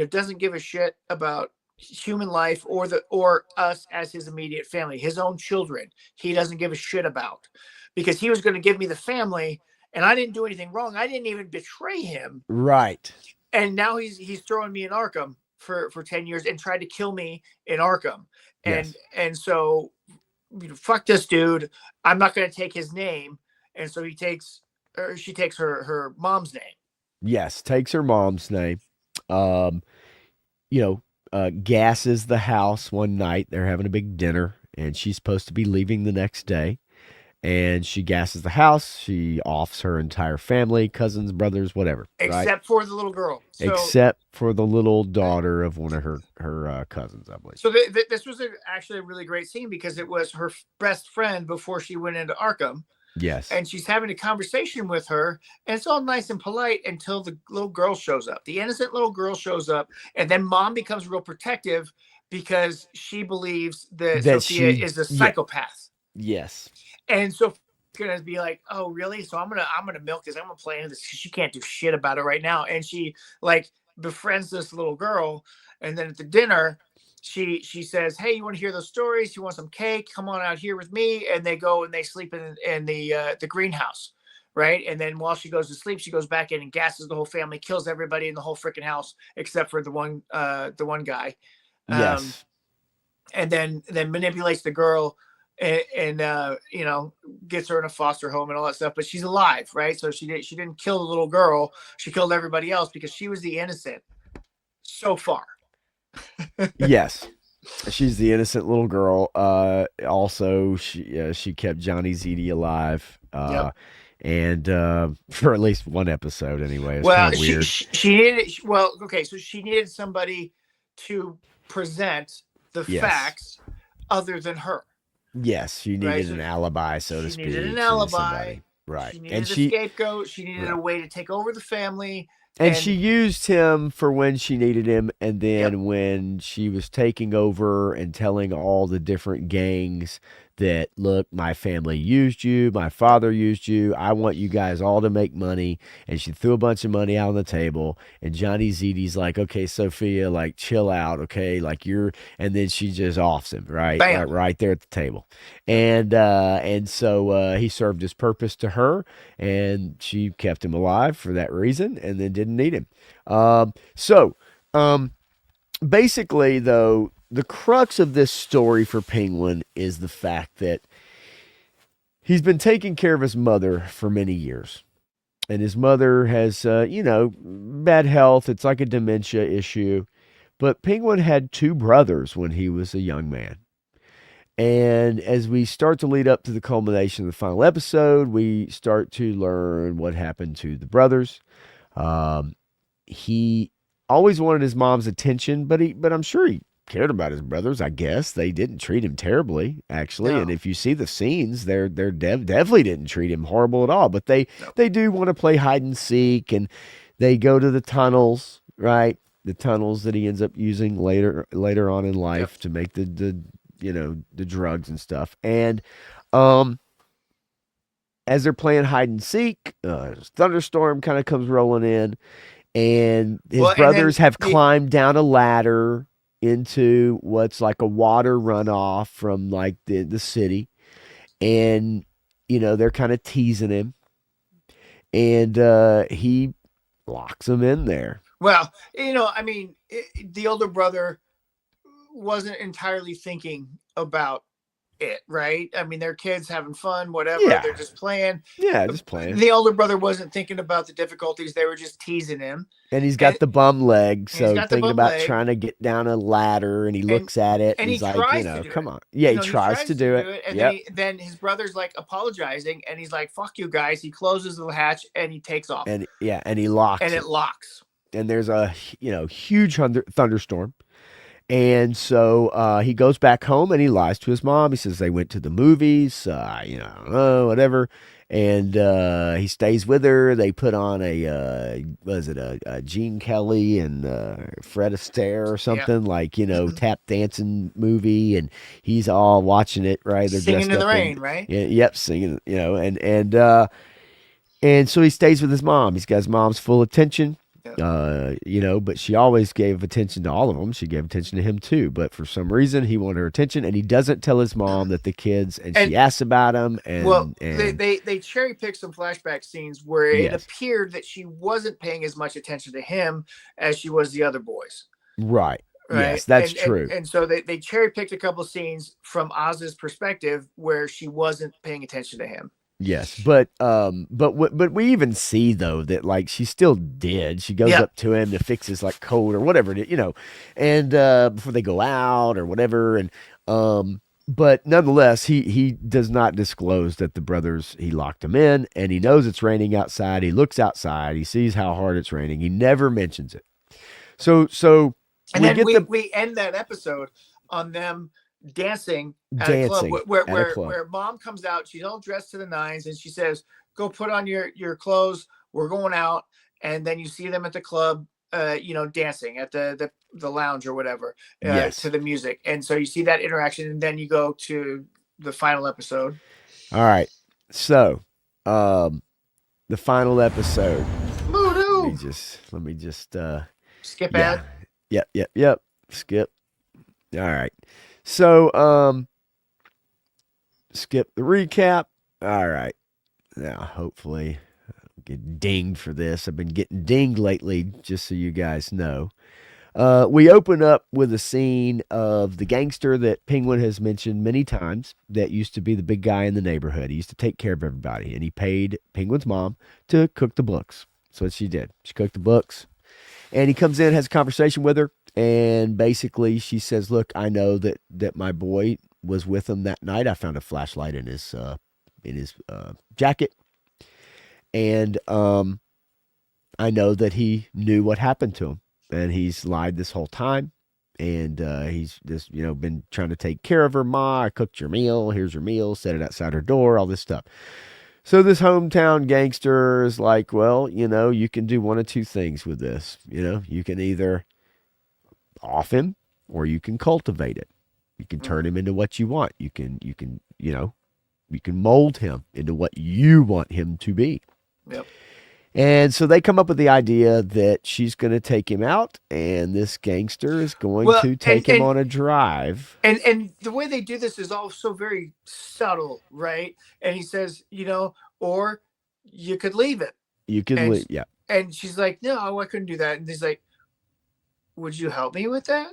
doesn't give a shit about human life or us as his immediate family, his own children. He doesn't give a shit about, because he was going to give me the family, and I didn't do anything wrong. I didn't even betray him. Right. And now he's throwing me in Arkham for 10 years and tried to kill me in Arkham. Yes. And so fuck this dude. I'm not going to take his name. And so she takes her mom's name. Yes, takes her mom's name. Um, you know, gasses the house one night. They're having a big dinner, and she's supposed to be leaving the next day. And she gasses the house. She offs her entire family, cousins, brothers, whatever, right? Except for the little girl. So Except for the little daughter of one of her cousins, I believe. so this was actually a really great scene because it was her best friend before she went into Arkham. Yes. And she's having a conversation with her, and it's all nice and polite until the little girl shows up. The innocent little girl shows up, and then mom becomes real protective because she believes that Sophia is a psychopath. Yes. And so gonna be like, oh really? So I'm gonna milk this. I'm gonna play into this. She can't do shit about it right now. And she like befriends this little girl, and then at the dinner, she says, hey, you want to hear those stories? You want some cake? Come on out here with me. And they go and they sleep in the greenhouse, right? And then while she goes to sleep, she goes back in and gasses the whole family, kills everybody in the whole freaking house except for the one guy. Yes. And then manipulates the girl and gets her in a foster home and all that stuff. But she's alive, right? So she didn't kill the little girl. She killed everybody else because she was the innocent so far. Yes, she's the innocent little girl. Also, she kept Johnny Ziti alive. And for at least one episode, anyway. It's kind of weird. She needed. Okay, so she needed somebody to present the facts other than her. Yes, she needed an alibi, so to speak. She needed an alibi, right? She needed a scapegoat. She needed a way to take over the family. And she used him for when she needed him, and then when she was taking over and telling all the different gangs that, look, my family used you, my father used you, I want you guys all to make money. And she threw a bunch of money out on the table, and Johnny Ziti's like, okay, Sophia, like, chill out, okay, like and then she just offs him, right? Right there at the table. And so he served his purpose to her, and she kept him alive for that reason, and then didn't need him. Basically, though, the crux of this story for Penguin is the fact that he's been taking care of his mother for many years. And his mother has, bad health. It's like a dementia issue. But Penguin had two brothers when he was a young man. And as we start to lead up to the culmination of the final episode, we start to learn what happened to the brothers. He always wanted his mom's attention, but I'm sure he cared about his brothers. I guess they didn't treat him terribly, actually. No. And if you see the scenes, they're definitely didn't treat him horrible at all. But they do want to play hide and seek, and they go to the tunnels, right? The tunnels that he ends up using later on in life to make the drugs and stuff. And as they're playing hide and seek, thunderstorm kind of comes rolling in, and his brothers have climbed down a ladder into what's like a water runoff from like the city, and they're kind of teasing him, and he locks them in there. Well, the older brother wasn't entirely thinking about it, right? I mean, they're kids having fun, whatever. Yeah. They're just playing. Yeah, just playing. The older brother wasn't thinking about the difficulties. They were just teasing him. And he's got the bum leg, so thinking about trying to get down a ladder, and he looks at it, and he's like, come on. Yeah, he tries to do it. And then his brother's like apologizing, and he's like, fuck you guys. He closes the hatch, and he takes off. And he locks it. And it locks. And there's a huge thunderstorm. And so he goes back home and he lies to his mom. He says they went to the movies, I don't know, whatever. And he stays with her. They put on a Gene Kelly and Fred Astaire or something, tap dancing movie. And he's all watching it, right? They're singing in the rain, right? Yep, singing, and so he stays with his mom. He's got his mom's full attention. But she always gave attention to all of them. She gave attention to him too, but for some reason he wanted her attention, and he doesn't tell his mom that the kids, and she asks about him. They cherry picked some flashback scenes where it appeared that she wasn't paying as much attention to him as she was the other boys. Right. right? Yes, that's true. And so they cherry picked a couple scenes from Oz's perspective where she wasn't paying attention to him. Yes, but we even see though that like she still did. She goes Yeah. up to him to fix his like coat or whatever it is, and before they go out or whatever, and but nonetheless, he does not disclose that the brothers he locked them in, and he knows it's raining outside. He looks outside, he sees how hard it's raining. He never mentions it. So And we then get the we end that episode on them dancing at a club dancing where at a club. where mom comes out. She's all dressed to the nines, and she says, "Go put on your clothes. We're going out." And then you see them at the club, dancing at the lounge or whatever, Yes. to the music. And so you see that interaction, and then you go to the final episode. All right. So, the final episode. Voodoo. Let me just Skip yeah. ad. Yep. Skip. All right. So, skip the recap. All right. Now, hopefully, I'll get dinged for this. I've been getting dinged lately, just so you guys know. We open up with a scene of the gangster that Penguin has mentioned many times that used to be the big guy in the neighborhood. He used to take care of everybody, and he paid Penguin's mom to cook the books. So what she did. She cooked the books. And he comes in, has a conversation with her, and basically she says, "Look, I know that my boy was with him that night. I found a flashlight in his jacket, and I know that he knew what happened to him, and he's lied this whole time, and he's just been trying to take care of her. Ma, I cooked your meal. Here's your meal. Set it outside her door. All this stuff." So this hometown gangster is like, well, you can do one of two things with this. You can either off him or you can cultivate it. You can turn him into what you want. You can mold him into what you want him to be. Yep. And so they come up with the idea that she's going to take him out, and this gangster is going to take him on a drive. And the way they do this is also very subtle, right? And he says, or you could leave it. You can leave, yeah. And she's like, "No, I couldn't do that." And he's like, "Would you help me with that?"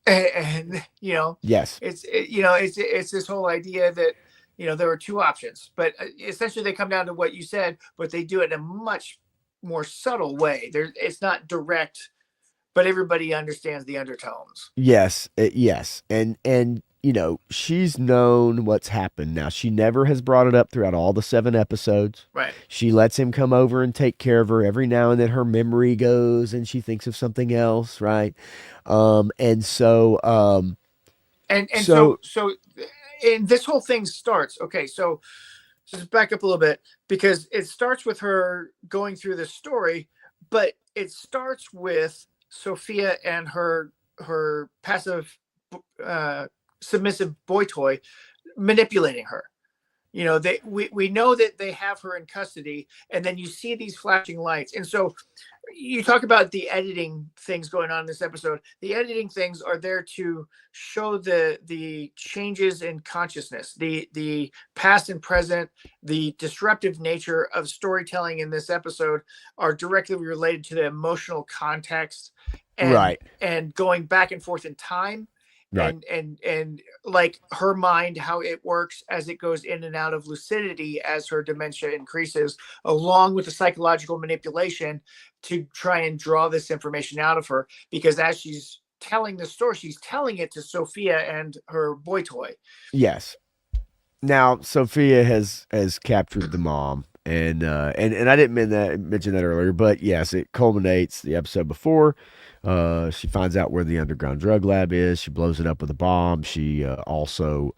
And yes, it's this whole idea that there were two options, but essentially they come down to what you said, but they do it in a much more subtle way. It's not direct, but everybody understands the undertones. Yes, yes, and she's known what's happened. Now she never has brought it up throughout all the 7 episodes. Right. She lets him come over and take care of her. Every now and then her memory goes and she thinks of something else, right? And so and this whole thing starts. Okay, so just back up a little bit, because it starts with her going through this story, but it starts with Sophia and her passive submissive boy toy manipulating her. We know that they have her in custody, and then you see these flashing lights. And so you talk about the editing things going on in this episode. The editing things are there to show the changes in consciousness, the past and present, the disruptive nature of storytelling in this episode are directly related to the emotional context and, right. and going back and forth in time. Right. And like her mind, how it works as it goes in and out of lucidity as her dementia increases, along with the psychological manipulation to try and draw this information out of her. Because as she's telling the story, she's telling it to Sophia and her boy toy. Yes. Now Sophia has captured the mom, and I didn't mention that earlier, but yes, it culminates the episode before. She finds out where the underground drug lab is. She blows it up with a bomb. She also,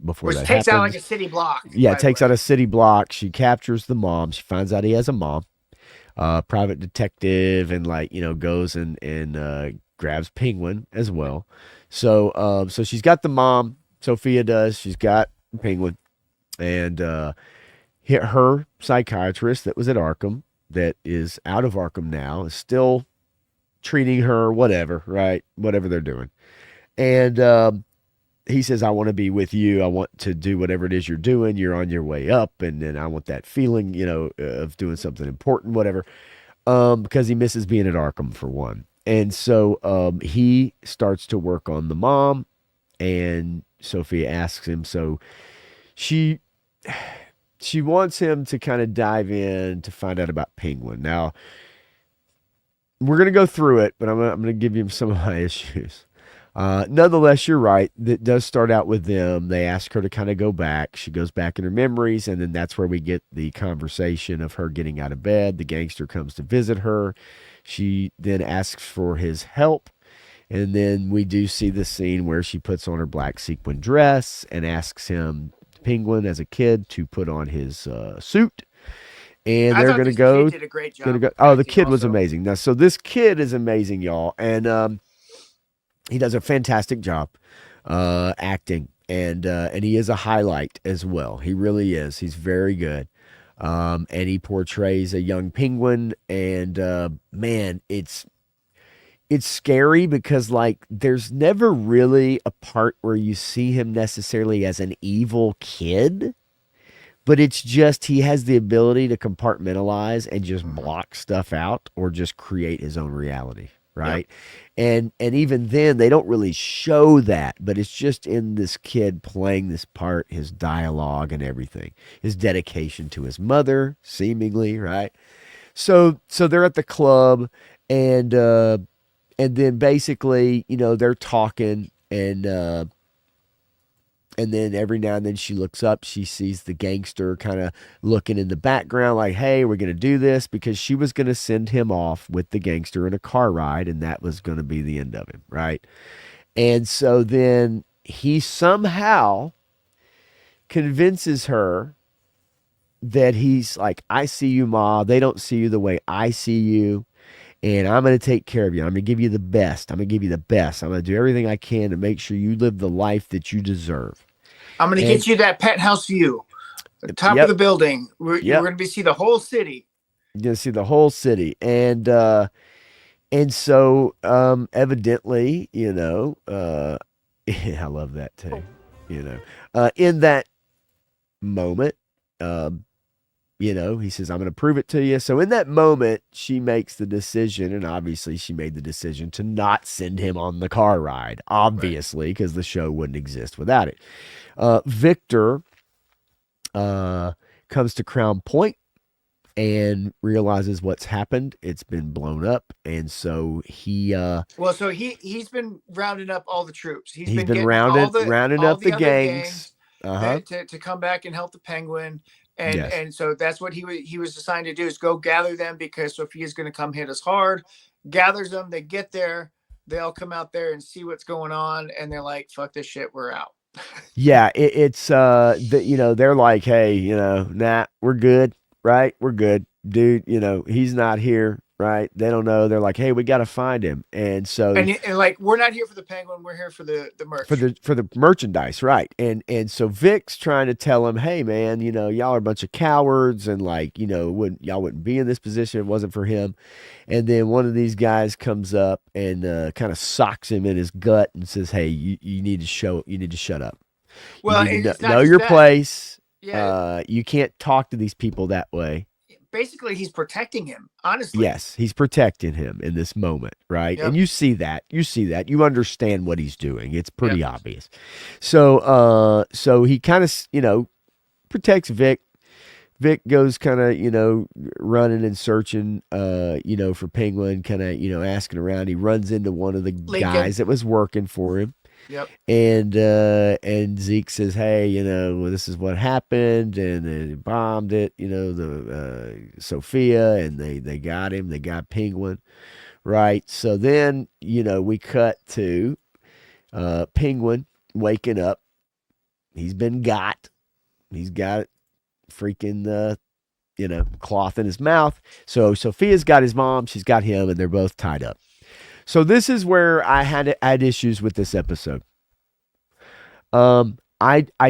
before which that takes happens, out like a city block. Yeah, it takes out a city block. She captures the mom. She finds out he has a mom, private detective, and goes and grabs Penguin as well. So she's got the mom. Sophia does. She's got Penguin, and her psychiatrist that was at Arkham, that is out of Arkham now, is still treating her, whatever, right? Whatever they're doing. And he says, "I want to be with you. I want to do whatever it is you're doing. You're on your way up. And then I want that feeling, of doing something important, whatever." Because he misses being at Arkham, for one. And so he starts to work on the mom, and Sophia asks him. So she she wants him to kind of dive in to find out about Penguin. Now we're gonna go through it, but I'm gonna give you some of my issues. Nonetheless, you're right. That does start out with them. They ask her to kind of go back. She goes back in her memories, and then that's where we get the conversation of her getting out of bed. The gangster comes to visit her. She then asks for his help. And then we do see the scene where she puts on her black sequin dress and asks him, Penguin, as a kid, to put on his suit. And I they're thought going to this go. kid did a great job. Oh, the acting kid was also. amazing. Now, so this kid is amazing, y'all. And he does a fantastic job acting. And he is a highlight as well. He really is. He's very good. And he portrays a young penguin. And man, it's scary because like there's never really a part where you see him necessarily as an evil kid, but it's just he has the ability to compartmentalize and just block stuff out or just create his own reality, Yep. right? And even then they don't really show that, but it's just in this kid playing this part, his dialogue and everything, his dedication to his mother seemingly, right? So they're at the club, and then basically, they're talking, and then every now and then she looks up, she sees the gangster kind of looking in the background like, hey, we're going to do this, because she was going to send him off with the gangster in a car ride, and that was going to be the end of him, right? And so then he somehow convinces her that he's like, I see you, Ma. They don't see you the way I see you. And I'm going to take care of you. I'm going to give you the best. I'm going to give you the best. I'm going to do everything I can to make sure you live the life that you deserve. I'm going to And get you that penthouse view, the top of yep, the building. You're yep. going to see the whole city. You're going to see the whole city. And so evidently, I love that too. In that moment, he says, I'm going to prove it to you. So in that moment, she makes the decision, and obviously she made the decision to not send him on the car ride, obviously, because the show wouldn't exist without it. Victor comes to Crown Point and realizes what's happened. It's been blown up. And so so he's been rounding up all the troops. He's been rounding up the gangs to come back and help the Penguin. And so that's what he was assigned to do, is go gather them, because Sophia's going to come hit us hard. Gathers them, they get there, they all come out there and see what's going on, and they're like, fuck this shit, we're out. Yeah, it's they're like, hey, nah, we're good, right? We're good, dude. He's not here, right? They don't know. They're like, hey, we got to find him, and so and like, we're not here for the Penguin, we're here for the merch, for the merchandise, right? And so Vic's trying to tell him, hey, man, y'all are a bunch of cowards, and like, y'all wouldn't be in this position if it wasn't for him. And then one of these guys comes up and kind of socks him in his gut and says, hey, you need to shut up. Well, you need to it's not know just your that. place. Yeah. You can't talk to these people that way. Basically, he's protecting him, honestly. Yes, he's protecting him in this moment, right? Yep. And you see that. You understand what he's doing. It's pretty obvious. So he kind of, protects Vic. Vic goes kind of, running and searching, for Penguin, kind of, asking around. He runs into one of the guys that was working for him. Yep. And Zeke says, hey, this is what happened, and they bombed it, the Sophia, and they got him. They got Penguin, right? So then, we cut to Penguin waking up. He's been got. He's got freaking cloth in his mouth. So Sophia's got his mom, she's got him, and they're both tied up. So this is where I had issues with this episode. I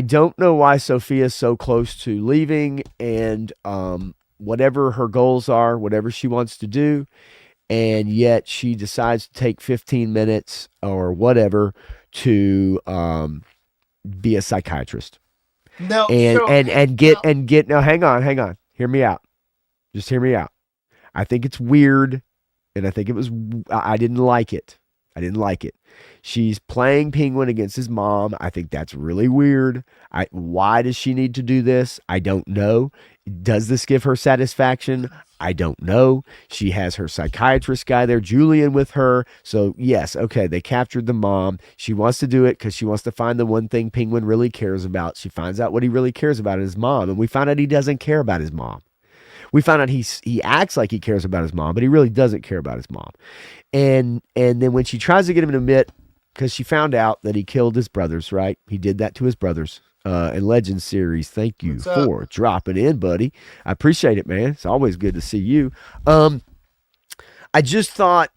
don't know why Sophia's so close to leaving, and whatever her goals are, whatever she wants to do, and yet she decides to take 15 minutes or whatever to be a psychiatrist. No, and get no, hang on. Hear me out. Just hear me out. I think it's weird and I think it was, I didn't like it. I didn't like it. She's playing Penguin against his mom. I think that's really weird. Why does she need to do this? I don't know. Does this give her satisfaction? I don't know. She has her psychiatrist guy there, Julian, with her. So, yes, okay, they captured the mom. She wants to do it because she wants to find the one thing Penguin really cares about. She finds out what he really cares about is his mom. And we find out he doesn't care about his mom. We found out he acts like he cares about his mom, but he really doesn't care about his mom. And then when she tries to get him to admit, because she found out that he killed his brothers, right? He did that to his brothers. In Legends series, thank you for dropping in, buddy. I appreciate it, man. It's always good to see you. I just thought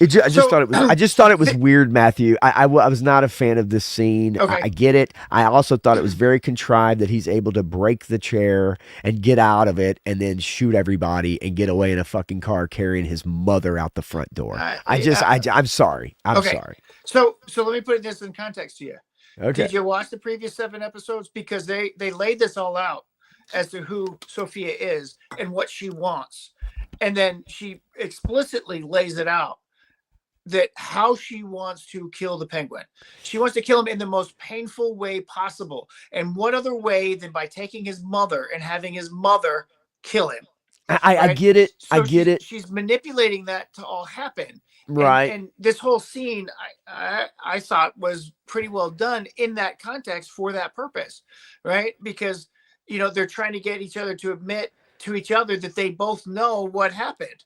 I just thought it was weird, Matthew. I was not a fan of this scene. Okay. I get it. I also thought it was very contrived that he's able to break the chair and get out of it and then shoot everybody and get away in a fucking car carrying his mother out the front door. I'm sorry. I'm sorry. So let me put this in context to you. Okay. Did you watch the previous 7 episodes? Because they laid this all out as to who Sophia is and what she wants. And then she explicitly lays it out that how she wants to kill the Penguin. She wants to kill him in the most painful way possible. And what other way than by taking his mother and having his mother kill him? I get it. So I get it. She's manipulating that to all happen. Right. And this whole scene, I thought was pretty well done in that context for that purpose, right? Because, they're trying to get each other to admit to each other that they both know what happened.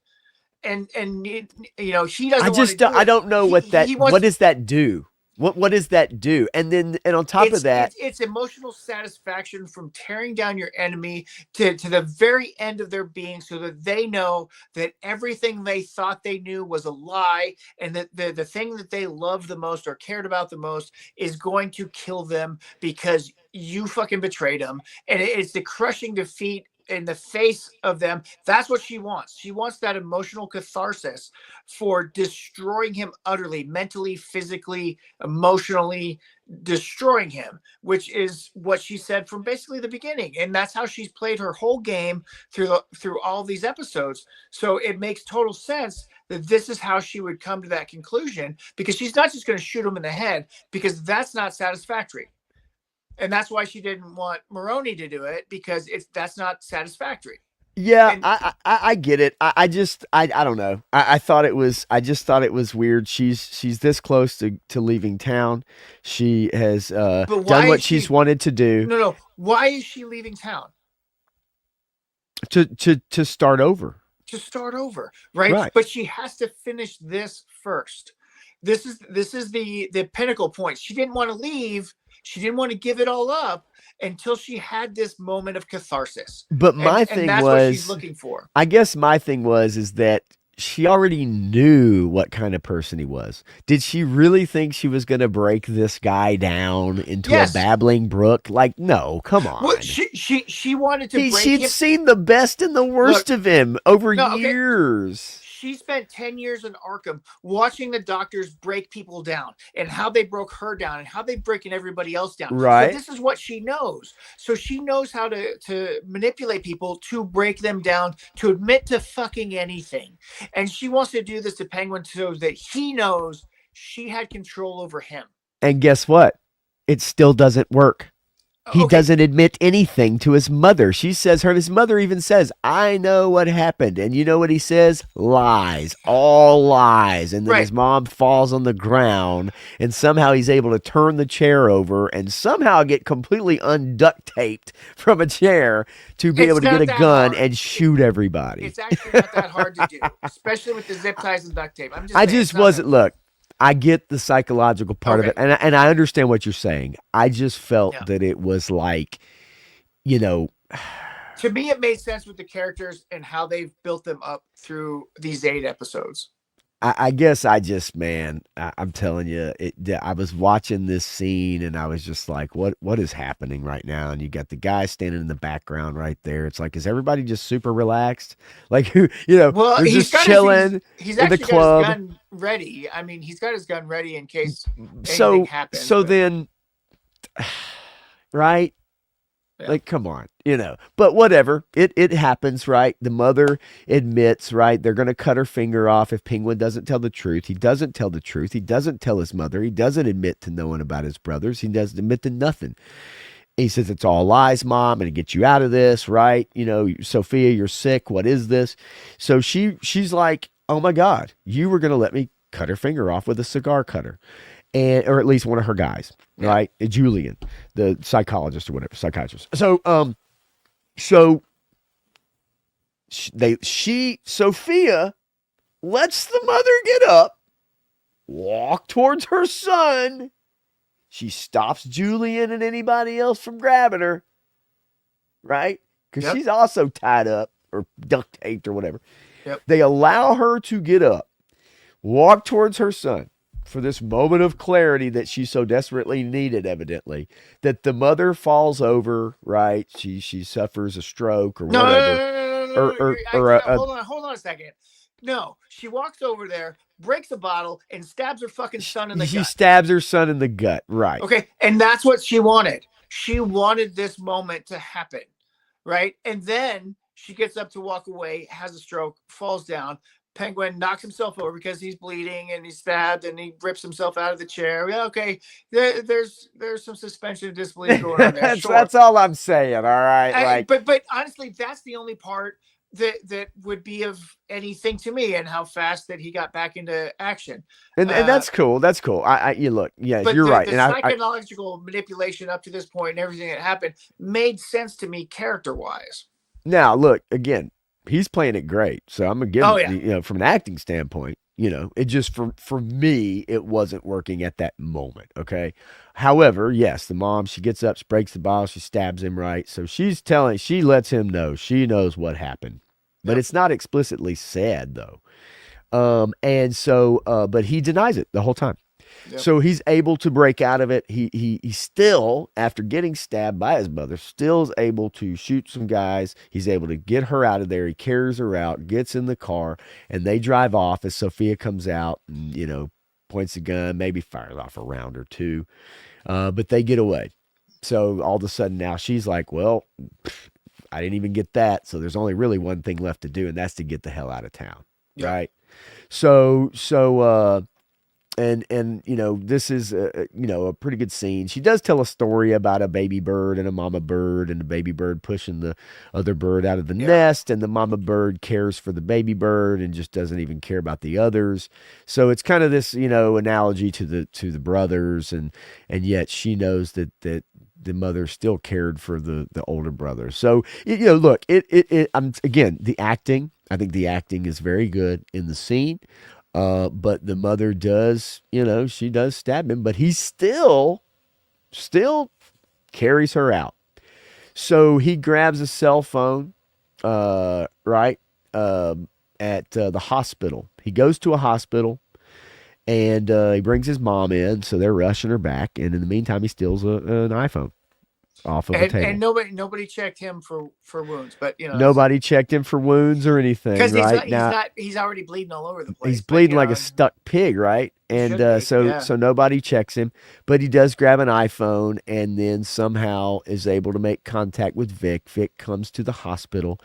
And he doesn't. I don't know what does that do? What does that do? And on top of that, it's emotional satisfaction from tearing down your enemy to the very end of their being, so that they know that everything they thought they knew was a lie, and that the thing that they loved the most or cared about the most is going to kill them because you fucking betrayed them. And it's the crushing defeat in the face of them. That's what she wants. She wants that emotional catharsis for destroying him utterly, mentally, physically, emotionally destroying him, which is what she said from basically the beginning. And that's how she's played her whole game through all these episodes. So it makes total sense that this is how she would come to that conclusion, because she's not just going to shoot him in the head, because that's not satisfactory. And that's why she didn't want Maroni to do it, because that's not satisfactory. Yeah, and I get it. I don't know. I just thought it was weird. She's this close to leaving town. She has done what she's wanted to do. No. Why is she leaving town? To start over. To start over, right? But she has to finish this first. This is the pinnacle point. She didn't want to leave. She didn't want to give it all up until she had this moment of catharsis. But my thing that's was, what she's looking for. I guess my thing is that she already knew what kind of person he was. Did she really think she was going to break this guy down into a babbling brook? Like, no, come on. Well, she wanted to break him. She'd seen the best and the worst of him over years. She spent 10 years in Arkham watching the doctors break people down, and how they broke her down and how they breaking everybody else down. Right. So this is what she knows. So she knows how to manipulate people, to break them down, to admit to fucking anything. And she wants to do this to Penguin so that he knows she had control over him. And guess what? It still doesn't work. He doesn't admit anything to his mother. His mother even says, I know what happened. And you know what he says? Lies. All lies. And then his mom falls on the ground, and somehow he's able to turn the chair over and somehow get completely unduct taped from a chair to be able to get a gun and shoot everybody. It's actually not that hard to do, especially with the zip ties and duct tape. Look, I get the psychological part of it, and I understand what you're saying. I just felt that it was like, To me, it made sense with the characters and how they've built them up through these 8 episodes. I guess I'm telling you, I was watching this scene and I was just like, what is happening right now? And you got the guy standing in the background right there. It's like, is everybody just super relaxed? Like, well, he's just chilling in the club. Got his gun ready. I mean, he's got his gun ready in case anything happens. Then, right? Yeah. Like, come on, But whatever, it happens, right? The mother admits, right? They're gonna cut her finger off if Penguin doesn't tell the truth. He doesn't tell the truth. He doesn't tell his mother. He doesn't admit to knowing about his brothers. He doesn't admit to nothing. He says it's all lies, Mom, and to get you out of this, right? Sophia, you're sick. What is this? So she's like, oh my God, you were gonna let me cut her finger off with a cigar cutter, or at least one of her guys, Yeah. right? Julian, the psychologist or whatever, psychiatrist. So Sophia lets the mother get up, walk towards her son. She stops Julian and anybody else from grabbing her, right? Because Yep. she's also tied up or duct taped or whatever. Yep. They allow her to get up, walk towards her son for this moment of clarity that she so desperately needed, evidently, that the mother falls over, right? She suffers a stroke or No, whatever. hold on a second. No, she walks over there, breaks a bottle, and stabs her fucking son in the She gut. stabs her son in the gut, right? Okay, and that's what she wanted. She wanted this moment to happen, right? And then she gets up to walk away, has a stroke, falls down. Penguin knocks himself over because he's bleeding and he's stabbed, and he rips himself out of the chair. Yeah, okay, there's some suspension of disbelief going on there. That's all I'm saying. All right, but honestly, that's the only part that would be of anything to me, and how fast that he got back into action. And that's cool. That's cool. You look, yeah, but you're right. The psychological manipulation up to this point and everything that happened made sense to me character wise. Now, look, again, he's playing it great. So I'm gonna give him, from an acting standpoint, it just for me, it wasn't working at that moment. Okay. However, yes, the mom, she gets up, she breaks the bottle, she stabs him, right? So she lets him know she knows what happened. But it's not explicitly said though. And so but he denies it the whole time. Yep. So he's able to break out of it. He still, after getting stabbed by his mother, still is able to shoot some guys. He's able to get her out of there. He carries her out, gets in the car, and they drive off as Sophia comes out and, points a gun, maybe fires off a round or two. But they get away. So all of a sudden now she's like, well, I didn't even get that. So there's only really one thing left to do, and that's to get the hell out of town. Yep. Right. So this is a pretty good scene. She does tell a story about a baby bird and a mama bird, and the baby bird pushing the other bird out of the nest, and the mama bird cares for the baby bird and just doesn't even care about the others. So it's kind of this analogy to the brothers, and yet she knows that the mother still cared for the older brother. So look, again, the acting. I think the acting is very good in the scene. But the mother does, she does stab him, but he still carries her out. So he grabs a cell phone, right, at the hospital. He goes to a hospital, and he brings his mom in, so they're rushing her back. And in the meantime, he steals an iPhone off of a table. And nobody checked him for wounds, but nobody checked him for wounds or anything. Because he's already bleeding all over the place. He's bleeding like a stuck pig, right? And so nobody checks him, but he does grab an iPhone and then somehow is able to make contact with Vic. Vic comes to the hospital,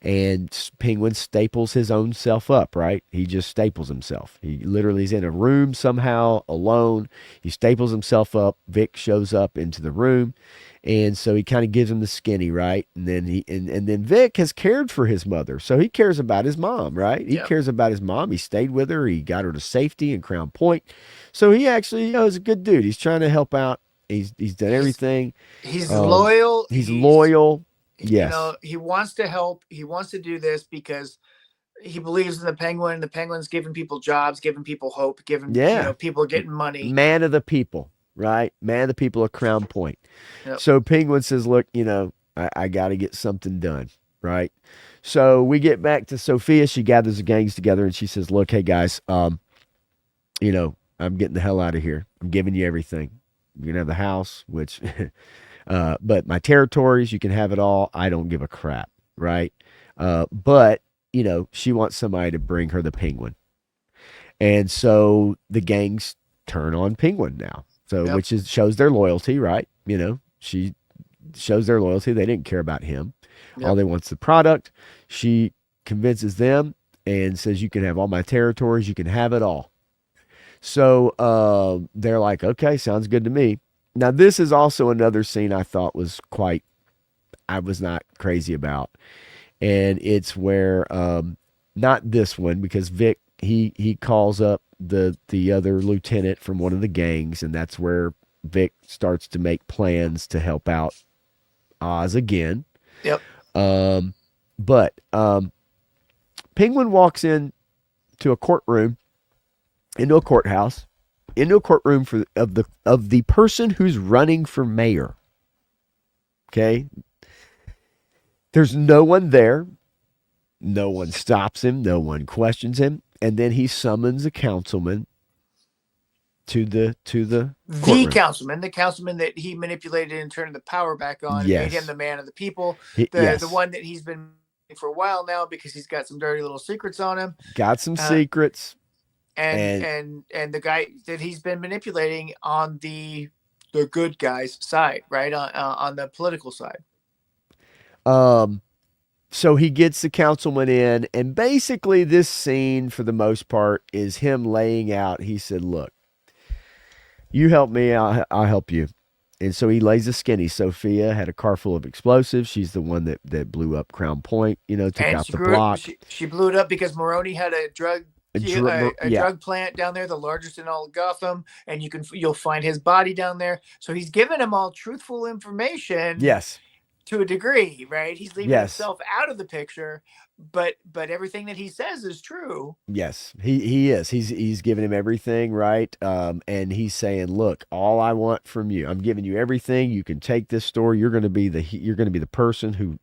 and Penguin staples his own self up, right? He just staples himself. He literally is in a room somehow alone. He staples himself up. Vic shows up into the room. And so he kind of gives him the skinny, right? And then and then Vic has cared for his mother. So he cares about his mom, right? He cares about his mom. He stayed with her. He got her to safety in Crown Point. So he actually, is a good dude. He's trying to help out. He's done everything. He's loyal. He's loyal. Yes. He wants to help. He wants to do this because he believes in the Penguin. The Penguin's giving people jobs, giving people hope, giving people getting money. Man of the people. Right? Man of the people of Crown Point. Yep. So Penguin says, look, I got to get something done. Right? So we get back to Sophia. She gathers the gangs together and she says, look, hey guys, I'm getting the hell out of here. I'm giving you everything. You're going to have the house, which, but my territories, you can have it all. I don't give a crap. Right? But, she wants somebody to bring her the Penguin. And so the gangs turn on Penguin now. So, which shows their loyalty, right? She shows their loyalty. They didn't care about him. Yep. All they want's the product. She convinces them and says, you can have all my territories. You can have it all. So they're like, okay, sounds good to me. Now, this is also another scene I thought was I was not crazy about. And it's where, not this one, because Vic, he calls up the other lieutenant from one of the gangs, and that's where Vic starts to make plans to help out Oz again. Yep. But Penguin walks in to a courtroom, into a courthouse, into a courtroom of the person who's running for mayor. Okay? There's no one there. No one stops him. No one questions him. And then he summons a councilman to the courtroom. The councilman that he manipulated and turned the power back on, Yes. and made him the man of the people. Yes. The one that he's been for a while now because he's got some dirty little secrets on him. Got some secrets. And the guy that he's been manipulating on the good guys' side, right? On the political side. So he gets the councilman in, and basically this scene, for the most part, is him laying out. He said, look, you help me, I'll help you. And so he lays a skinny. Sophia had a car full of explosives. She's the one that blew up Crown Point, took out the block. She blew it up because Maroney had a drug plant down there, the largest in all of Gotham, and you'll find his body down there. So he's giving him all truthful information. Yes. To a degree, right? He's leaving Yes. himself out of the picture, but everything that he says is true. Yes, he is. He's giving him everything, right? And he's saying, "Look, all I want from you, I'm giving you everything. You can take this story. You're going to be the person who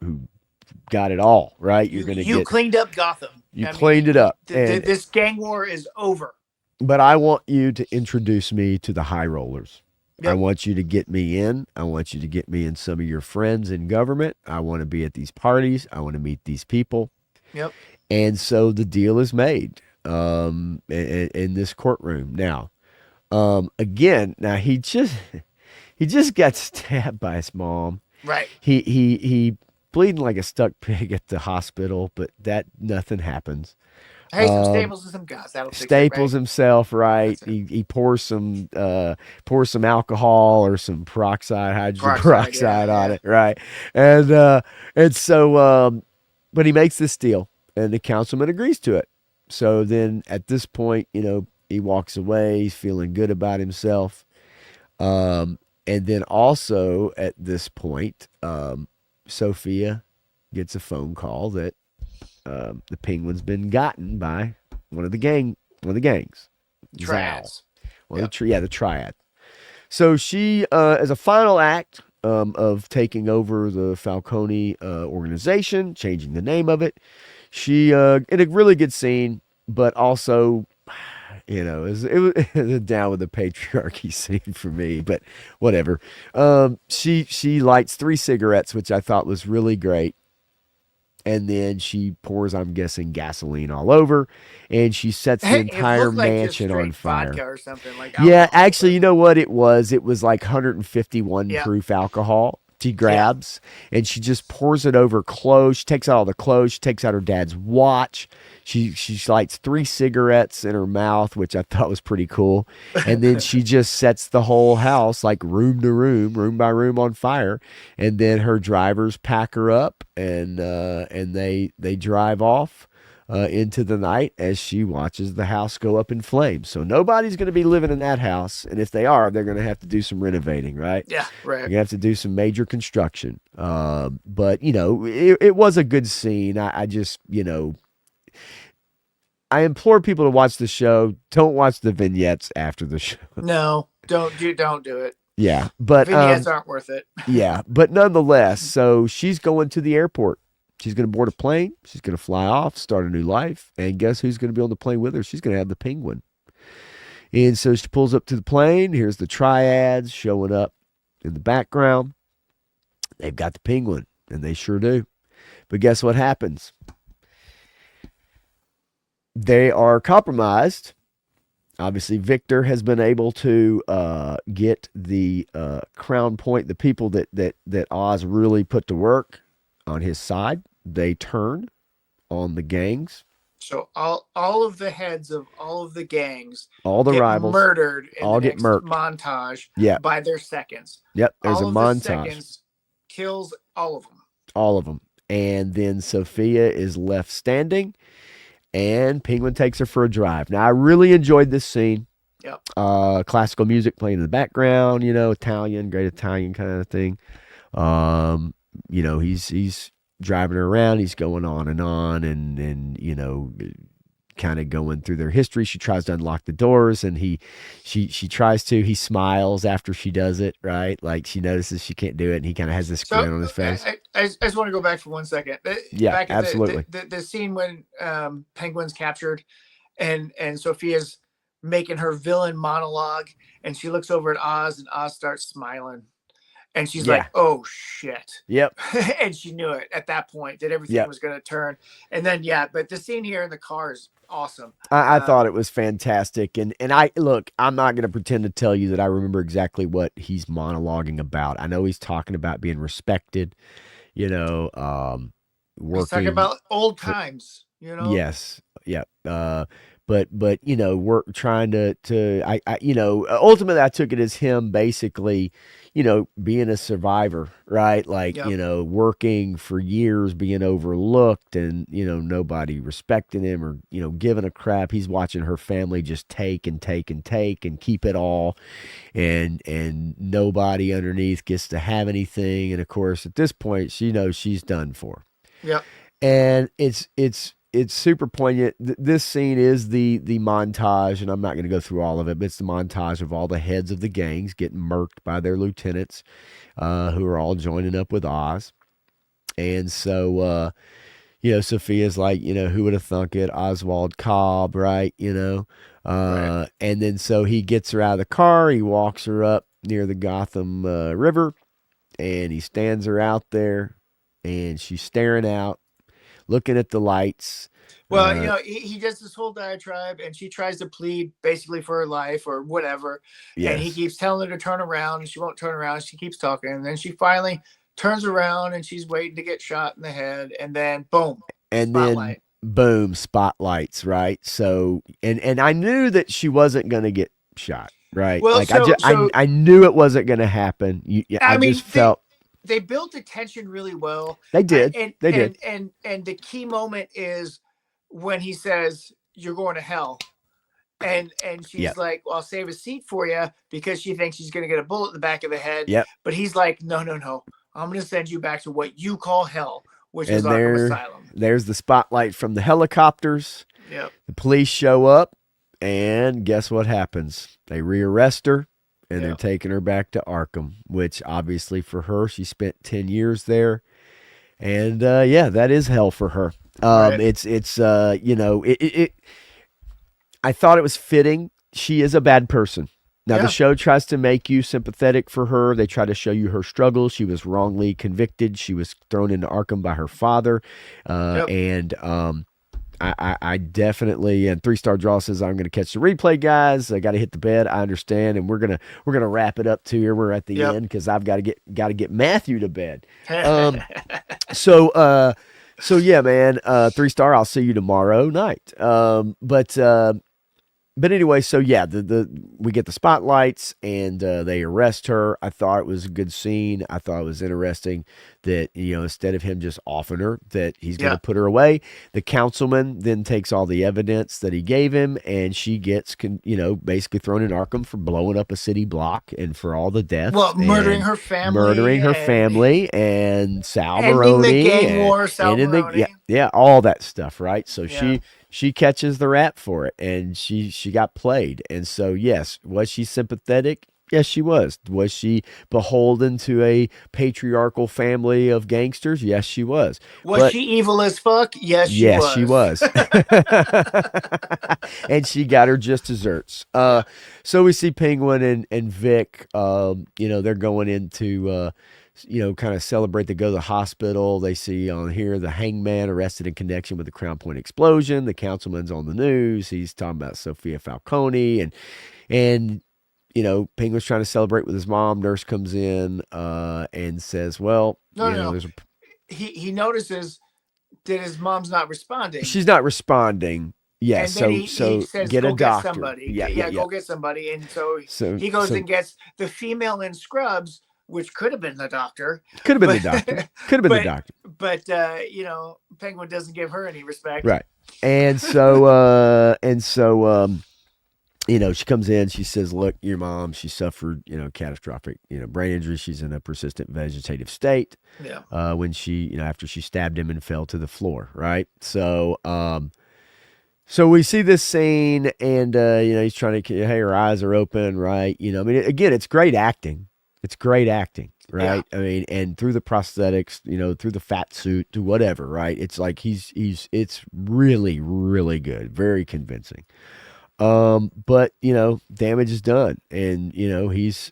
got it all, right? You cleaned up Gotham. You cleaned it up. This gang war is over. But I want you to introduce me to the high rollers. Yep. I want you to get me in. I want you to get me in some of your friends in government. I want to be at these parties. I want to meet these people." Yep. And so the deal is made in this courtroom. Now, again, he just got stabbed by his mom. Right. He bleeding like a stuck pig at the hospital, but nothing happens. Hey, some Staples and some gas. That'll fix Staples it, right? himself, right? He pours some alcohol or some hydrogen peroxide on it, right? And so but he makes this deal, and the councilman agrees to it. So then at this point, he walks away. He's feeling good about himself. And then also at this point, Sophia gets a phone call that the Penguin's been gotten by one of the gangs. Triads. The Triad. So she, as a final act of taking over the Falcone organization, changing the name of it, she, in a really good scene, but also, it was a down with the patriarchy scene for me, but whatever. She lights 3 cigarettes, which I thought was really great. And then she pours, I'm guessing, gasoline all over, and she sets the entire mansion on fire. Vodka or something like. Yeah, actually, you know what it was? It was like 151 proof alcohol. She grabs and she just pours it over clothes. She takes out all the clothes. She takes out her dad's watch. She lights 3 cigarettes in her mouth, which I thought was pretty cool. And then she just sets the whole house, like room to room, room by room, on fire. And then her drivers pack her up, and they drive off into the night as she watches the house go up in flames. So nobody's going to be living in that house, and if they are, they're going to have to do some renovating, right? Yeah, right. You have to do some major construction. But it was a good scene. I just, I implore people to watch the show. Don't watch the vignettes after the show. No, don't do it. Yeah, but vignettes aren't worth it. Yeah, but nonetheless, so she's going to the airport. She's going to board a plane. She's going to fly off, start a new life. And guess who's going to be on the plane with her? She's going to have the Penguin. And so she pulls up to the plane. Here's the Triads showing up in the background. They've got the Penguin, and they sure do. But guess what happens? They are compromised. Obviously, Victor has been able to get the crown point. The people that Oz really put to work on his side, they turn on the gangs, So all of the heads of all of the gangs all the get rivals, murdered in the all get next murked. montage Yeah, by their seconds. yep. There's a All of the montage, seconds kills all of them. all of them, and then Sophia is left standing, and Penguin takes her for a drive. Now, I really enjoyed this scene. Yep. Classical music playing in the background, Italian, great Italian kind of thing. He's driving her around. He's going on and kind of going through their history. She tries to unlock the doors, and she tries to. He smiles after she does it, right? Like she notices she can't do it, and he kind of has this grin on his face. I just want to go back for 1 second. Yeah, back at absolutely. The scene when Penguin's captured, and Sophia's making her villain monologue, and she looks over at Oz, and Oz starts smiling. And she's like, oh, shit. Yep. And she knew it at that point that everything was going to turn. And then, but the scene here in the car is awesome. I thought it was fantastic. And I'm not going to pretend to tell you that I remember exactly what he's monologuing about. I know he's talking about being respected, working. He's talking about old times, Yes. Yep. But we're trying to ultimately I took it as him basically, being a survivor, right? Like, working for years, being overlooked and, nobody respecting him or, giving a crap. He's watching her family just take and take and take and keep it all. And nobody underneath gets to have anything. And of course, at this point, she knows she's done for. Yep. And it's super poignant. This scene is the montage, and I'm not going to go through all of it, but it's the montage of all the heads of the gangs getting murked by their lieutenants, who are all joining up with Oz. And so, Sophia's like, who would have thunk it? Oswald Cobb, right? Right. And then so he gets her out of the car. He walks her up near the Gotham River, and he stands her out there, and she's staring out, looking at the lights. Well, he does this whole diatribe, and she tries to plead basically for her life or whatever. Yes. And he keeps telling her to turn around, and she won't turn around. She keeps talking, and then she finally turns around, and she's waiting to get shot in the head, and then boom, and spotlight. Then boom, spotlights, right? So, and I knew that she wasn't going to get shot, right? Well, like I knew it wasn't going to happen. I just felt. They built the tension really well. They did. They did. And the key moment is when he says, "You're going to hell," and she's like, "Well, I'll save a seat for you," because she thinks she's going to get a bullet in the back of the head. Yep. But he's like, "No, I'm going to send you back to what you call hell, which is Arkham Asylum." There's the spotlight from the helicopters. Yep. The police show up, and guess what happens? They rearrest her. And they're taking her back to Arkham, which obviously for her, she spent 10 years there. And that is hell for her. Right. I thought it was fitting. She is a bad person. Now, the show tries to make you sympathetic for her. They try to show you her struggles. She was wrongly convicted. She was thrown into Arkham by her father. And I definitely, and 3-Star Draw says, I'm going to catch the replay, guys. I got to hit the bed. I understand. And we're going to wrap it up to here. We're at the end because I've got to get Matthew to bed. So yeah, man, 3-Star, I'll see you tomorrow night. But anyway, so yeah, we get the spotlights and they arrest her. I thought it was a good scene. I thought it was interesting that, instead of him just offing her, that he's going to put her away. The councilman then takes all the evidence that he gave him, and she gets, basically thrown in Arkham for blowing up a city block and for all the deaths. Well, murdering her family. And Sal Maroni. Ending the gang war, Sal Maroni. All that stuff, right? So she catches the rap for it, and she got played. And so, yes, was she sympathetic? Yes, she was. Was she beholden to a patriarchal family of gangsters? Yes, she was. Was she evil as fuck? Yes, she was. And she got her just desserts. So we see Penguin and Vic, they're going into kind of celebrate. They go to the hospital. They see on here the hangman arrested in connection with the Crown Point explosion. The councilman's on the news. He's talking about Sophia Falcone, and Penguin's trying to celebrate with his mom. Nurse comes in and says, "Well, No. He notices that his mom's not responding. She's not responding." Yeah, and then he says, get go a doctor. Get somebody. Yeah. Go get somebody. And so he goes and gets the female in scrubs, which could have been the doctor. Could have been the doctor. But Penguin doesn't give her any respect. Right. And so she comes in, she says, "Look, your mom, she suffered, catastrophic, brain injury. She's in a persistent vegetative state." Yeah. When she, after she stabbed him and fell to the floor, right? So we see this scene, and he's trying to, hey, her eyes are open, right? Again, it's great acting. It's great acting, right? Yeah. And through the prosthetics, through the fat suit, to whatever, right? It's like it's really, really good, very convincing. But damage is done, and he's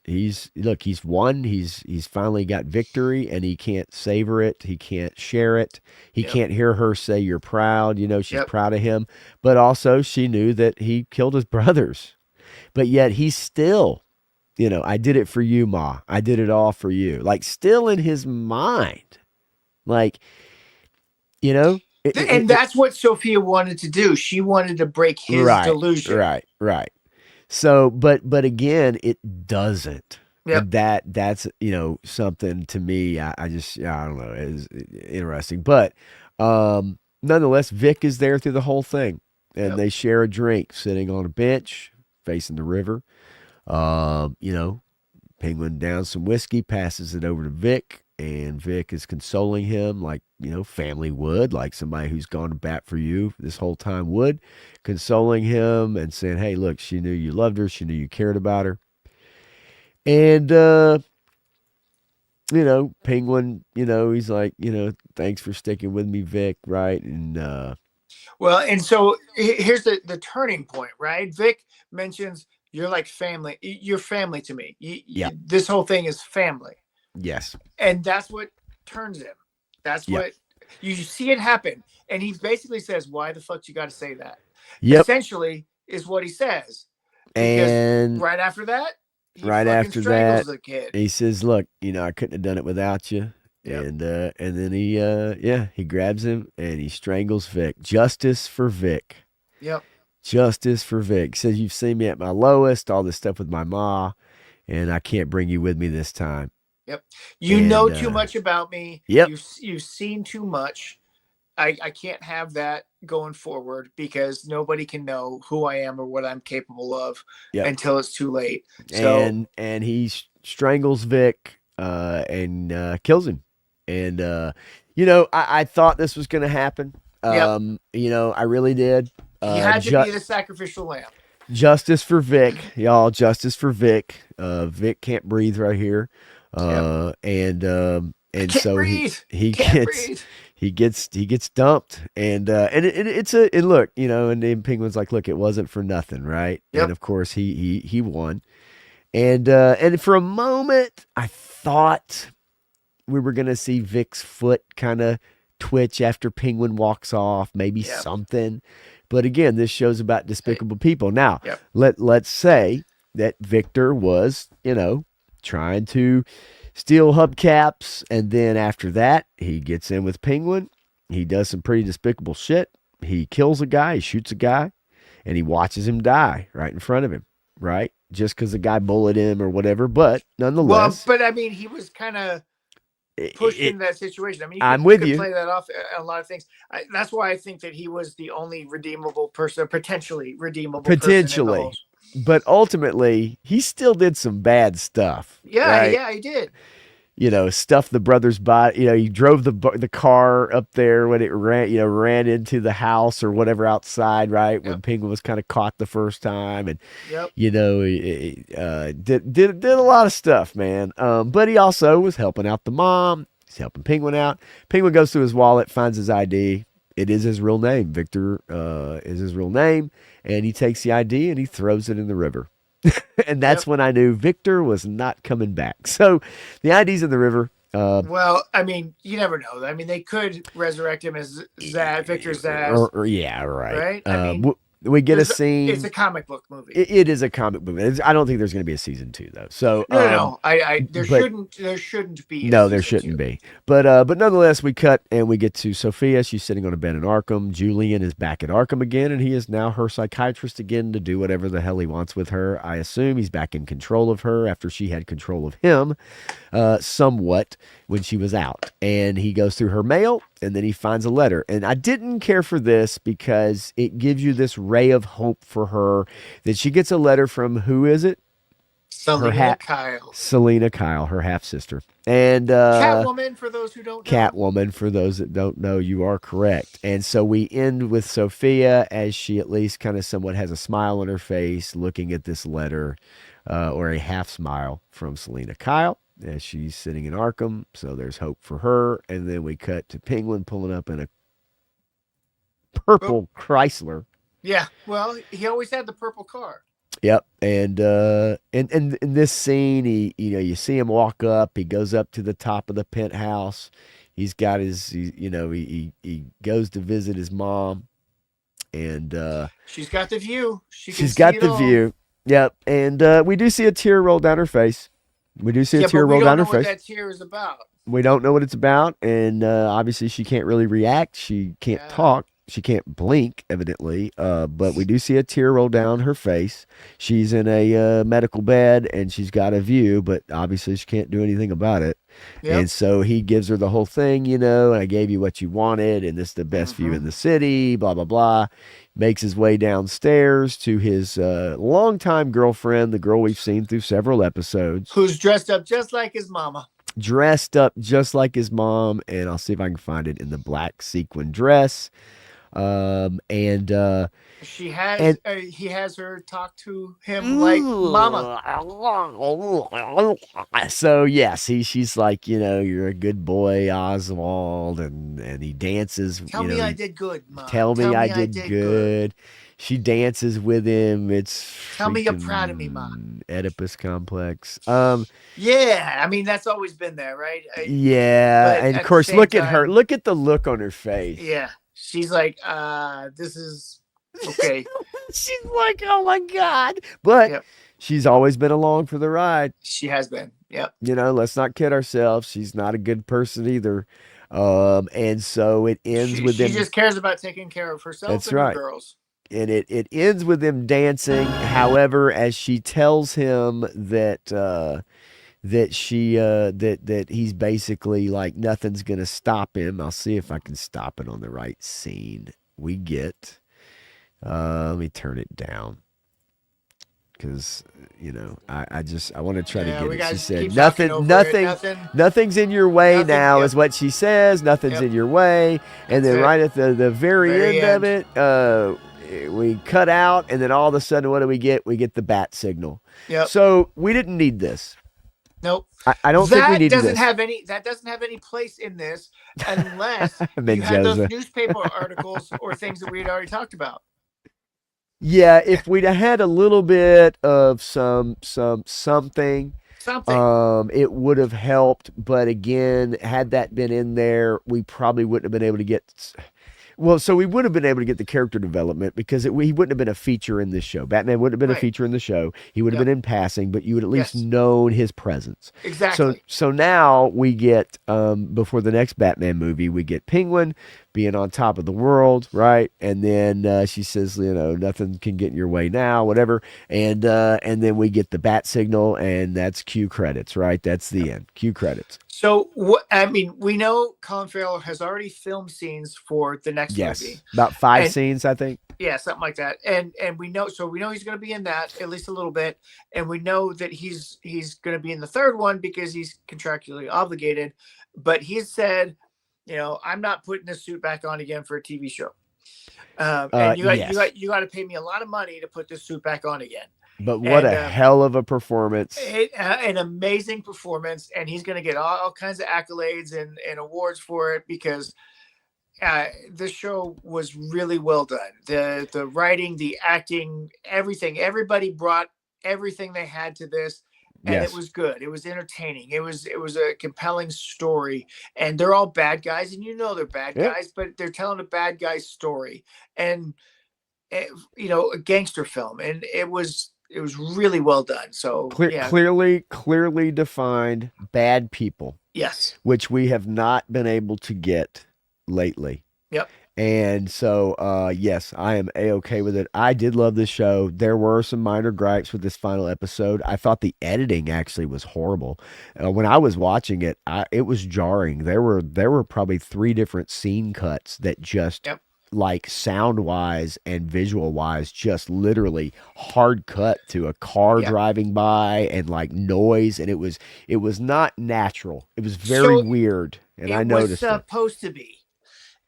won. He's finally got victory, and he can't savor it. He can't share it. He can't hear her say, "You're proud." She's proud of him, but also she knew that he killed his brothers, but yet he's still, "I did it for you, Ma. I did it all for you." Like, still in his mind, like, and that's what Sophia wanted to do. She wanted to break his delusion. Right. So, but again, it doesn't. Yep. And that's something to me. I don't know, is interesting. But nonetheless, Vic is there through the whole thing, and they share a drink, sitting on a bench facing the river. Penguin downs some whiskey, passes it over to Vic. And Vic is consoling him like, family would, like somebody who's gone to bat for you this whole time would, consoling him and saying, "Hey, look, she knew you loved her. She knew you cared about her." And, Penguin, he's like, "Thanks for sticking with me, Vic." Right. And, well, and so here's the turning point, right? Vic mentions, "You're like family. You're family to me. This whole thing is family." Yes. And that's what turns him. That's what you see it happen. And he basically says, "Why the fuck you got to say that?" Yep. Essentially is what he says. And right after that, the kid. He says, "Look, I couldn't have done it without you." Yep. And then he grabs him and he strangles Vic. Justice for Vic. Yep. Justice for Vic. He says, "You've seen me at my lowest, all this stuff with my ma, and I can't bring you with me this time." Yep. You know too much about me. Yep. You've seen too much. I can't have that going forward, because nobody can know who I am or what I'm capable of until it's too late. So, and he strangles Vic and kills him. And I thought this was going to happen. I really did. He had to be the sacrificial lamb. Justice for Vic, y'all. Justice for Vic. Vic can't breathe right here. And so he gets dumped, and look, and then Penguin's like, "Look, it wasn't for nothing, right?" Yep. And of course he won, and for a moment I thought we were gonna see Vic's foot kind of twitch after Penguin walks off, maybe something, but again, this show's about despicable people. Now, let's say that Victor was, trying to steal hubcaps, and then after that he gets in with Penguin. He does some pretty despicable shit. He kills a guy, he shoots a guy, and he watches him die right in front of him, right? Just because the guy bullied him or whatever, but nonetheless. Well, but he was kind of pushed into that situation. I'm with you. Play that off a lot of things. That's why I think that he was the only redeemable person, potentially redeemable person. But ultimately, he still did some bad stuff. Yeah, right? Yeah, he did. Stuffed the brother's body. He drove the car up there when it ran into the house or whatever outside, right? When Penguin was kind of caught the first time, and he did a lot of stuff, man. But he also was helping out the mom. He's helping Penguin out. Penguin goes through his wallet, finds his ID. It is his real name. Victor is his real name. And he takes the ID and he throws it in the river. And that's when I knew Victor was not coming back. So the ID's in the river. Well, I mean, you never know. I mean, they could resurrect him as Victor Zsasz, Yeah, right. right? I mean, We get a it's scene. a comic book movie. It is a comic book. I don't think there's going to be a season 2 though. So, No, no, no. There but shouldn't be a no, there season shouldn't 2. be. But nonetheless, we cut and we get to Sophia. She's sitting on a bed in Arkham. Julian is back at Arkham again, and he is now her psychiatrist again to do whatever the hell he wants with her. I assume he's back in control of her after she had control of him, somewhat when she was out. And he goes through her mail, and then he finds a letter. And I didn't care for this because it gives you this ray of hope for her that she gets a letter from, who is it? Selina Kyle. Selina Kyle, her half sister. And Catwoman, for those who don't know. Catwoman, for those that don't know, you are correct. And so we end with Sophia as she at least kind of somewhat has a smile on her face looking at this letter, or a half smile from Selina Kyle as she's sitting in Arkham. So there's hope for her. And then we cut to Penguin pulling up in a purple Chrysler. Yeah, well, he always had the purple car. Yep, and in this scene, you see him walk up. He goes up to the top of the penthouse. He's got he goes to visit his mom, and she's got the view. She's got the view. Yep, and we do see a tear roll down her face. We do see a tear roll down her face. We don't know what that tear is about. We don't know what it's about, and obviously she can't really react. She can't talk. She can't blink, evidently, but we do see a tear roll down her face. She's in a medical bed, and she's got a view, but obviously she can't do anything about it. Yep. And so he gives her the whole thing, and I gave you what you wanted, and this is the best view in the city, blah, blah, blah. Makes his way downstairs to his longtime girlfriend, the girl we've seen through several episodes. Who's dressed up just like his mama. Dressed up just like his mom, and I'll see if I can find it in the black sequin dress. He has her talk to him like mama. So yes, she's like, you're a good boy, Oswald, and he dances. Tell me I did good, Mom. Tell me I did good. She dances with him. Tell me you're proud of me, Mom. Oedipus complex. Yeah, I mean that's always been there, right? Yeah, and of course, look at her. Look at the look on her face. Yeah. She's like, this is okay. She's like, oh my God. But she's always been along for the ride. She has been. Yep. Let's not kid ourselves. She's not a good person either. And so it ends with them. She just cares about taking care of herself and her girls. And it ends with them dancing. However, as she tells him that that he's basically like nothing's gonna stop him. I'll see if I can stop it on the right scene. We get let me turn it down because I want to try to get it. She said nothing's in your way now is what she says. Nothing's in your way, and then right at the very end of it, we cut out, and then all of a sudden, what do we get? We get the bat signal. Yep. So we didn't need this. Nope. I don't think we need this. That doesn't have any place in this unless you had those newspaper articles or things that we had already talked about. Yeah, if we'd have had a little bit of something, it would have helped. But again, had that been in there, we probably wouldn't have been able to get. Well, so we would have been able to get the character development because he wouldn't have been a feature in this show. Batman wouldn't have been a feature in the show. He would have been in passing, but you would at least known his presence. Exactly. So now we get, before the next Batman movie, we get Penguin being on top of the world, right? And then she says, nothing can get in your way now, whatever. And then we get the bat signal, and that's cue credits, right? That's the end. Cue credits. So we know Colin Farrell has already filmed scenes for the next movie. About 5 scenes, I think. Yeah, something like that. And we know he's going to be in that at least a little bit, and we know that he's going to be in the third one because he's contractually obligated. But he said, I'm not putting this suit back on again for a TV show. And you got to pay me a lot of money to put this suit back on again. But what a hell of a performance. An amazing performance. And he's going to get all kinds of accolades and awards for it because this show was really well done. The writing, the acting, everything. Everybody brought everything they had to this. and it Yes. was good. It was entertaining. It was a compelling story, and they're all bad guys, and they're bad Yep. guys, but they're telling a bad guy's story, and a gangster film, and it was really well done. So yeah, Clearly defined bad people, yes, which we have not been able to get lately. yep, And so, yes, I am a-okay with it. I did love this show. There were some minor gripes with this final episode. I thought the editing actually was horrible. When I was watching it, it was jarring. There were probably three different scene cuts that just yep, like sound wise and visual wise, just literally hard cut to a car yeah. driving by and like noise, and it was not natural. It was very So weird, and I it was noticed it. supposed to be.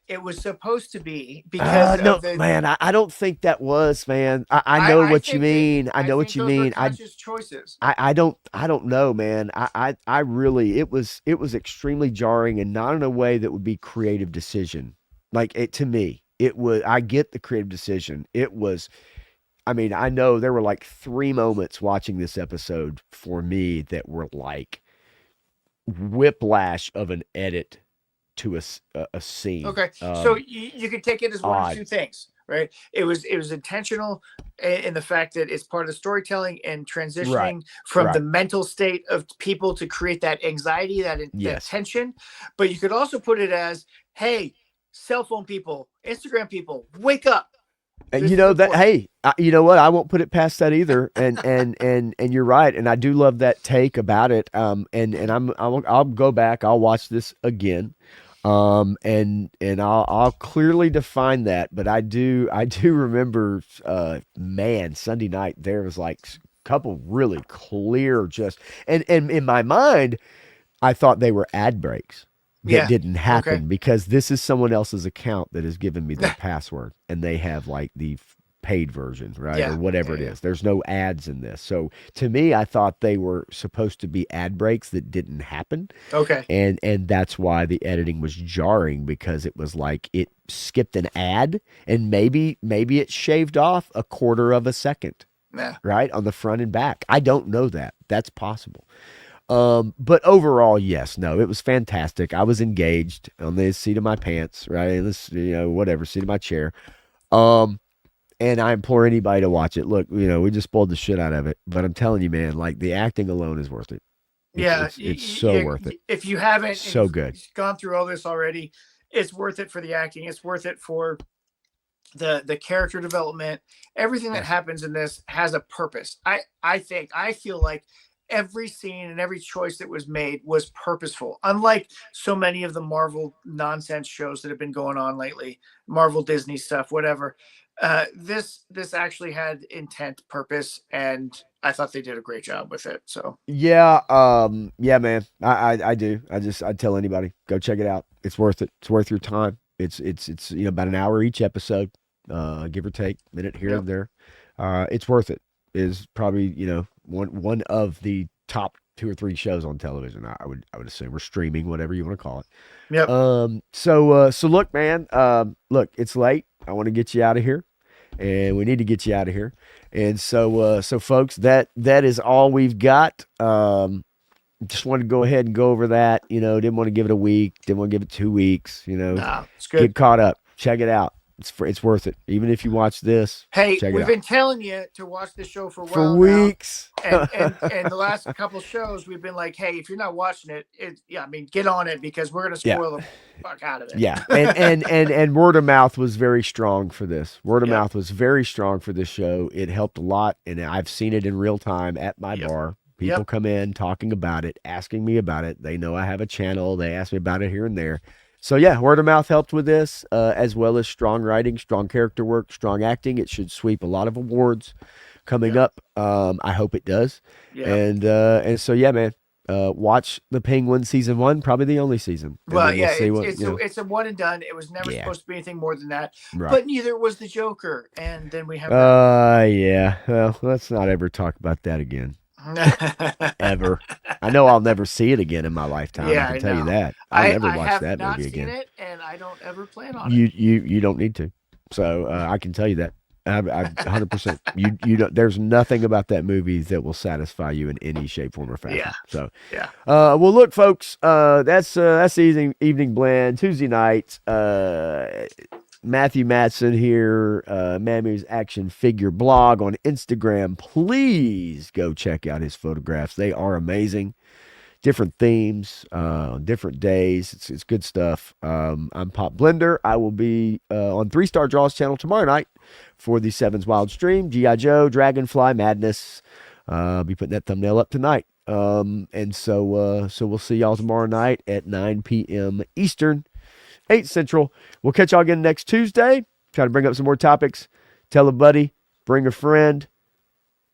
It was supposed to be because No, of the. man, I don't think that was, man. I I know I what you think they. mean. I I know what think you those were mean. conscious choices. I don't know, man. I really, it was extremely jarring, and not in a way that would be creative decision. Like it to me, it was. I get the creative decision. It was. I mean, I know there were like three moments watching this episode for me that were like whiplash of an edit to a scene. Okay, so you could take it as one of Odd. two things, right? It was intentional in the fact that it's part of the storytelling and Right. transitioning from the Right. mental state of people to create that anxiety, that Yes. tension. But you could also put it as, hey, cell phone people, Instagram people, wake up. And This you is know that, important. hey, you know what? I won't put it past that either. And you're right. And I do love that take about it. And I'll go back. I'll watch this again. And I'll clearly define that. But I do remember, man, Sunday night there was like a couple really clear and in my mind, I thought they were ad breaks that Yeah. didn't Okay. happen because this is someone else's account that has given me their password and they have like the paid version, right? Or Yeah. whatever Yeah. it Yeah. is. There's no ads in this. So to me, I thought they were supposed to be ad breaks that didn't happen. Okay. And that's why the editing was jarring because it was like it skipped an ad and maybe it shaved off a quarter of a second, Yeah. right? On the front and back. I don't know that. That's possible. But overall, yes, no, it was fantastic. I was engaged on the seat of my pants, right? This, whatever, seat of my chair. Um, and I implore anybody to watch it. Look, we just spoiled the shit out of it, but I'm telling you, man, like the acting alone is worth it. Yeah. It's so worth it. If you haven't So good. gone through all this already, it's worth it for the acting. It's worth it for the character development. Everything that Yes. happens in this has a purpose. I feel like every scene and every choice that was made was purposeful, unlike so many of the Marvel nonsense shows that have been going on lately, Marvel, Disney stuff, whatever. This actually had intent, purpose, and I thought they did a great job with it. So Yeah, man. I do. I tell anybody, go check it out. It's worth it. It's worth your time. It's about an hour each episode, give or take, minute here Yep. and there. It's worth it. Is probably, one of the top two or three shows on television. I would assume, or streaming, whatever you want to call it. Yep. So look, man, look, it's late. I want to get you out of here, and we need to get you out of here. And so folks, that is all we've got. Just wanted to go ahead and go over that. Didn't want to give it a week, didn't want to give it 2 weeks. Nah, it's Get good. caught up, check it out. It's worth it. Even if you watch this, Hey, check it we've out been telling you to watch the show for a for while now. weeks. And the last couple shows we've been like, hey, if you're not watching it, get on it because we're gonna Yeah. spoil the fuck out of it. Yeah, and word of mouth was very strong for this. Word of Yep. mouth was very strong for this show. It helped a lot, and I've seen it in real time at my Yep. bar. People Yep. come in talking about it, asking me about it. They know I have a channel. They ask me about it here and there. So yeah, word of mouth helped with this, as well as strong writing, strong character work, strong acting. It should sweep a lot of awards coming Yep. up. I hope it does. Yeah. And so yeah, man. Watch The Penguin season 1, probably the only season. And Well, then we'll yeah, see it's a one and done. It was never Yeah. supposed to be anything more than that. right. But neither was the Joker. And then we have that. Yeah. Well, let's not ever talk about that again. Ever. I know I'll never see it again in my lifetime. Yeah, I I can tell you know. that. I'll never I watch have that not movie seen again. it, and I don't ever plan on it. You don't need to. So I can tell you that. I 100%. You don't. There's nothing about that movie that will satisfy you in any shape, form, or fashion. Yeah. So, Yeah. well, look, folks. That's the evening blend Tuesday night. Matthew Matson here, Mammy's Action Figure blog on Instagram. Please go check out his photographs. They are amazing. Different themes, different days. It's good stuff. I'm Pop Blender. I will be on 3 Star Draws channel tomorrow night for the Sevens Wild stream. G.I. Joe, Dragonfly Madness. I'll be putting that thumbnail up tonight. And so we'll see y'all tomorrow night at 9 p.m. Eastern, 8 Central. We'll catch y'all again next Tuesday. Try to bring up some more topics. Tell a buddy, bring a friend,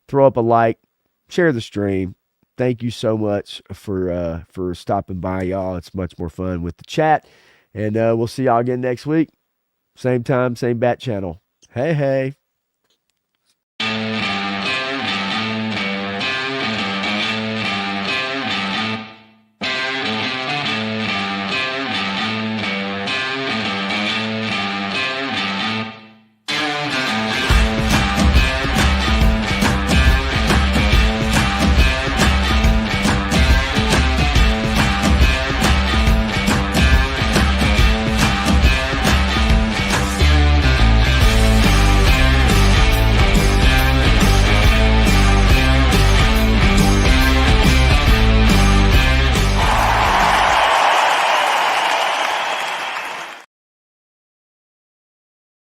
throw up a like, share the stream. Thank you so much for stopping by, y'all. It's much more fun with the chat. And we'll see y'all again next week. Same time, same bat channel. Hey, hey.